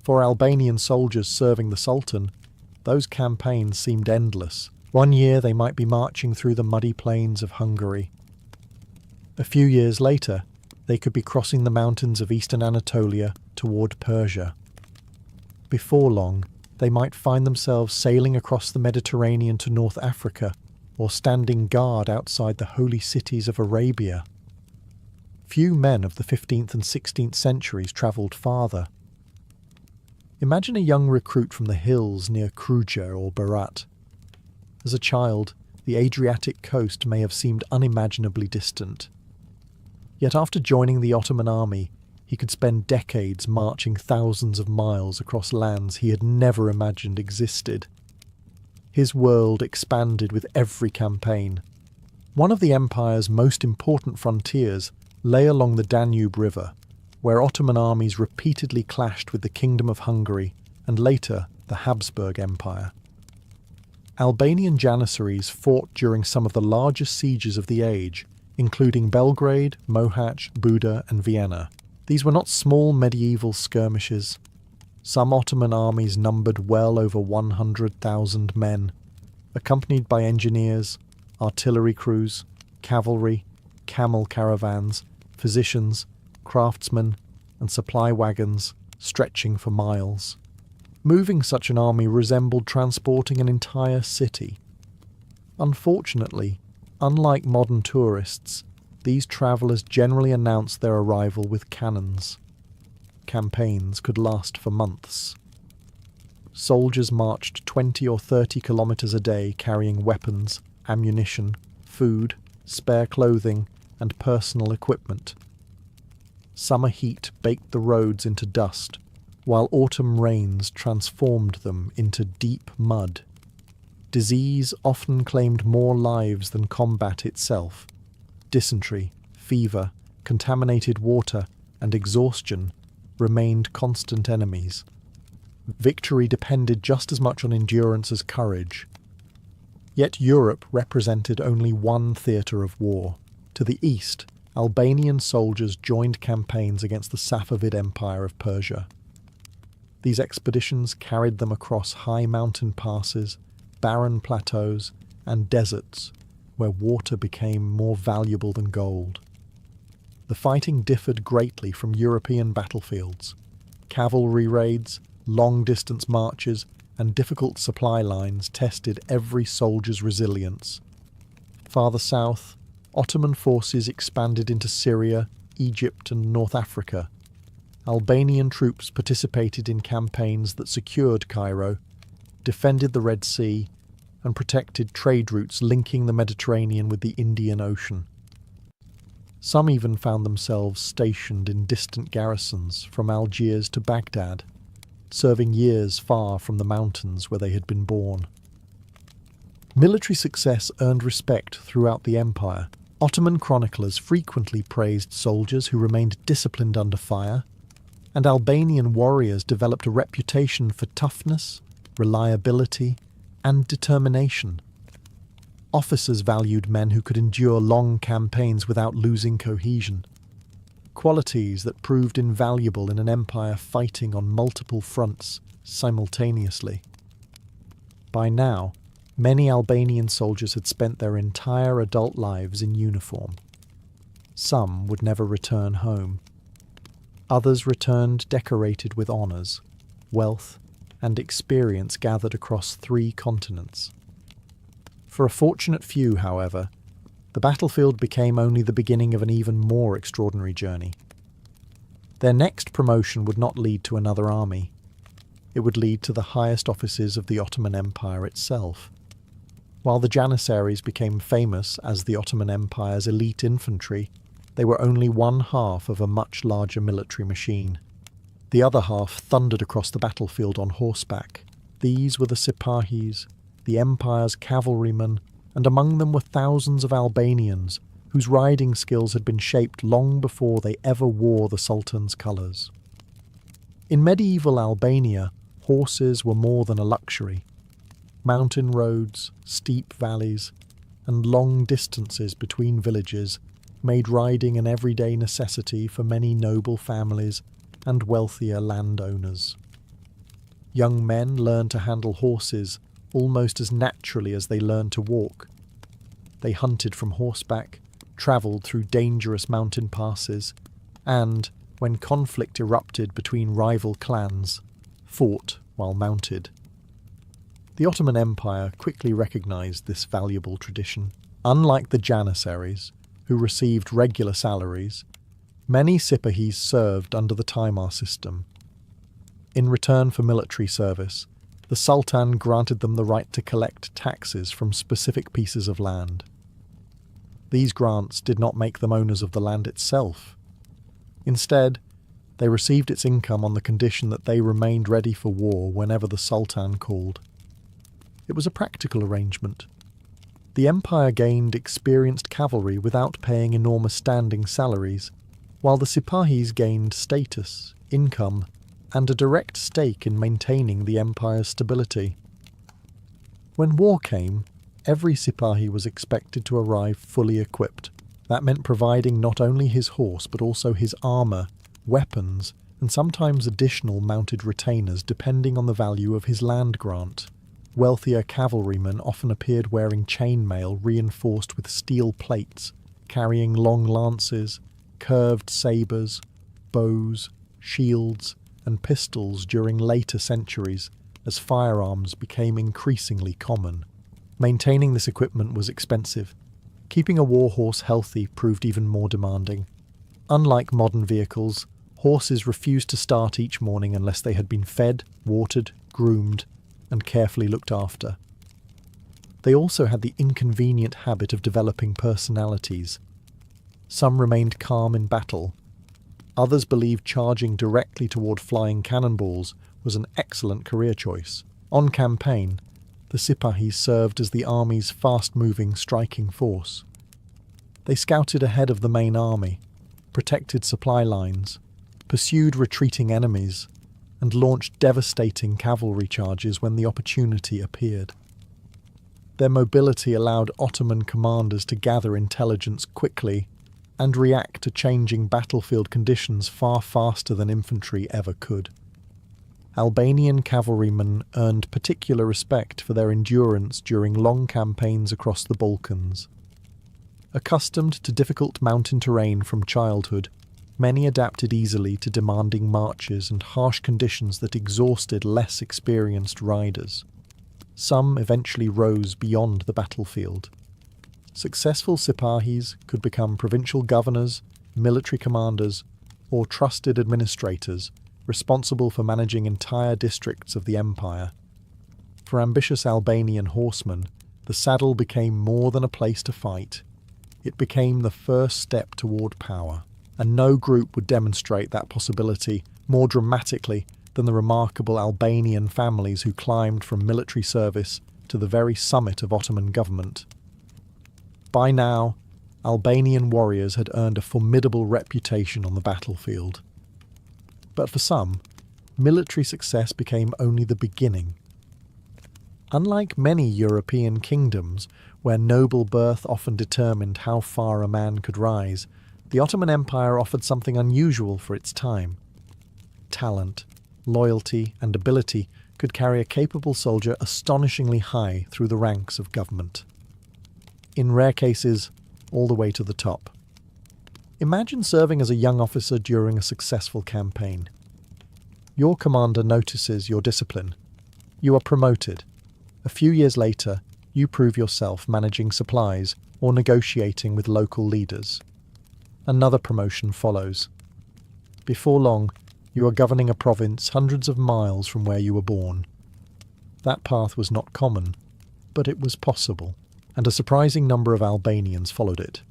For Albanian soldiers serving the Sultan, those campaigns seemed endless. One year they might be marching through the muddy plains of Hungary. A few years later, they could be crossing the mountains of eastern Anatolia toward Persia. Before long, they might find themselves sailing across the Mediterranean to North Africa, or standing guard outside the holy cities of Arabia. Few men of the 15th and 16th centuries travelled farther. Imagine a young recruit from the hills near Kruja or Berat. As a child, the Adriatic coast may have seemed unimaginably distant. Yet after joining the Ottoman army, he could spend decades marching thousands of miles across lands he had never imagined existed. His world expanded with every campaign. One of the empire's most important frontiers lay along the Danube River, where Ottoman armies repeatedly clashed with the Kingdom of Hungary and later the Habsburg Empire. Albanian janissaries fought during some of the largest sieges of the age, including Belgrade, Mohacs, Buda and Vienna. These were not small medieval skirmishes. Some Ottoman armies numbered well over 100,000 men, accompanied by engineers, artillery crews, cavalry, camel caravans, physicians, craftsmen, and supply wagons stretching for miles. Moving such an army resembled transporting an entire city. Unfortunately, unlike modern tourists, these travellers generally announced their arrival with cannons. Campaigns could last for months. Soldiers marched 20 or 30 kilometres a day carrying weapons, ammunition, food, spare clothing, and personal equipment. Summer heat baked the roads into dust, while autumn rains transformed them into deep mud. Disease often claimed more lives than combat itself. Dysentery, fever, contaminated water, and exhaustion remained constant enemies. Victory depended just as much on endurance as courage. Yet Europe represented only one theatre of war. To the east, Albanian soldiers joined campaigns against the Safavid Empire of Persia. These expeditions carried them across high mountain passes, barren plateaus, and deserts where water became more valuable than gold. The fighting differed greatly from European battlefields. Cavalry raids, long-distance marches, and difficult supply lines tested every soldier's resilience. Farther south, Ottoman forces expanded into Syria, Egypt, and North Africa. Albanian troops participated in campaigns that secured Cairo, defended the Red Sea, and protected trade routes linking the Mediterranean with the Indian Ocean. Some even found themselves stationed in distant garrisons from Algiers to Baghdad, serving years far from the mountains where they had been born. Military success earned respect throughout the empire. Ottoman chroniclers frequently praised soldiers who remained disciplined under fire, and Albanian warriors developed a reputation for toughness, reliability, and determination. Officers valued men who could endure long campaigns without losing cohesion, qualities that proved invaluable in an empire fighting on multiple fronts simultaneously. By now, many Albanian soldiers had spent their entire adult lives in uniform. Some would never return home. Others returned decorated with honours, wealth, and experience gathered across 3 continents. For a fortunate few, however, the battlefield became only the beginning of an even more extraordinary journey. Their next promotion would not lead to another army. It would lead to the highest offices of the Ottoman Empire itself. While the Janissaries became famous as the Ottoman Empire's elite infantry, they were only one half of a much larger military machine. The other half thundered across the battlefield on horseback. These were the Sipahis, the empire's cavalrymen, and among them were thousands of Albanians whose riding skills had been shaped long before they ever wore the Sultan's colours. In medieval Albania, horses were more than a luxury. Mountain roads, steep valleys, and long distances between villages made riding an everyday necessity for many noble families and wealthier landowners. Young men learned to handle horses almost as naturally as they learned to walk. They hunted from horseback, travelled through dangerous mountain passes, and, when conflict erupted between rival clans, fought while mounted. The Ottoman Empire quickly recognised this valuable tradition. Unlike the Janissaries, who received regular salaries, many Sipahis served under the Timar system. In return for military service, the Sultan granted them the right to collect taxes from specific pieces of land. these grants did not make them owners of the land itself. Instead, they received its income on the condition that they remained ready for war whenever the Sultan called. It was a practical arrangement. The empire gained experienced cavalry without paying enormous standing salaries, while the Sipahis gained status, income, and a direct stake in maintaining the empire's stability. When war came, every Sipahi was expected to arrive fully equipped. That meant providing not only his horse but also his armour, weapons, and sometimes additional mounted retainers depending on the value of his land grant. Wealthier cavalrymen often appeared wearing chainmail reinforced with steel plates, carrying long lances, curved sabres, bows, shields, and pistols during later centuries as firearms became increasingly common. Maintaining this equipment was expensive. Keeping a war horse healthy proved even more demanding. Unlike modern vehicles, horses refused to start each morning unless they had been fed, watered, groomed, and carefully looked after. They also had the inconvenient habit of developing personalities. Some remained calm in battle. Others believed charging directly toward flying cannonballs was an excellent career choice. On campaign, the Sipahis served as the army's fast-moving striking force. They scouted ahead of the main army, protected supply lines, pursued retreating enemies, and launched devastating cavalry charges when the opportunity appeared. Their mobility allowed Ottoman commanders to gather intelligence quickly and react to changing battlefield conditions far faster than infantry ever could. Albanian cavalrymen earned particular respect for their endurance during long campaigns across the Balkans. Accustomed to difficult mountain terrain from childhood, many adapted easily to demanding marches and harsh conditions that exhausted less experienced riders. Some eventually rose beyond the battlefield. Successful Sipahis could become provincial governors, military commanders, or trusted administrators responsible for managing entire districts of the empire. For ambitious Albanian horsemen, the saddle became more than a place to fight. It became the first step toward power, and no group would demonstrate that possibility more dramatically than the remarkable Albanian families who climbed from military service to the very summit of Ottoman government. By now, Albanian warriors had earned a formidable reputation on the battlefield. But for some, military success became only the beginning. Unlike many European kingdoms, where noble birth often determined how far a man could rise, the Ottoman Empire offered something unusual for its time. Talent, loyalty, and ability could carry a capable soldier astonishingly high through the ranks of government. In rare cases, all the way to the top. Imagine serving as a young officer during a successful campaign. Your commander notices your discipline. You are promoted. A few years later, you prove yourself managing supplies or negotiating with local leaders. Another promotion follows. Before long, you are governing a province hundreds of miles from where you were born. That path was not common, but it was possible, and a surprising number of Albanians followed it.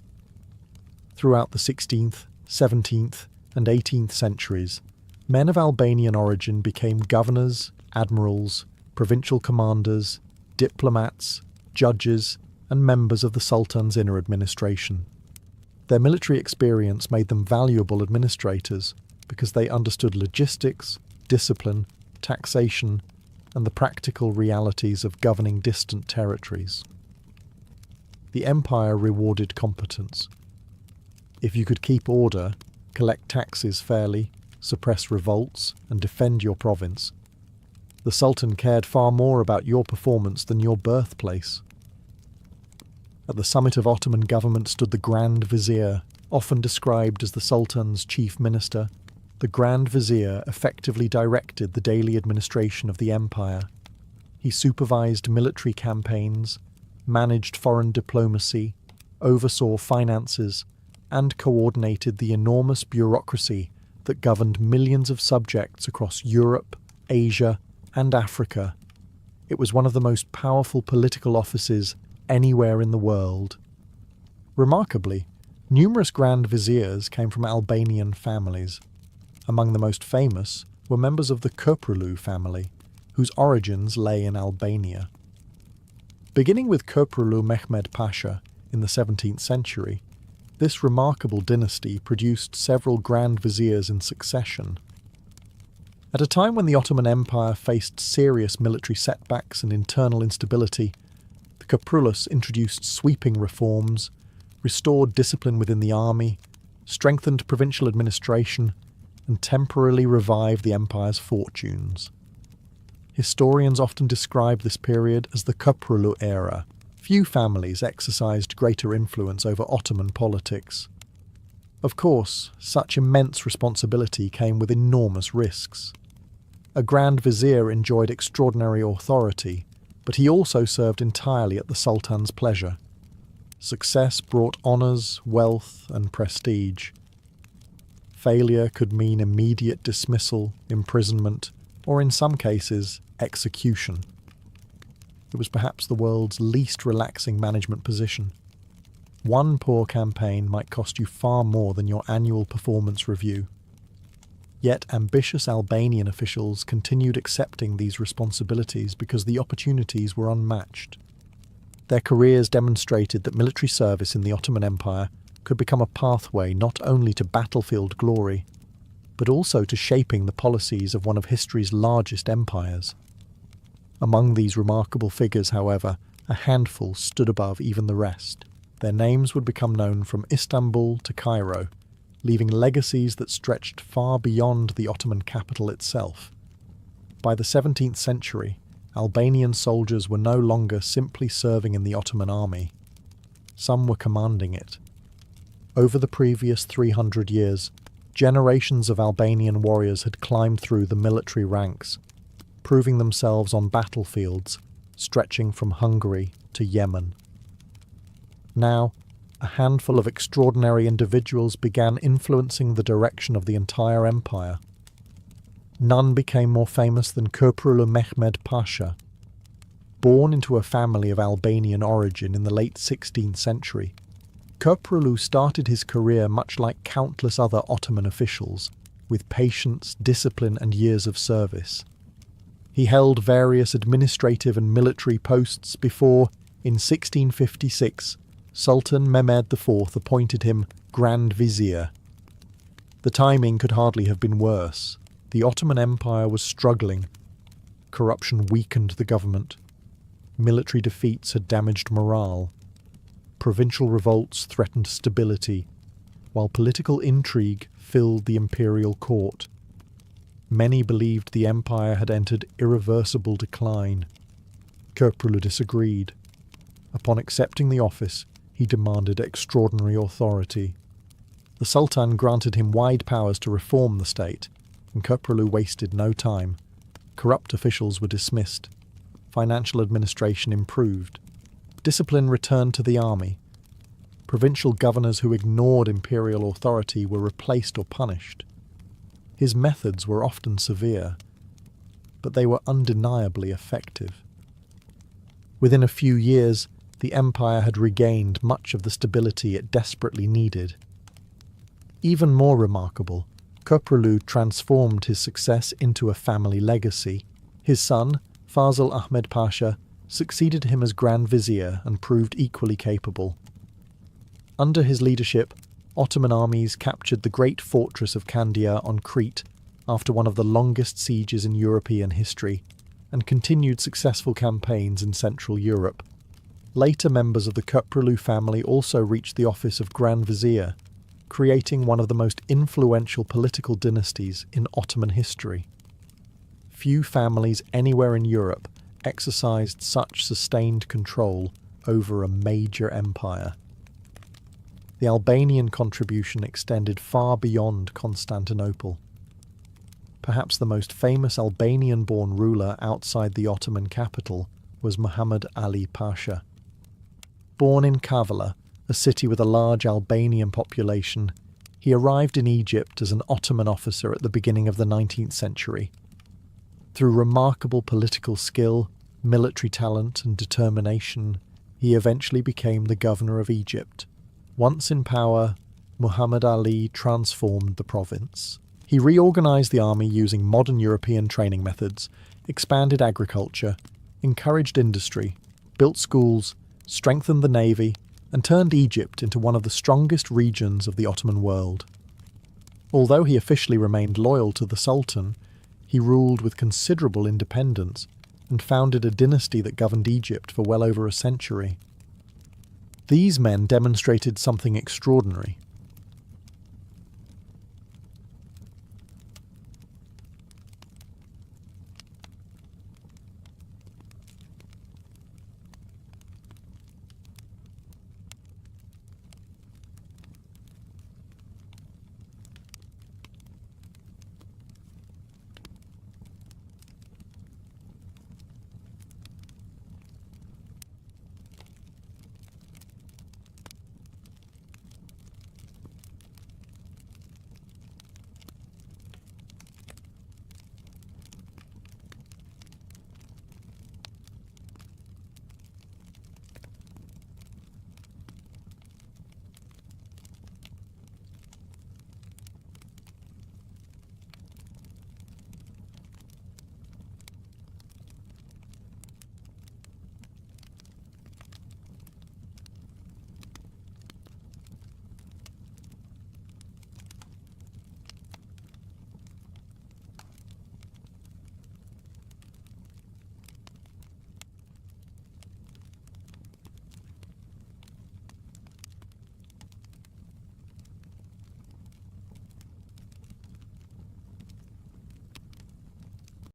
Throughout the 16th, 17th, and 18th centuries, men of Albanian origin became governors, admirals, provincial commanders, diplomats, judges, and members of the Sultan's inner administration. Their military experience made them valuable administrators because they understood logistics, discipline, taxation, and the practical realities of governing distant territories. The empire rewarded competence. If you could keep order, collect taxes fairly, suppress revolts, and defend your province, the Sultan cared far more about your performance than your birthplace. At the summit of Ottoman government stood the Grand Vizier, often described as the Sultan's chief minister. The Grand Vizier effectively directed the daily administration of the empire. He supervised military campaigns, managed foreign diplomacy, oversaw finances, and coordinated the enormous bureaucracy that governed millions of subjects across Europe, Asia, and Africa. It was one of the most powerful political offices anywhere in the world. Remarkably, numerous grand viziers came from Albanian families. Among the most famous were members of the Köprülü family, whose origins lay in Albania. Beginning with Köprülü Mehmed Pasha in the 17th century, this remarkable dynasty produced several grand viziers in succession. At a time when the Ottoman Empire faced serious military setbacks and internal instability, the Köprülüs introduced sweeping reforms, restored discipline within the army, strengthened provincial administration, and temporarily revived the empire's fortunes. Historians often describe this period as the Köprülü era. Few families exercised greater influence over Ottoman politics. Of course, such immense responsibility came with enormous risks. A Grand Vizier enjoyed extraordinary authority, but he also served entirely at the Sultan's pleasure. Success brought honours, wealth, and prestige. Failure could mean immediate dismissal, imprisonment, or in some cases, execution. It was perhaps the world's least relaxing management position. One poor campaign might cost you far more than your annual performance review. Yet ambitious Albanian officials continued accepting these responsibilities because the opportunities were unmatched. Their careers demonstrated that military service in the Ottoman Empire could become a pathway not only to battlefield glory, but also to shaping the policies of one of history's largest empires. Among these remarkable figures, however, a handful stood above even the rest. Their names would become known from Istanbul to Cairo, leaving legacies that stretched far beyond the Ottoman capital itself. By the 17th century, Albanian soldiers were no longer simply serving in the Ottoman army. Some were commanding it. Over the previous 300 years, generations of Albanian warriors had climbed through the military ranks, proving themselves on battlefields stretching from Hungary to Yemen. Now, a handful of extraordinary individuals began influencing the direction of the entire empire. None became more famous than Köprülü Mehmed Pasha. Born into a family of Albanian origin in the late 16th century, Köprülü started his career much like countless other Ottoman officials, with patience, discipline, and years of service. He held various administrative and military posts before, in 1656, Sultan Mehmed IV appointed him Grand Vizier. The timing could hardly have been worse. The Ottoman Empire was struggling. Corruption weakened the government. Military defeats had damaged morale. Provincial revolts threatened stability, while political intrigue filled the imperial court. Many believed the empire had entered irreversible decline. Köprülü disagreed. Upon accepting the office, he demanded extraordinary authority. The Sultan granted him wide powers to reform the state, and Köprülü wasted no time. Corrupt officials were dismissed. Financial administration improved. Discipline returned to the army. Provincial governors who ignored imperial authority were replaced or punished. His methods were often severe, but they were undeniably effective. Within a few years, the empire had regained much of the stability it desperately needed. Even more remarkable, Köprülü transformed his success into a family legacy. His son, Fazıl Ahmed Pasha, succeeded him as Grand Vizier and proved equally capable. Under his leadership, Ottoman armies captured the great fortress of Candia on Crete after one of the longest sieges in European history, and continued successful campaigns in Central Europe. Later members of the Köprülü family also reached the office of Grand Vizier, creating one of the most influential political dynasties in Ottoman history. Few families anywhere in Europe exercised such sustained control over a major empire. The Albanian contribution extended far beyond Constantinople. Perhaps the most famous Albanian-born ruler outside the Ottoman capital was Muhammad Ali Pasha. Born in Kavala, a city with a large Albanian population, he arrived in Egypt as an Ottoman officer at the beginning of the 19th century. Through remarkable political skill, military talent, and determination, he eventually became the governor of Egypt. Once in power, Muhammad Ali transformed the province. He reorganized the army using modern European training methods, expanded agriculture, encouraged industry, built schools, strengthened the navy, and turned Egypt into one of the strongest regions of the Ottoman world. Although he officially remained loyal to the Sultan, he ruled with considerable independence and founded a dynasty that governed Egypt for well over a century. These men demonstrated something extraordinary.